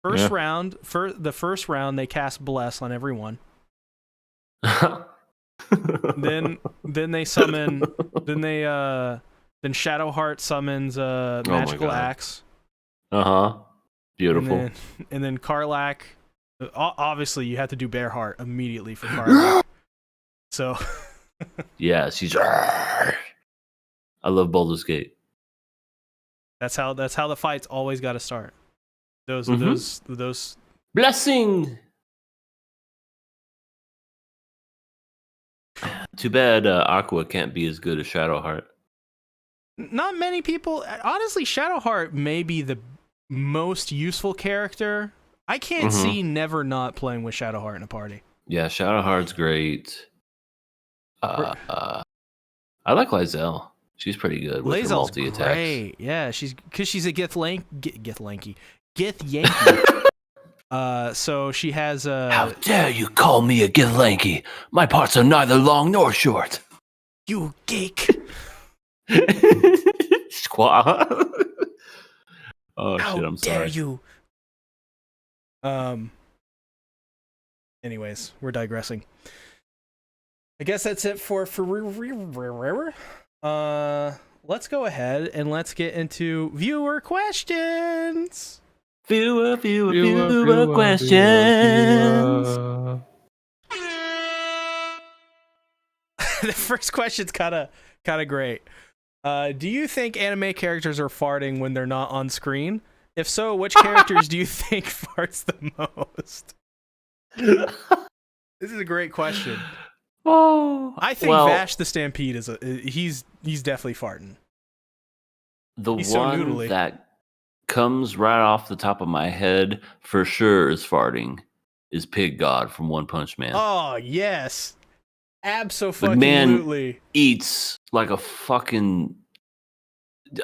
Speaker 1: First round, the first round, they cast Bless on everyone. then they summon. Then Shadowheart summons Magical Axe.
Speaker 3: Beautiful.
Speaker 1: And then Karlach. Obviously, you have to do Bearheart immediately for Karlach. So.
Speaker 3: Yeah, she's. I love Baldur's Gate.
Speaker 1: That's how the fights always got to start. Those
Speaker 3: blessing. Too bad Aqua can't be as good as Shadowheart.
Speaker 1: Not many people. Honestly, Shadowheart may be the most useful character. I can't see Never not playing with Shadowheart in a party.
Speaker 3: Yeah, Shadowheart's great. I like Lizelle. She's pretty good with her multi-attacks.
Speaker 1: Great. Yeah, because she's a Gith Yankee. So she has a...
Speaker 3: How dare you call me a Githlanky? My parts are neither long nor short.
Speaker 1: You geek.
Speaker 3: Squaw. Oh,
Speaker 1: How
Speaker 3: shit, I'm sorry.
Speaker 1: How dare you? Anyways, we're digressing. I guess that's it for let's go ahead and let's get into viewer questions.
Speaker 3: Viewer questions.
Speaker 1: The first question's kind of great. Do you think anime characters are farting when they're not on screen? If so, which characters do you think farts the most? This is a great question.
Speaker 3: Oh,
Speaker 1: I think Vash the Stampede he's definitely farting.
Speaker 3: He's one that comes right off the top of my head for sure is farting is Pig God from One Punch Man.
Speaker 1: Oh yes, absolutely.
Speaker 3: The man eats like a fucking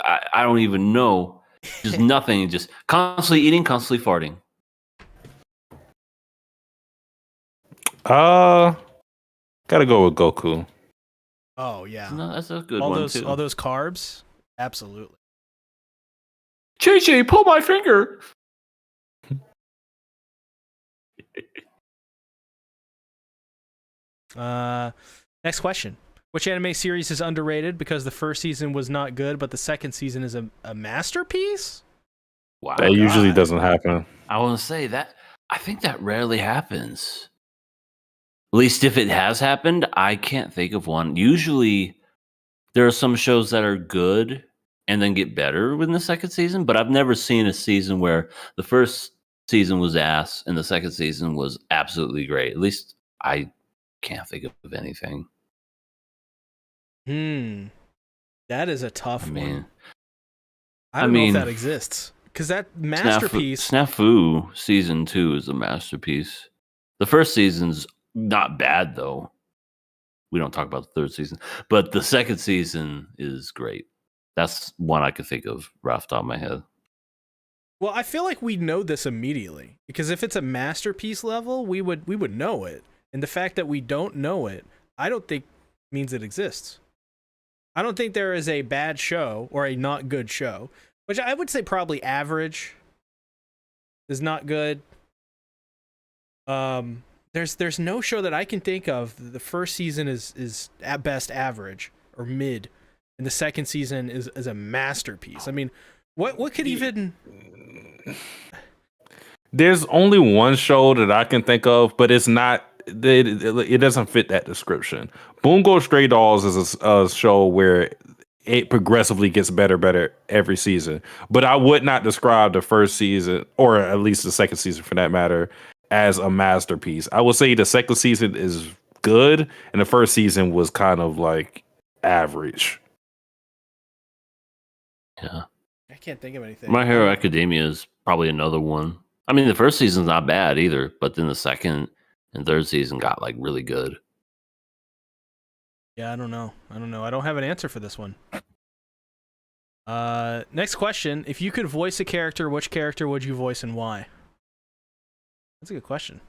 Speaker 3: I don't even know, just nothing, just constantly eating, constantly farting.
Speaker 2: Gotta go with Goku.
Speaker 1: Oh yeah,
Speaker 3: No, that's a good
Speaker 1: all
Speaker 3: one
Speaker 1: those
Speaker 3: too.
Speaker 1: all those carbs, absolutely.
Speaker 3: Chi, pull my finger.
Speaker 1: Next question. Which anime series is underrated because the first season was not good, but the second season is a masterpiece?
Speaker 3: Wow.
Speaker 2: That usually doesn't happen.
Speaker 3: I want to say that. I think that rarely happens. At least if it has happened, I can't think of one. Usually, there are some shows that are good and then get better within the second season, but I've never seen a season where the first season was ass and the second season was absolutely great. At least I can't think of anything.
Speaker 1: That is a tough one. I don't know if that exists. Because that masterpiece...
Speaker 3: Snafu season 2 is a masterpiece. The first season's not bad, though. We don't talk about the third season. But the second season is great. That's one I could think of right off the top of my head.
Speaker 1: Well, I feel like we know this immediately. Because if it's a masterpiece level, we would know it. And the fact that we don't know it, I don't think means it exists. I don't think there is a bad show or a not good show. Which I would say probably average is not good. There's no show that I can think of. The first season is at best average or mid, and the second season is a masterpiece. I mean, what could even?
Speaker 2: There's only one show that I can think of, but it's not. It doesn't fit that description. Bungo Stray Dolls is a show where it progressively gets better every season. But I would not describe the first season, or at least the second season for that matter, as a masterpiece. I would say the second season is good, and the first season was kind of like average.
Speaker 3: Yeah.
Speaker 1: I can't think of anything.
Speaker 3: My Hero Academia is probably another one. I mean, the first season's not bad either, but then the second and third season got like really good.
Speaker 1: Yeah, I don't know. I don't have an answer for this one. Next question. If you could voice a character, which character would you voice and why? That's a good question.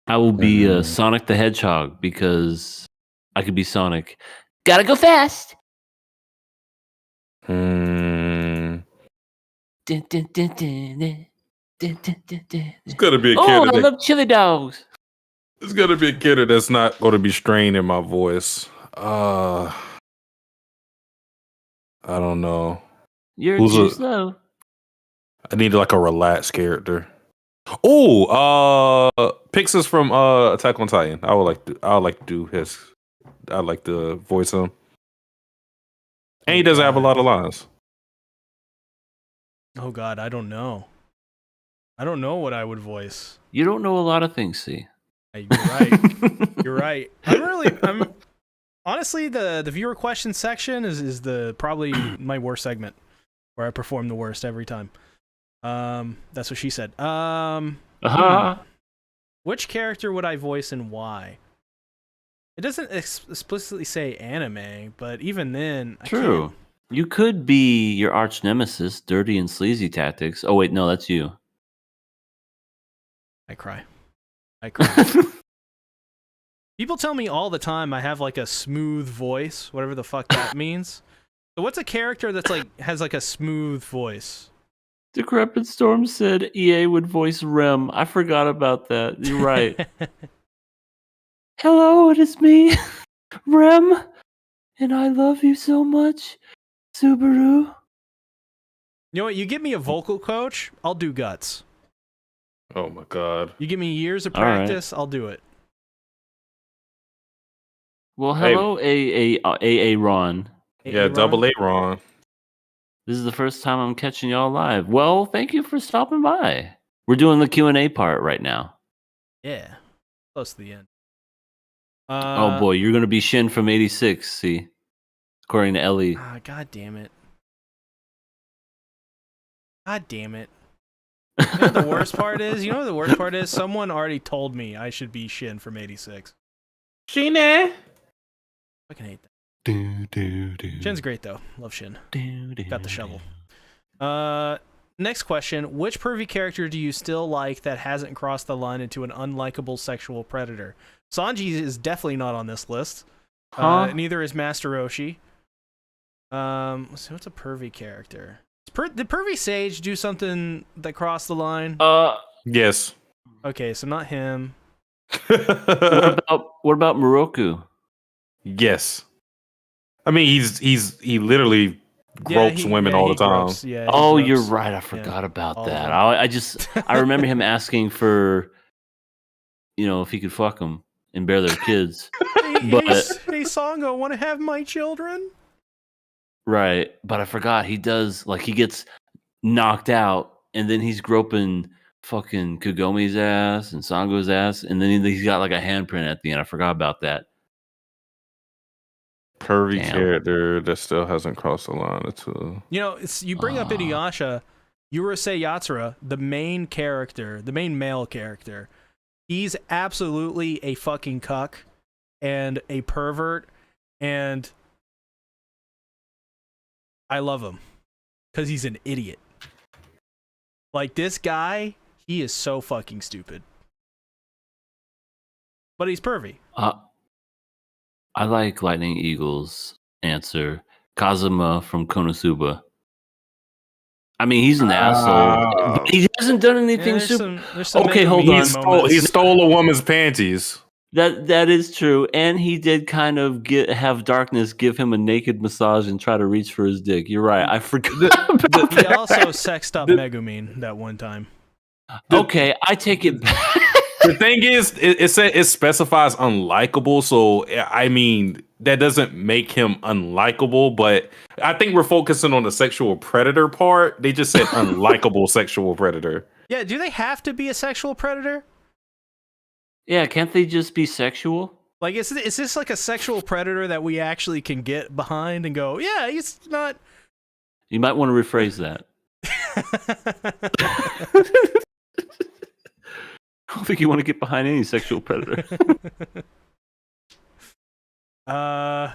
Speaker 3: I will be Sonic the Hedgehog because I could be Sonic. Gotta go fast!
Speaker 2: It's gonna be a
Speaker 3: I
Speaker 2: character.
Speaker 3: love chili dogs.
Speaker 2: It's gonna be a character that's not gonna be strained in my voice. I don't know.
Speaker 3: You're too slow.
Speaker 2: I need like a relaxed character. Oh, Pixis from Attack on Titan. I would like to do his. I'd like to voice him. And he doesn't have a lot of lines.
Speaker 1: Oh God, I don't know. I don't know what I would voice.
Speaker 3: You don't know a lot of things, see.
Speaker 1: You're right. You're right. I'm honestly the viewer question section is the probably my worst segment where I perform the worst every time. That's what she said. Which character would I voice and why? It doesn't explicitly say anime, but even then,
Speaker 3: True. You could be your arch nemesis, Dirty and Sleazy Tactics. Oh wait, no, that's you.
Speaker 1: I cry. People tell me all the time I have like a smooth voice, whatever the fuck that means. So what's a character that's like has like a smooth voice?
Speaker 3: Decrepit Storm said EA would voice Rem. I forgot about that. You're right. Hello, it is me, Rem, and I love you so much, Subaru.
Speaker 1: You know what? You give me a vocal coach, I'll do Guts.
Speaker 2: Oh my God.
Speaker 1: You give me years of practice, I'll do it.
Speaker 3: Well, hello, AA Ron.
Speaker 2: Yeah, double A Ron.
Speaker 3: This is the first time I'm catching y'all live. Well, thank you for stopping by. We're doing the Q&A part right now.
Speaker 1: Yeah, close to the end.
Speaker 3: Oh boy, you're gonna be Shin from '86. See, according to Ellie.
Speaker 1: God damn it! God damn it! You know what the worst part is? You know what the worst part is? Someone already told me I should be Shin from '86.
Speaker 2: Shin.
Speaker 1: Fucking hate that. Shin's great though. Love Shin. Got the shovel. Next question: which pervy character do you still like that hasn't crossed the line into an unlikable sexual predator? Sanji is definitely not on this list. Neither is Master Roshi. So what's a pervy character? Did Pervy Sage do something that crossed the line?
Speaker 2: Yes.
Speaker 1: Okay, so not him.
Speaker 3: What about Moroku?
Speaker 2: Yes. I mean, he literally gropes women all the time.
Speaker 3: You're right. I forgot about that. I remember him asking for, if he could fuck them and bear their kids.
Speaker 1: Hey, Songo, want to have my children?
Speaker 3: Right, but I forgot he does. Like, he gets knocked out, and then he's groping fucking Kagomi's ass and Sango's ass, and then he's got like a handprint at the end. I forgot about that.
Speaker 2: Pervy character that still hasn't crossed the line.
Speaker 1: You bring up Inuyasha, Urusei Yatsura, the main character, the main male character. He's absolutely a fucking cuck and a pervert, and I love him because he's an idiot. Like, this guy, he is so fucking stupid. But he's pervy.
Speaker 3: I like Lightning Eagle's answer. Kazuma from Konosuba. I mean, he's an asshole. But he hasn't done anything super. Okay, hold on.
Speaker 2: He stole a woman's panties.
Speaker 3: That is true, and he did kind of have Darkness give him a naked massage and try to reach for his dick. You're right. I forgot.
Speaker 1: He also sexed up Megumin that one time.
Speaker 3: Okay, I take it back.
Speaker 2: The thing is, it specifies unlikable, so I mean that doesn't make him unlikable. But I think we're focusing on the sexual predator part. They just said unlikable sexual predator.
Speaker 1: Yeah, do they have to be a sexual predator?
Speaker 3: Yeah, can't they just be sexual?
Speaker 1: Like, is this like a sexual predator that we actually can get behind and go, yeah, he's not...
Speaker 3: You might want to rephrase that. I don't think you want to get behind any sexual predator. Can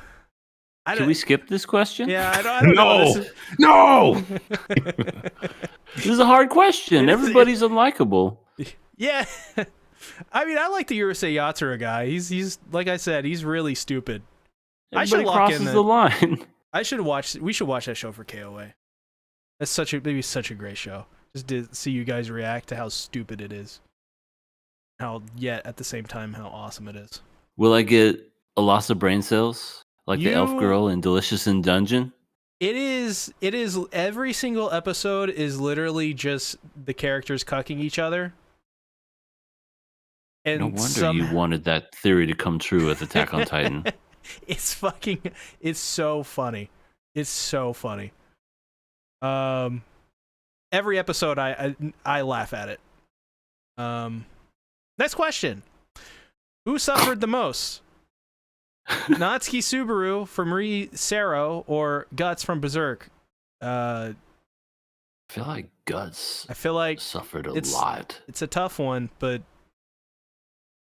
Speaker 3: we skip this question?
Speaker 1: Yeah, I don't know.
Speaker 2: No!
Speaker 3: This is a hard question. Everybody's unlikable.
Speaker 1: Yeah. I mean, I like the Urusei Yatsura guy. He's like I said, he's really stupid.
Speaker 3: Everybody crosses the line.
Speaker 1: We should watch that show for KOA. That's such a great show. Just to see you guys react to how stupid it is. Yet at the same time how awesome it is.
Speaker 3: Will I get a loss of brain cells like the elf girl in Delicious in Dungeon?
Speaker 1: It is every single episode is literally just the characters cucking each other. And
Speaker 3: no wonder you wanted that theory to come true with Attack on Titan.
Speaker 1: It's so funny. It's so funny. Every episode I laugh at it. Next question. Who suffered the most? Natsuki Subaru from Ri Sero or Guts from Berserk?
Speaker 3: I feel like Guts suffered a lot.
Speaker 1: It's a tough one, but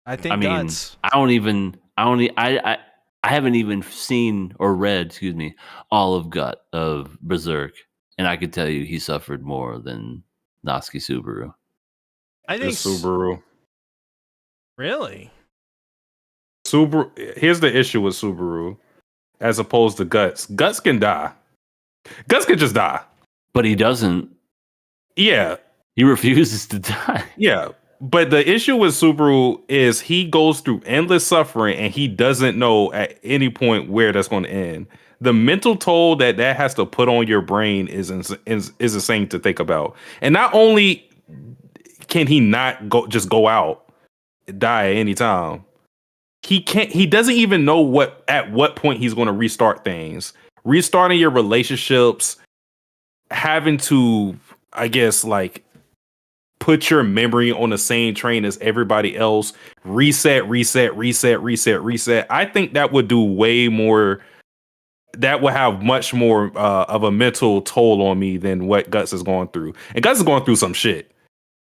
Speaker 1: I think Guts.
Speaker 3: I haven't even seen or read, all of Berserk, and I could tell you he suffered more than Natsuki Subaru.
Speaker 1: I think
Speaker 2: Subaru.
Speaker 1: Really?
Speaker 2: Subaru. Here's the issue with Subaru, as opposed to Guts. Guts can die. Guts can just die,
Speaker 3: but he doesn't.
Speaker 2: Yeah,
Speaker 3: he refuses to die.
Speaker 2: Yeah, but the issue with Subaru is he goes through endless suffering, and he doesn't know at any point where that's going to end. The mental toll that has to put on your brain is insane to think about. And not only can he not go out, die at any time, he doesn't even know at what point he's going to restart things. Restarting your relationships, having to, I guess, like, put your memory on the same train as everybody else, reset. I think that would do way more. That would have much more of a mental toll on me than what Guts is going through. And Guts is going through some shit.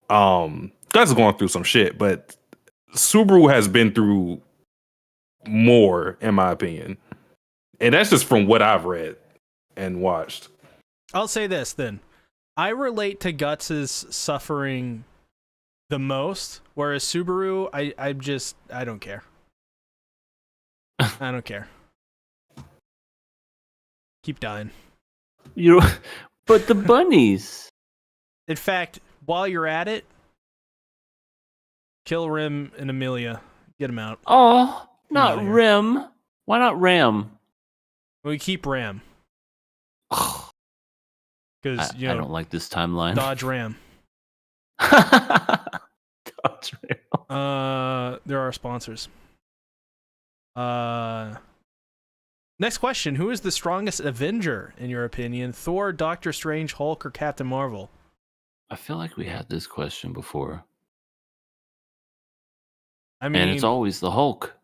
Speaker 2: But Subaru has been through more, in my opinion. And that's just from what I've read and watched.
Speaker 1: I'll say this then. I relate to Guts' suffering the most, whereas Subaru, I don't care. I don't care. Keep dying.
Speaker 3: But the bunnies.
Speaker 1: In fact, while you're at it, kill Rim and Amelia. Get them out.
Speaker 3: Oh, not
Speaker 1: outta here.
Speaker 3: Rim. Why not Ram?
Speaker 1: We keep Ram. Because,
Speaker 3: I don't like this timeline.
Speaker 1: Dodge Ram.
Speaker 3: Dodge Ram.
Speaker 1: There are sponsors. Next question. Who is the strongest Avenger, in your opinion? Thor, Doctor Strange, Hulk, or Captain Marvel?
Speaker 3: I feel like we had this question before.
Speaker 1: I mean,
Speaker 3: And it's always the Hulk.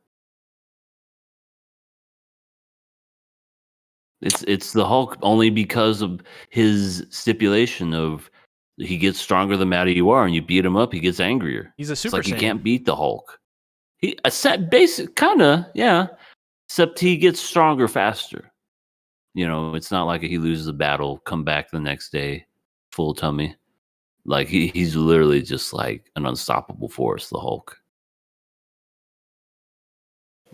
Speaker 3: It's the Hulk only because of his stipulation of he gets stronger the madder you are, and you beat him up, he gets angrier.
Speaker 1: he's a
Speaker 3: It's
Speaker 1: Super
Speaker 3: like you
Speaker 1: Saiyan.
Speaker 3: can't beat the Hulk. He basic kind of, yeah. Except he gets stronger faster. It's not like he loses a battle, come back the next day, full tummy. Like he's literally just like an unstoppable force, the Hulk.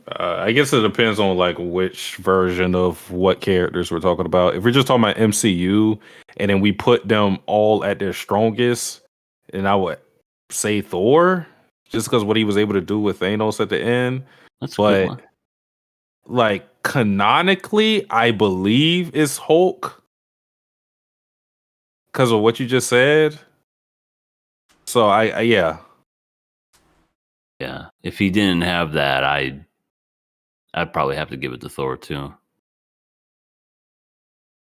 Speaker 2: I guess it depends on like which version of what characters we're talking about. If we're just talking about MCU and then we put them all at their strongest, and I would say Thor, just because what he was able to do with Thanos at the end.
Speaker 3: That's a good
Speaker 2: But
Speaker 3: one.
Speaker 2: like canonically, I believe is Hulk because of what you just said. So I yeah.
Speaker 3: Yeah. If he didn't have that, I'd probably have to give it to Thor too.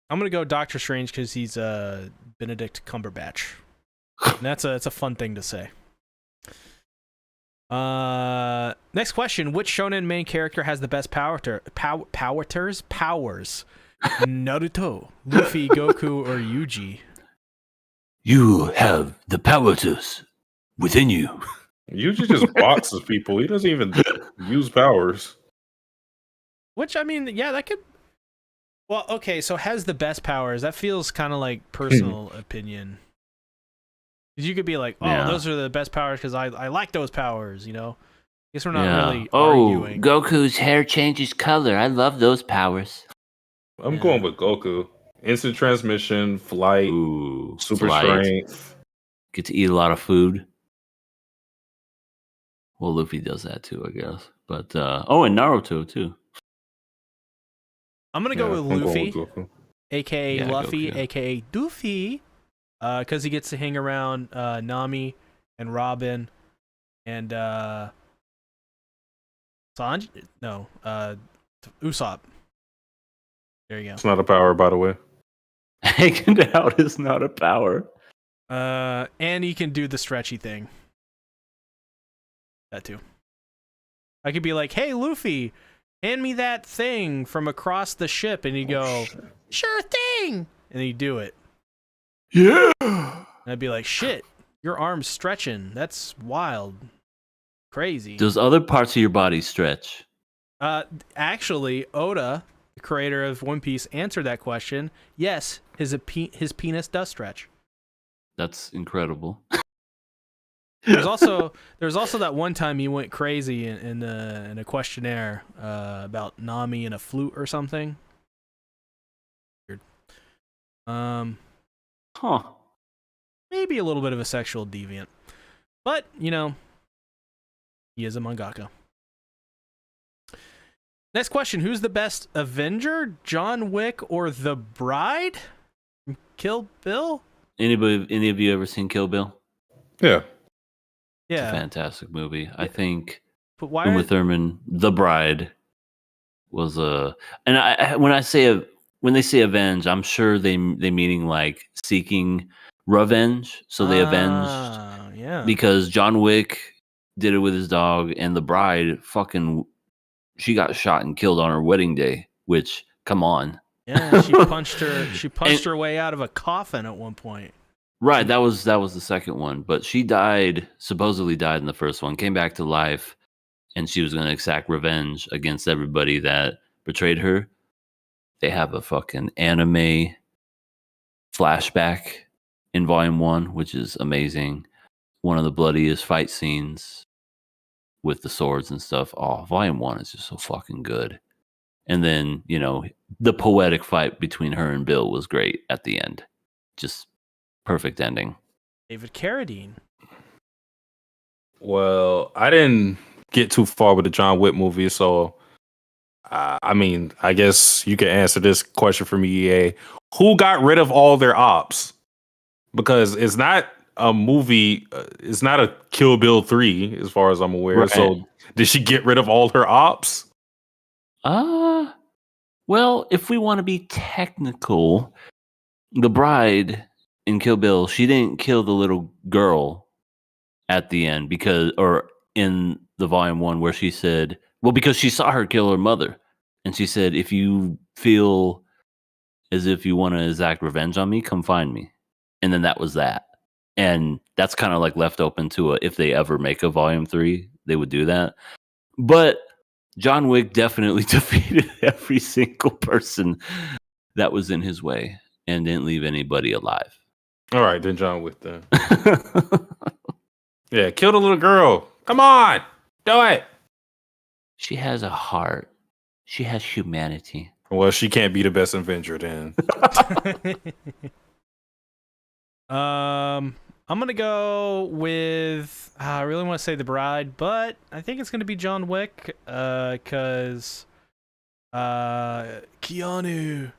Speaker 1: I'm gonna go Doctor Strange because he's Benedict Cumberbatch. And that's a fun thing to say. Next question: which shonen main character has the best powers? Naruto, Luffy, Goku, or Yuji?
Speaker 3: You have the powers within you.
Speaker 2: Yuji just boxes people. He doesn't even use powers.
Speaker 1: Which, I mean, yeah, that could. Well, okay, so has the best powers. That feels kind of like personal opinion. 'Cause you could be like, oh,
Speaker 3: Yeah.
Speaker 1: those are the best powers because I like those powers, Guess we're not really
Speaker 3: Oh,
Speaker 1: arguing.
Speaker 3: Goku's hair changes color. I love those powers.
Speaker 2: I'm going with Goku. Instant transmission, flight,
Speaker 3: Ooh,
Speaker 2: super
Speaker 3: flight.
Speaker 2: strength.
Speaker 3: Get to eat a lot of food. Well, Luffy does that too, I guess. But and Naruto too.
Speaker 1: I'm gonna go with
Speaker 2: I'm going
Speaker 1: Luffy,
Speaker 2: with Goku.
Speaker 1: aka
Speaker 3: Yeah,
Speaker 1: Luffy,
Speaker 3: Goku.
Speaker 1: aka Doofy, because he gets to hang around Nami and Robin and Sanji. No, Usopp. There you go.
Speaker 2: It's not a power, by the way.
Speaker 3: Hanging out is not a power.
Speaker 1: And he can do the stretchy thing. That too. I could be like, "Hey, Luffy, hand me that thing from across the ship," and you go, "Sure thing," and you do it.
Speaker 3: Yeah.
Speaker 1: And I'd be like, "Shit, your arm's stretching. That's wild, crazy."
Speaker 3: Does other parts of your body stretch?
Speaker 1: Actually, Oda, the creator of One Piece, answered that question. Yes, his penis does stretch.
Speaker 3: That's incredible.
Speaker 1: There's also that one time he went crazy in a questionnaire about Nami and a flute or something. Weird.
Speaker 3: Huh.
Speaker 1: Maybe a little bit of a sexual deviant, but he is a mangaka. Next question: who's the best Avenger, John Wick or the Bride? Kill Bill?
Speaker 3: Any of you ever seen Kill Bill?
Speaker 2: Yeah.
Speaker 3: It's a
Speaker 1: Yeah,
Speaker 3: fantastic movie. I think
Speaker 1: but why?
Speaker 3: Uma Thurman, The Bride, was a. And when they say avenge, I'm sure they meaning like seeking revenge. So they avenged
Speaker 1: Yeah.
Speaker 3: because John Wick did it with his dog, and The Bride she got shot and killed on her wedding day. Which, come on,
Speaker 1: Yeah, she punched her way out of a coffin at one point.
Speaker 3: right? That was the second one, but she supposedly died in the first one, came back to life, and she was going to exact revenge against everybody that betrayed her. They have a fucking anime flashback in Volume 1, which is amazing. One of the bloodiest fight scenes with the swords and stuff. Oh, Volume 1 is just so fucking good. And then, the poetic fight between her and Bill was great at the end. Just perfect ending.
Speaker 1: David Carradine.
Speaker 2: Well, I didn't get too far with the John Wick movie, so I guess you can answer this question for me, EA. Who got rid of all their ops? Because it's not a movie, it's not a Kill Bill 3, as far as I'm aware. Right. So did she get rid of all her ops?
Speaker 3: Well, if we want to be technical, the bride in Kill Bill, she didn't kill the little girl at the end or in the Volume 1 where she said, because she saw her kill her mother. And she said, if you feel as if you want to exact revenge on me, come find me. And then that was that. And that's kind of like left open to if they ever make a Volume 3, they would do that. But John Wick definitely defeated every single person that was in his way and didn't leave anybody alive.
Speaker 2: All right, then John Wick then. Yeah, kill the little girl. Come on, do it.
Speaker 3: She has a heart. She has humanity.
Speaker 2: Well, she can't be the best Avenger then.
Speaker 1: I'm gonna go with. I really want to say the bride, but I think it's gonna be John Wick. Cause Keanu.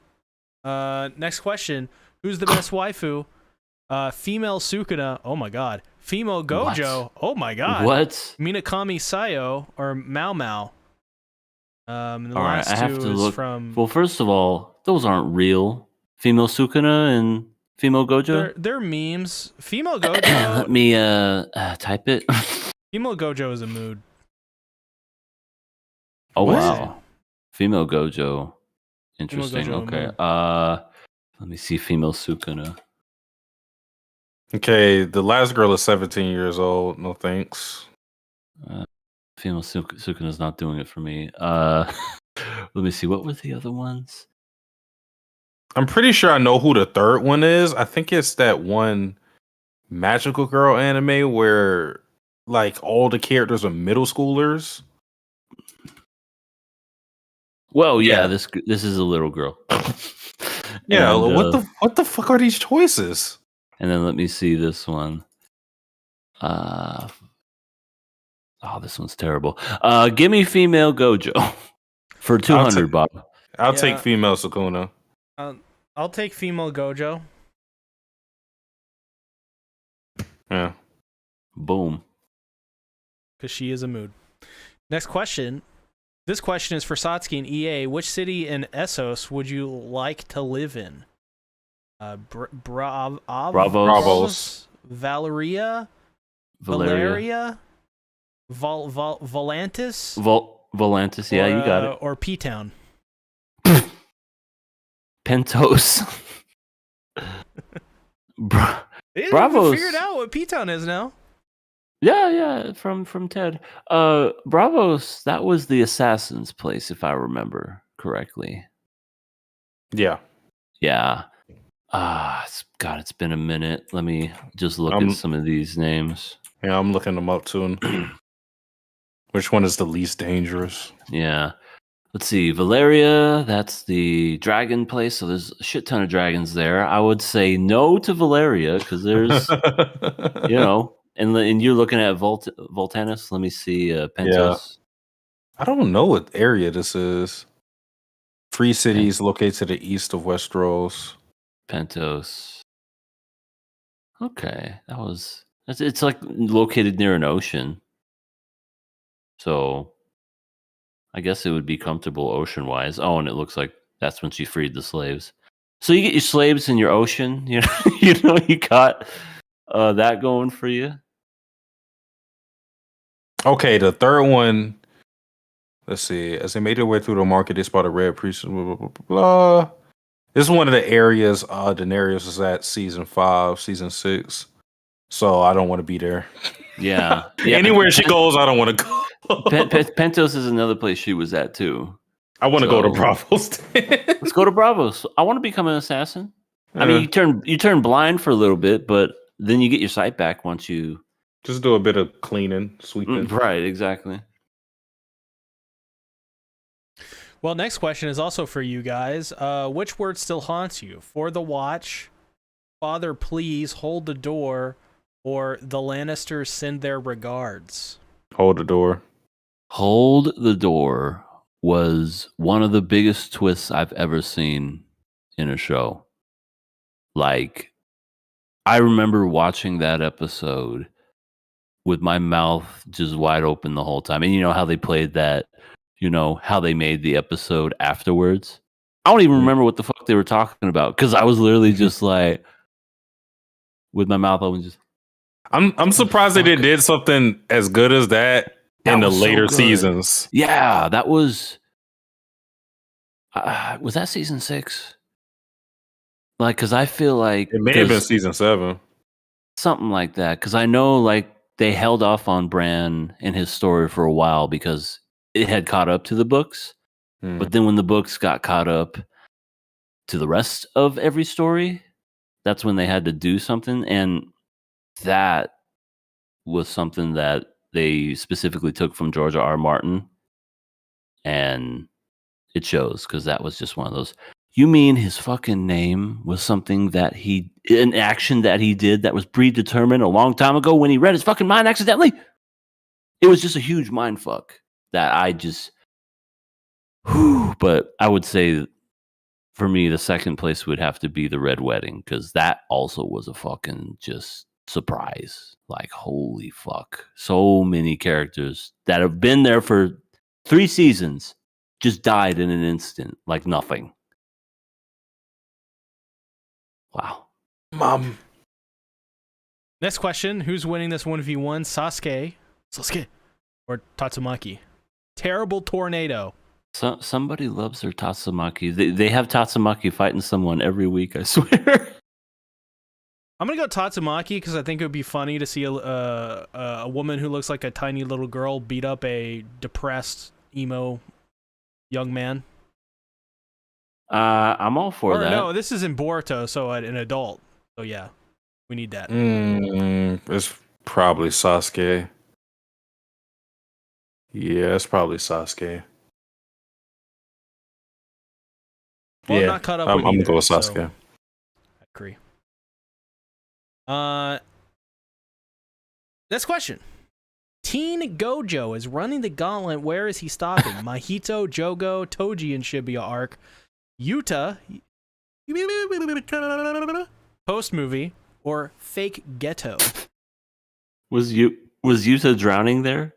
Speaker 1: Next question: who's the best waifu? Female Sukuna. Oh my god. Female Gojo. What? Oh my god.
Speaker 3: What?
Speaker 1: Minakami Sayo or Mao Mao. And the
Speaker 3: all
Speaker 1: last
Speaker 3: right, I have
Speaker 1: two
Speaker 3: to
Speaker 1: is
Speaker 3: look.
Speaker 1: from.
Speaker 3: Well, first of all, those aren't real. Female Sukuna and Female Gojo.
Speaker 1: They're memes. Female Gojo.
Speaker 3: Let me type it.
Speaker 1: Female Gojo is a mood.
Speaker 3: Oh
Speaker 1: What?
Speaker 3: wow. Female Gojo. Interesting.
Speaker 1: Female Gojo,
Speaker 3: okay. Let me see. Female Sukuna.
Speaker 2: Okay, the last girl is 17 years old. No thanks.
Speaker 3: Female Sukuna's not doing it for me. Let me see. What were the other ones?
Speaker 2: I'm pretty sure I know who the third one is. I think it's that one magical girl anime where like all the characters are middle schoolers.
Speaker 3: Well, yeah. This is a little girl.
Speaker 2: Yeah. And, what the fuck are these choices?
Speaker 3: And then let me see this one. This one's terrible. Give me female Gojo for 200, Bob.
Speaker 2: I'll take female Sukuna.
Speaker 1: I'll take female Gojo.
Speaker 2: Yeah.
Speaker 3: Boom.
Speaker 1: Because she is a mood. Next question. This question is for Satsuki and EA. Which city in Essos would you like to live in?
Speaker 3: Bravos.
Speaker 1: Valeria. Volantis.
Speaker 3: Volantis, yeah, you got it.
Speaker 1: Or P-Town.
Speaker 3: Pentos.
Speaker 1: They
Speaker 3: Bravos.
Speaker 1: figured out what P-Town is now.
Speaker 3: Yeah, from Ted. Bravos, that was the assassin's place, if I remember correctly.
Speaker 2: Yeah.
Speaker 3: Yeah. It's been a minute. Let me just look at some of these names.
Speaker 2: Yeah, I'm looking them up too. Which one is the least dangerous?
Speaker 3: Yeah. Let's see. Valeria, that's the dragon place. So there's a shit ton of dragons there. I would say no to Valeria because there's, and you're looking at Voltanis. Let me see. Pentos.
Speaker 2: Yeah. I don't know what area this is. Free cities located to the east of Westeros.
Speaker 3: Pentos. Okay. It's like located near an ocean. So I guess it would be comfortable ocean-wise. Oh, and it looks like that's when she freed the slaves. So you get your slaves in your ocean. You got that going for you.
Speaker 2: Okay, the third one. Let's see. As they made their way through the market, they spotted red priests. Blah, blah, blah, blah. This is one of the areas Daenerys was at season 5, season 6. So I don't want to be there.
Speaker 3: Yeah.
Speaker 2: Anywhere she goes, I don't want to go.
Speaker 3: Pentos is another place she was at too.
Speaker 2: I want to go to Bravos.
Speaker 3: Let's go to Bravos. I want to become an assassin. I mean, you turn blind for a little bit, but then you get your sight back once you
Speaker 2: just do a bit of cleaning, sweeping.
Speaker 3: Right, exactly.
Speaker 1: Well, next question is also for you guys. Which word still haunts you? For the watch, Father, please hold the door, or the Lannisters send their regards.
Speaker 2: Hold the door.
Speaker 3: Hold the door was one of the biggest twists I've ever seen in a show. Like, I remember watching that episode with my mouth just wide open the whole time. And you know how they played that, you know, how they made the episode afterwards? I don't even remember what the fuck they were talking about because I was literally just like, with my mouth open, just.
Speaker 2: I'm surprised they did something as good as that in the later seasons.
Speaker 3: Yeah, that was that season 6? Like, because I feel like
Speaker 2: it may have been season 7,
Speaker 3: something like that. Because I know, like, they held off on Bran and his story for a while because it had caught up to the books. But then when the books got caught up to the rest of every story, that's when they had to do something, and that was something that they specifically took from George R. Martin, and it shows because that was just one of those. You mean his fucking name was something that an action that he did that was predetermined a long time ago when he read his fucking mind accidentally? It was just a huge mind fuck that I just. But I would say, for me, the second place would have to be the Red Wedding because that also was a fucking just surprise. Like, holy fuck. So many characters that have been there for 3 seasons just died in an instant, like nothing. Wow.
Speaker 2: Mom.
Speaker 1: Next question. Who's winning this 1v1? Sasuke, or Tatsumaki? Terrible tornado.
Speaker 3: Somebody loves their Tatsumaki. They have Tatsumaki fighting someone every week, I swear.
Speaker 1: I'm gonna go Tatsumaki because I think it would be funny to see a woman who looks like a tiny little girl beat up a depressed emo young man.
Speaker 3: I'm all for that.
Speaker 1: No, this is in Boruto, so an adult. So yeah, we need that.
Speaker 2: It's probably Sasuke. Yeah, it's probably Sasuke.
Speaker 1: Well, I'm not caught up.
Speaker 2: I'm
Speaker 1: with
Speaker 2: gonna
Speaker 1: either,
Speaker 2: go with Sasuke.
Speaker 1: So I agree. Next question. Teen Gojo is running the gauntlet. Where is he stopping? Mahito, Jogo, Toji, and Shibuya arc. Yuta, post movie, or fake ghetto.
Speaker 3: Was Yuta drowning there?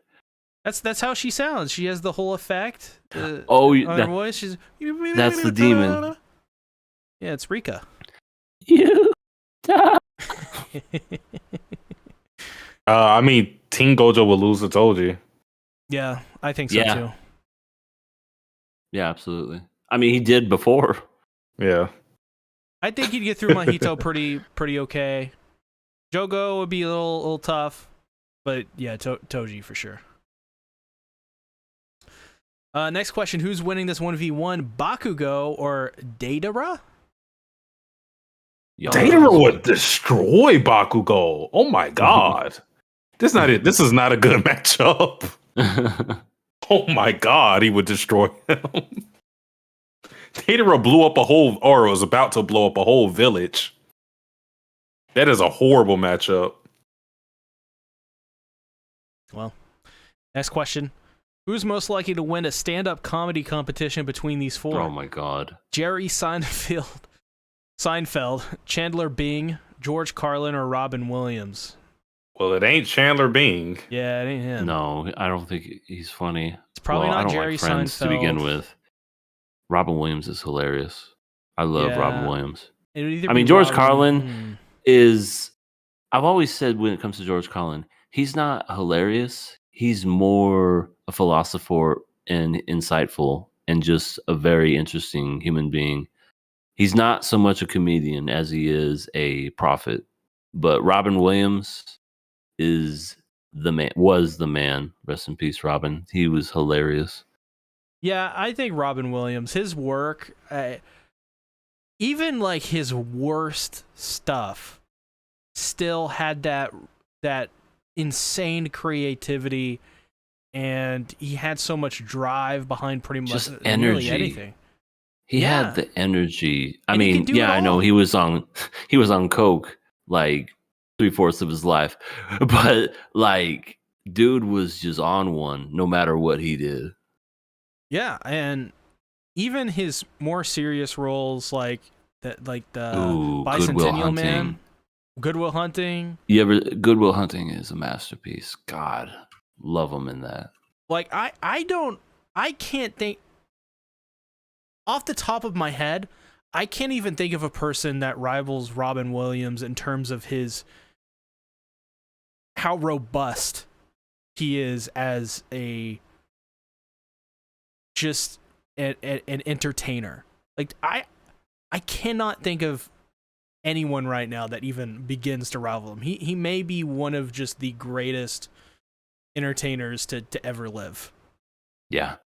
Speaker 1: That's how she sounds. She has the whole effect. On her voice. She's
Speaker 3: that's the demon.
Speaker 1: Yeah, it's Rika.
Speaker 3: Yuta.
Speaker 2: I mean, Teen Gojo will lose to Toji.
Speaker 1: Yeah, I think so too.
Speaker 3: Yeah, absolutely. I mean, he did before.
Speaker 2: Yeah.
Speaker 1: I think he'd get through Mahito pretty okay. Jogo would be a little tough, but yeah, Toji for sure. Next question: who's winning this 1v1? Bakugo or Deidara?
Speaker 2: Deidara would destroy Bakugo. Oh my god, this is not a good matchup. Oh my god, he would destroy him. Deidara blew up was about to blow up a whole village. That is a horrible matchup.
Speaker 1: Well, next question. Who's most likely to win a stand-up comedy competition between these 4?
Speaker 3: Oh my god.
Speaker 1: Jerry Seinfeld, Chandler Bing, George Carlin, or Robin Williams?
Speaker 2: Well, it ain't Chandler Bing.
Speaker 1: Yeah, it ain't him.
Speaker 3: No, I don't think he's funny.
Speaker 1: It's probably not
Speaker 3: I don't
Speaker 1: Jerry
Speaker 3: like Friends
Speaker 1: Seinfeld
Speaker 3: to begin with. Robin Williams is hilarious. I love Robin Williams.
Speaker 1: I mean,
Speaker 3: George Carlin is... I've always said when it comes to George Carlin, he's not hilarious. He's more a philosopher and insightful and just a very interesting human being. He's not so much a comedian as he is a prophet. But Robin Williams was the man. Rest in peace, Robin. He was hilarious.
Speaker 1: Yeah, I think Robin Williams, his work, even like his worst stuff still had that insane creativity, and he had so much drive behind pretty much
Speaker 3: Just
Speaker 1: nearly
Speaker 3: energy.
Speaker 1: anything.
Speaker 3: He
Speaker 1: Yeah.
Speaker 3: had the energy. I
Speaker 1: And he
Speaker 3: mean,
Speaker 1: could do it
Speaker 3: yeah, I know
Speaker 1: all.
Speaker 3: he was on coke like 3/4 of his life, but like, dude was just on one no matter what he did.
Speaker 1: Yeah, and even his more serious roles like the
Speaker 3: Ooh, Good Will
Speaker 1: Bicentennial Man,
Speaker 3: Hunting.
Speaker 1: Good Will Hunting.
Speaker 3: Good Will Hunting is a masterpiece. God, love him in that.
Speaker 1: Like I can't think off the top of my head, I can't even think of a person that rivals Robin Williams in terms of how robust he is as just an entertainer. Like I cannot think of anyone right now that even begins to rival him. He may be one of just the greatest entertainers to ever live.
Speaker 3: Yeah,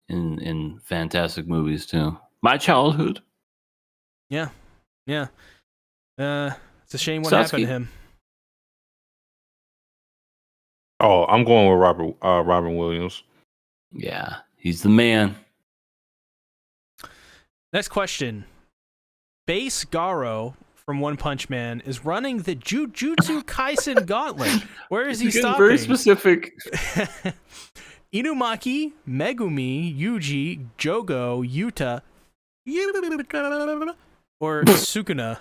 Speaker 3: in fantastic movies too. My childhood.
Speaker 1: Yeah. It's a shame what
Speaker 3: Satsuki.
Speaker 1: happened to him.
Speaker 2: Oh, I'm going with Robin Williams.
Speaker 3: Yeah, he's the man.
Speaker 1: Next question. Base Garo from One Punch Man is running the Jujutsu Kaisen Gauntlet. Where is he
Speaker 3: He's getting
Speaker 1: stopping?
Speaker 3: very specific.
Speaker 1: Inumaki, Megumi, Yuji, Jogo, Yuta, or Sukuna.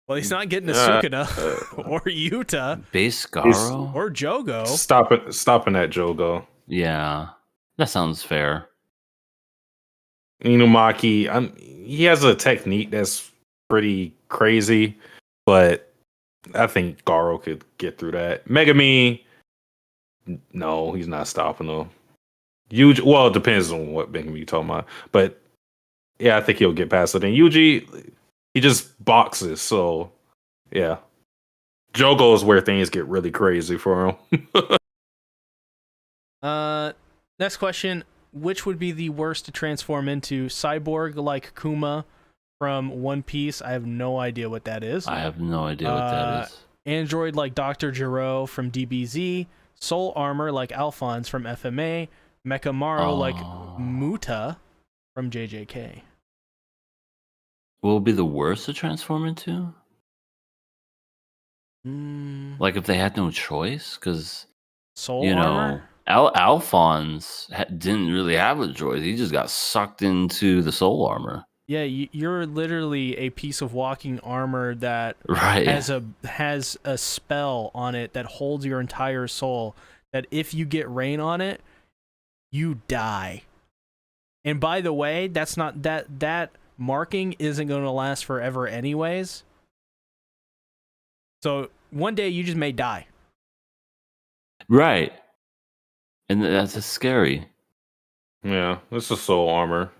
Speaker 1: Well, he's not getting a Sukuna or Yuta
Speaker 3: Base Garo?
Speaker 1: or Jogo.
Speaker 2: Stopping at Jogo.
Speaker 3: Yeah, that sounds fair.
Speaker 2: Inumaki, he has a technique that's pretty crazy, but I think Garo could get through that. Megami, no, he's not stopping him. Yuji, well, it depends on what Megami you're talking about, but yeah, I think he'll get past it. And Yuji, he just boxes, so yeah. Jogo is where things get really crazy for him.
Speaker 1: Next question. Which would be the worst to transform into? Cyborg like Kuma from One Piece? I have no idea what that is.
Speaker 3: I have no idea what that is.
Speaker 1: Android like Dr. Gero from DBZ. Soul Armor like Alphonse from FMA. Mechamaru like Muta from JJK.
Speaker 3: What would be the worst to transform into? Like if they had no choice? Because,
Speaker 1: Soul Armor?
Speaker 3: Alphonse didn't really have a choice. He just got sucked into the soul armor.
Speaker 1: Yeah, you're literally a piece of walking armor that
Speaker 3: Right.
Speaker 1: has a spell on it that holds your entire soul, that if you get rain on it, you die. And by the way, that's not that marking isn't going to last forever anyways. So one day you just may die.
Speaker 3: Right. And that's just scary.
Speaker 2: Yeah, it's a soul armor.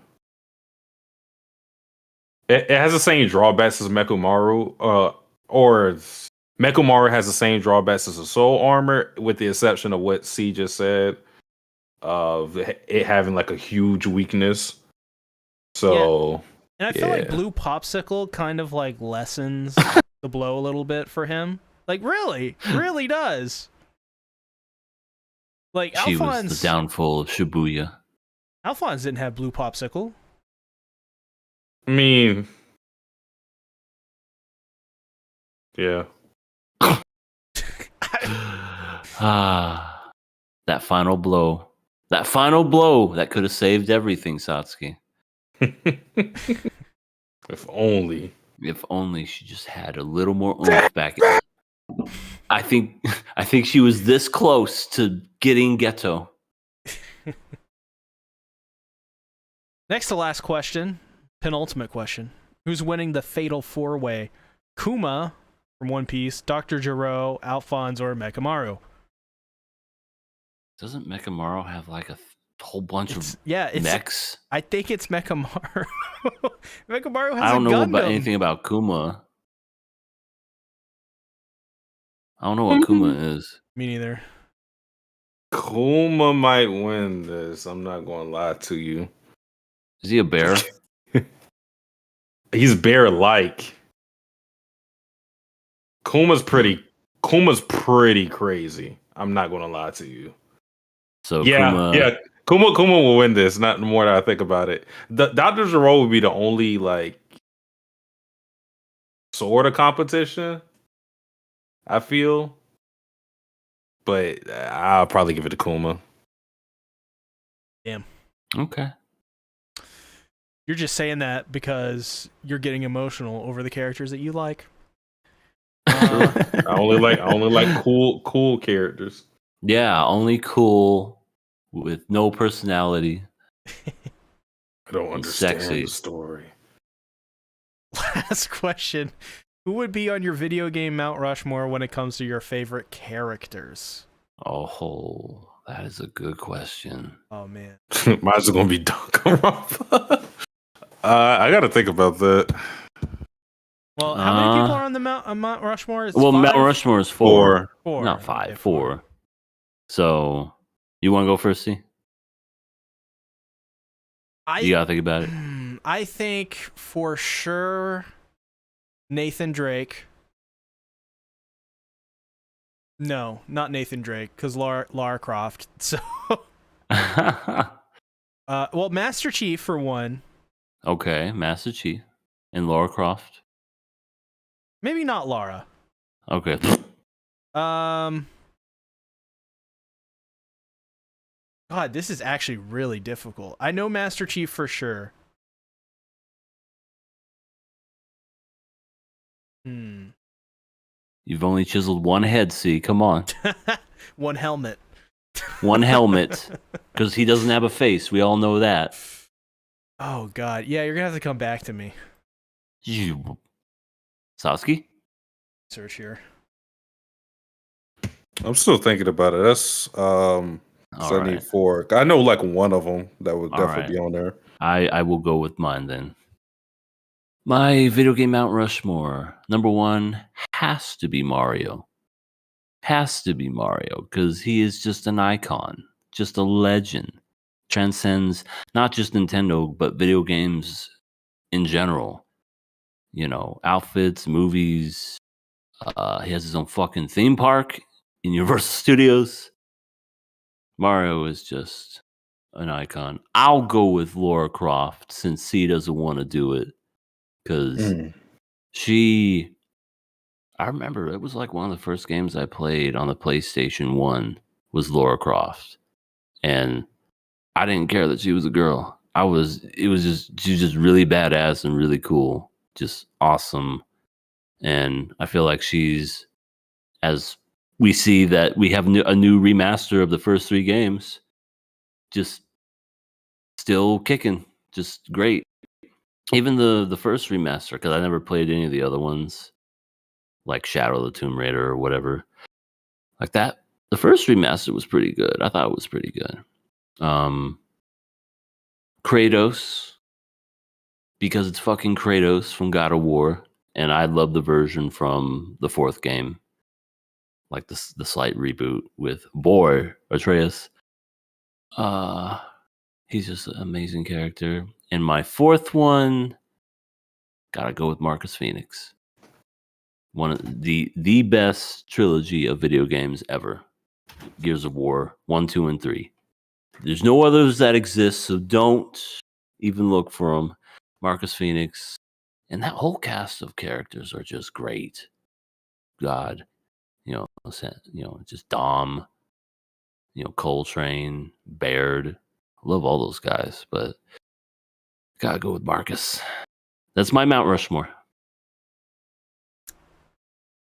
Speaker 2: It has the same drawbacks as Mechamaru, or Mechamaru has the same drawbacks as a soul armor, with the exception of what C just said, of it having like a huge weakness. So,
Speaker 1: and I feel like Blue Popsicle kind of like lessens the blow a little bit for him. Like really does. Like
Speaker 3: She
Speaker 1: Alphonse,
Speaker 3: was the downfall of Shibuya.
Speaker 1: Alphonse didn't have Blue Popsicle.
Speaker 2: I mean, yeah.
Speaker 3: That final blow. That final blow that could have saved everything, Satsuki.
Speaker 2: If only.
Speaker 3: If only she just had a little more oomph back. I think she was this close to getting Ghetto.
Speaker 1: Next to last question, penultimate question. Who's winning the Fatal 4-Way? Kuma from One Piece, Dr. Gero, Alphonse, or Mechamaru?
Speaker 3: Doesn't Mechamaru have like a whole bunch of
Speaker 1: it's
Speaker 3: mechs?
Speaker 1: I think it's Mechamaru. Mechamaru has
Speaker 3: I don't
Speaker 1: a
Speaker 3: know
Speaker 1: Gundam.
Speaker 3: anything about Kuma. I don't know what Kuma is.
Speaker 1: Me neither.
Speaker 2: Kuma might win this. I'm not going to lie to you.
Speaker 3: Is he a bear?
Speaker 2: He's bear-like. Kuma's pretty crazy. I'm not gonna lie to you.
Speaker 3: So
Speaker 2: Yeah. Kuma will win this. Not the more that I think about it. Dr. Gero would be the only like sort of competition, I feel. But I'll probably give it to Kuma.
Speaker 1: Damn.
Speaker 3: Okay.
Speaker 1: You're just saying that because you're getting emotional over the characters that you like.
Speaker 2: I only like cool characters.
Speaker 3: Yeah, only cool with no personality.
Speaker 2: I don't understand
Speaker 3: Sexy.
Speaker 2: the story.
Speaker 1: Last question. Who would be on your video game Mount Rushmore when it comes to your favorite characters?
Speaker 3: Oh, that is a good question.
Speaker 1: Oh, man.
Speaker 2: Mine's gonna be Danganronpa. I gotta think about that.
Speaker 1: Well, how many people are on the Mount Rushmore? It's
Speaker 3: Well,
Speaker 1: five?
Speaker 3: Mount Rushmore is four.
Speaker 1: Four.
Speaker 3: Not five,
Speaker 1: Okay,
Speaker 3: four. So, you want to go first, C? You gotta think about it.
Speaker 1: I think for sure Nathan Drake. No, not Nathan Drake, because Lara Croft. So, well, Master Chief for one.
Speaker 3: Okay, Master Chief and Lara Croft.
Speaker 1: Maybe not Lara.
Speaker 3: Okay.
Speaker 1: God, this is actually really difficult. I know Master Chief for sure.
Speaker 3: You've only chiseled one head, C. Come on.
Speaker 1: One helmet.
Speaker 3: One helmet. Because he doesn't have a face. We all know that.
Speaker 1: Oh, God. Yeah, you're going to have to come back to me.
Speaker 3: Sasuke?
Speaker 1: Search here.
Speaker 2: I'm still thinking about it. That's so I need four. I know like one of them that would definitely be on there.
Speaker 3: I will go with mine then. My video game Mount Rushmore. Number one has to be Mario. Has to be Mario because he is just an icon, just a legend. Transcends not just Nintendo, but video games in general. You know, outfits, movies. He has his own fucking theme park in Universal Studios. Mario is just an icon. I'll go with Lara Croft since C doesn't want to do it. Because I remember it was like one of the first games I played on the PlayStation 1 was Lara Croft. And I didn't care that she was a girl. She was just really badass and really cool. Just awesome. And I feel like she's, as we see that we have a new remaster of the first three games, just still kicking, just great. Even the first remaster, because I never played any of the other ones, like Shadow of the Tomb Raider or whatever. Like that, the first remaster was pretty good. I thought it was pretty good. Kratos, because it's fucking Kratos from God of War, and I love the version from the fourth game, like the slight reboot with Atreus. He's just an amazing character. And my fourth one, gotta go with Marcus Phoenix. One of the best trilogy of video games ever. Gears of War 1, 2, and 3. There's no others that exist, so don't even look for them. Marcus Phoenix and that whole cast of characters are just great. God, just Dom, Coltrane, Baird. Love all those guys, but gotta go with Marcus. That's my Mount Rushmore.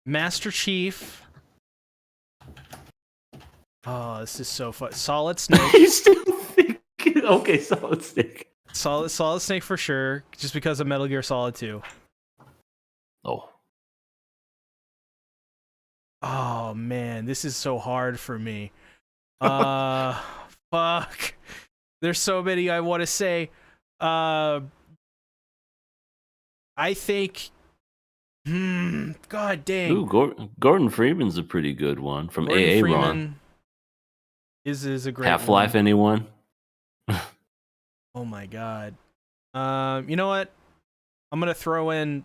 Speaker 1: Master Chief. Oh, this is so fun. Solid Snake.
Speaker 3: You still think? Okay, Solid Snake.
Speaker 1: Solid Snake for sure, just because of Metal Gear Solid 2. Oh man, this is so hard for me. Fuck. There's so many I want to say. I think. God dang.
Speaker 3: Ooh, Gordon Freeman's a pretty good one from AA Ron.
Speaker 1: Is a great
Speaker 3: Half-Life,
Speaker 1: one.
Speaker 3: anyone?
Speaker 1: Oh my god. You know what? I'm gonna throw in.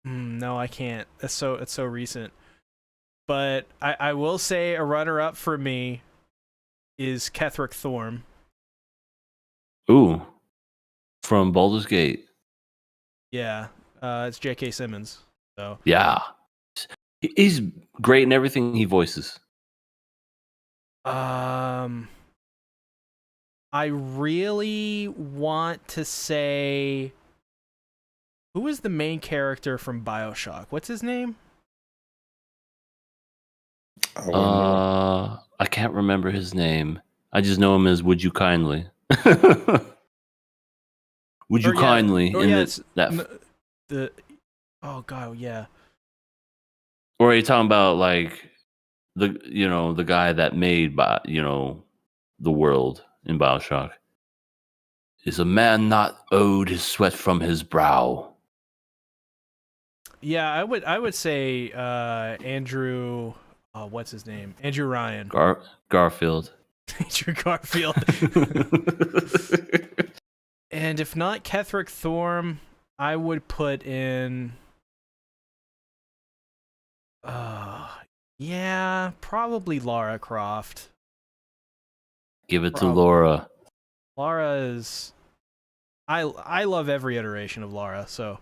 Speaker 1: No, I can't. It's so recent. But I will say a runner-up for me is Ketherick Thorm.
Speaker 3: Ooh, from Baldur's Gate.
Speaker 1: Yeah, it's J.K. Simmons. So
Speaker 3: Yeah, he's great in everything he voices.
Speaker 1: I really want to say, who is the main character from BioShock? What's his name?
Speaker 3: I can't remember his name. I just know him as "Would You Kindly." Would you kindly?
Speaker 1: It's the. Oh god, yeah.
Speaker 3: Or are you talking about like the guy that made the world in BioShock? Is a man not owed his sweat from his brow?
Speaker 1: Yeah, I would say Andrew. Oh, what's his name? Andrew Ryan.
Speaker 3: Garfield.
Speaker 1: Andrew Garfield. And if not Ketherick Thorm, I would put in. Yeah, probably Lara Croft.
Speaker 3: Give it to Laura.
Speaker 1: Lara is. I love every iteration of Lara. So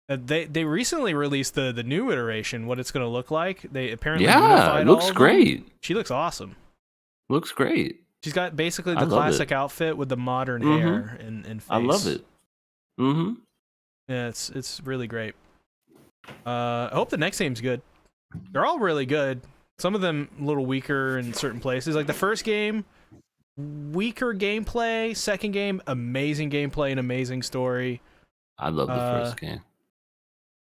Speaker 1: they recently released the new iteration. What it's going to look like? They apparently unified
Speaker 3: it looks
Speaker 1: all of
Speaker 3: great.
Speaker 1: them. She looks awesome.
Speaker 3: Looks great.
Speaker 1: She's got basically the classic outfit with the modern hair and face.
Speaker 3: I love it. Mm-hmm.
Speaker 1: Yeah, it's really great. I hope the next game's good. They're all really good. Some of them a little weaker in certain places. Like the first game, weaker gameplay. Second game, amazing gameplay and amazing story.
Speaker 3: I love the first game.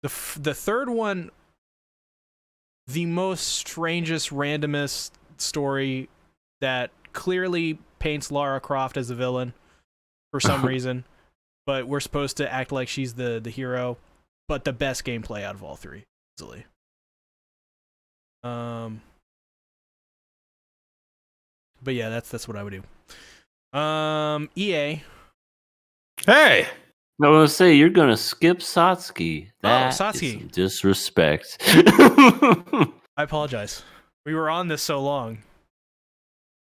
Speaker 1: The third one, the most strangest, randomest story that clearly paints Lara Croft as a villain for some reason, but we're supposed to act like she's the hero. But the best gameplay out of all three, easily. But yeah, that's what I would do. EA.
Speaker 2: Hey,
Speaker 3: I was gonna say you're gonna skip Satsuki. That
Speaker 1: Satsuki.
Speaker 3: is some disrespect.
Speaker 1: I apologize. We were on this so long.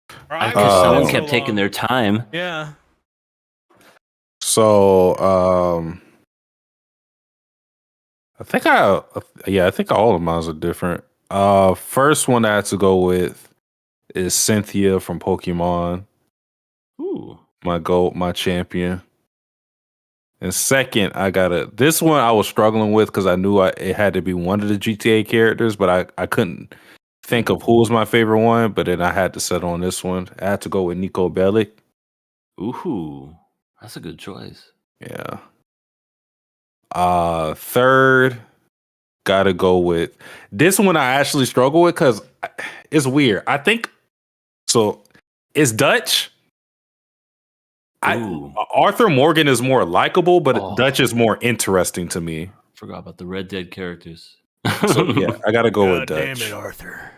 Speaker 3: Because someone kept taking their time.
Speaker 1: Yeah.
Speaker 2: so I think all of mine are different. First one I had to go with is Cynthia from Pokemon.
Speaker 3: Ooh.
Speaker 2: My GOAT, my champion. And second, this one I was struggling with because I knew it had to be one of the GTA characters, but I couldn't think of who was my favorite one. But then I had to settle on this one. I had to go with Nico Bellic.
Speaker 3: Ooh, that's a good choice.
Speaker 2: Yeah. Third, gotta go with this one. I actually struggle with because it's weird. I think so. It's Dutch. Arthur Morgan is more likable, but Dutch is more interesting to me.
Speaker 3: Forgot about the Red Dead characters.
Speaker 2: So yeah, I gotta go with Dutch.
Speaker 1: Damn it, Arthur.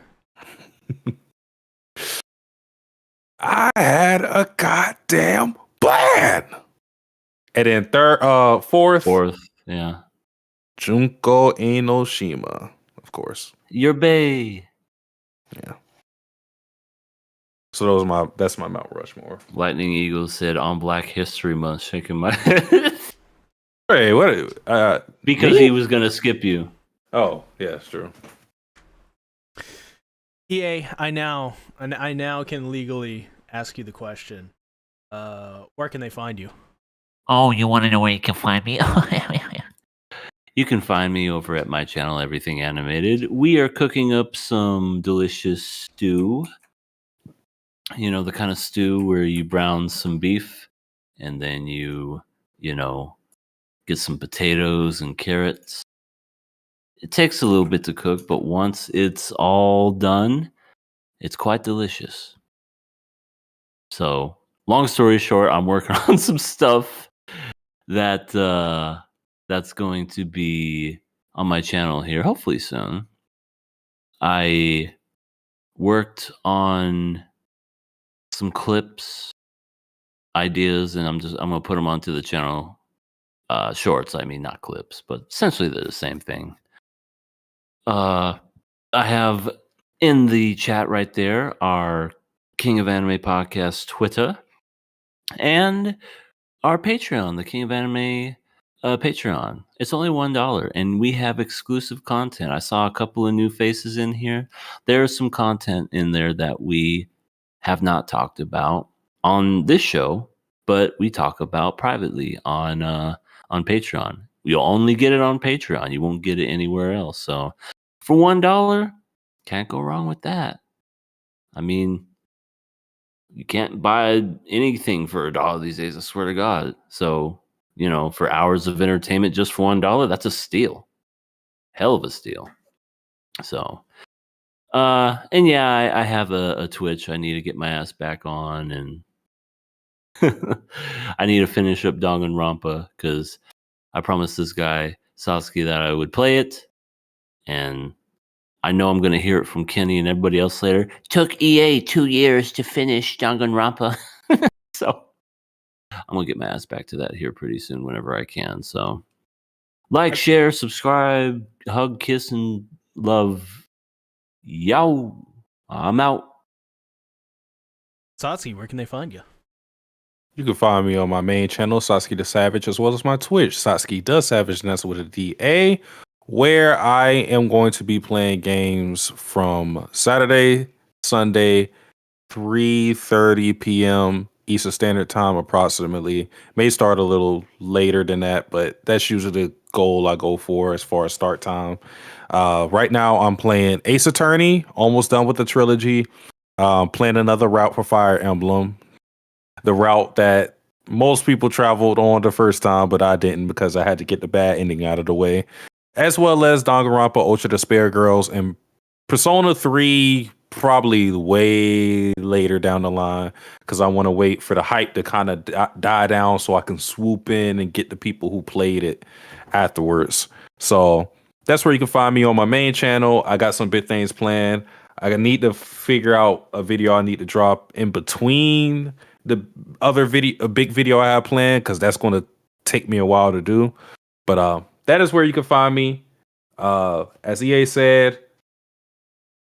Speaker 2: I had a goddamn plan. And then fourth,
Speaker 3: yeah,
Speaker 2: Junko Enoshima, of course.
Speaker 3: Your bae.
Speaker 2: Yeah. So that's my Mount Rushmore.
Speaker 3: Lightning Eagle said on Black History Month, shaking my head.
Speaker 2: Hey, what?
Speaker 3: Because
Speaker 2: me?
Speaker 3: he was gonna skip you.
Speaker 2: Oh, yeah, it's true.
Speaker 1: EA, I now can legally ask you the question. Where can they find you?
Speaker 6: Oh, you want to know where you can find me?
Speaker 3: You can find me over at my channel, Everything Animated. We are cooking up some delicious stew. You know, the kind of stew where you brown some beef and then you get some potatoes and carrots. It takes a little bit to cook, but once it's all done, it's quite delicious. So, long story short, I'm working on some stuff that's going to be on my channel here, hopefully soon. I worked on some clips ideas, and I'm gonna put them onto the channel. Shorts, I mean, not clips, but essentially they're the same thing. I have in the chat right there our King of Anime Podcast Twitter and our Patreon, the King of Anime Patreon. It's only $1, and we have exclusive content. I saw a couple of new faces in here. There's some content in there that we have not talked about on this show, but we talk about privately on Patreon. You'll only get it on Patreon. You won't get it anywhere else. So for $1, can't go wrong with that. I mean, you can't buy anything for $1 these days, I swear to God. So, for hours of entertainment just for $1, that's a steal. Hell of a steal. So, and yeah, I have a Twitch I need to get my ass back on, and I need to finish up Danganronpa because I promised this guy, Sasuke, that I would play it, and I know I'm going to hear it from Kenny and everybody else later.
Speaker 6: Took EA 2 years to finish Danganronpa.
Speaker 3: So I'm going to get my ass back to that here pretty soon whenever I can. So like, share, subscribe, hug, kiss, and love. Yo, I'm out.
Speaker 1: Satsuki, where can they find you?
Speaker 2: You can find me on my main channel, Sasuke the Savage, as well as my Twitch, Sasuke the Savage, and that's with a DA, where I am going to be playing games from Saturday, Sunday, 3:30 p.m. Eastern Standard Time, approximately. May start a little later than that, but that's usually the goal I go for as far as start time. Right now, I'm playing Ace Attorney, almost done with the trilogy. Playing another route for Fire Emblem. The route that most people traveled on the first time, but I didn't because I had to get the bad ending out of the way. As well as Danganronpa, Ultra Despair Girls, and Persona 3 probably way later down the line because I want to wait for the hype to kind of die down so I can swoop in and get the people who played it afterwards. So that's where you can find me on my main channel. I got some big things planned. I need to figure out a video I need to drop in between the other video, a big video I have planned, because that's going to take me a while to do. But that is where you can find me. As EA said,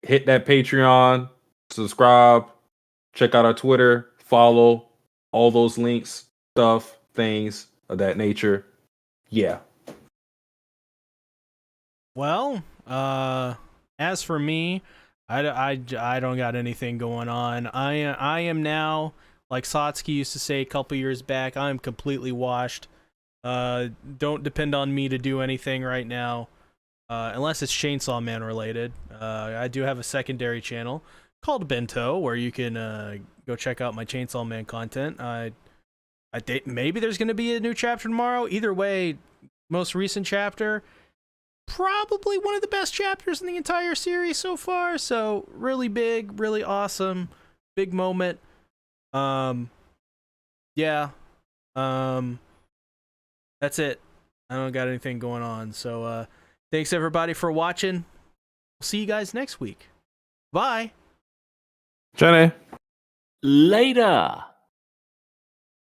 Speaker 2: hit that Patreon, subscribe, check out our Twitter, follow all those links, stuff, things of that nature. Yeah.
Speaker 1: Well, as for me, I don't got anything going on. I am now, like Satsuki used to say a couple years back, I am completely washed. Don't depend on me to do anything right now, unless it's Chainsaw Man related. I do have a secondary channel called Bento where you can go check out my Chainsaw Man content. Maybe there's going to be a new chapter tomorrow. Either way, most recent chapter, probably one of the best chapters in the entire series so far. So really big, really awesome, big moment. Yeah. That's it. I don't got anything going on. So thanks everybody for watching. We'll see you guys next week. Bye.
Speaker 2: Jenny.
Speaker 3: Later.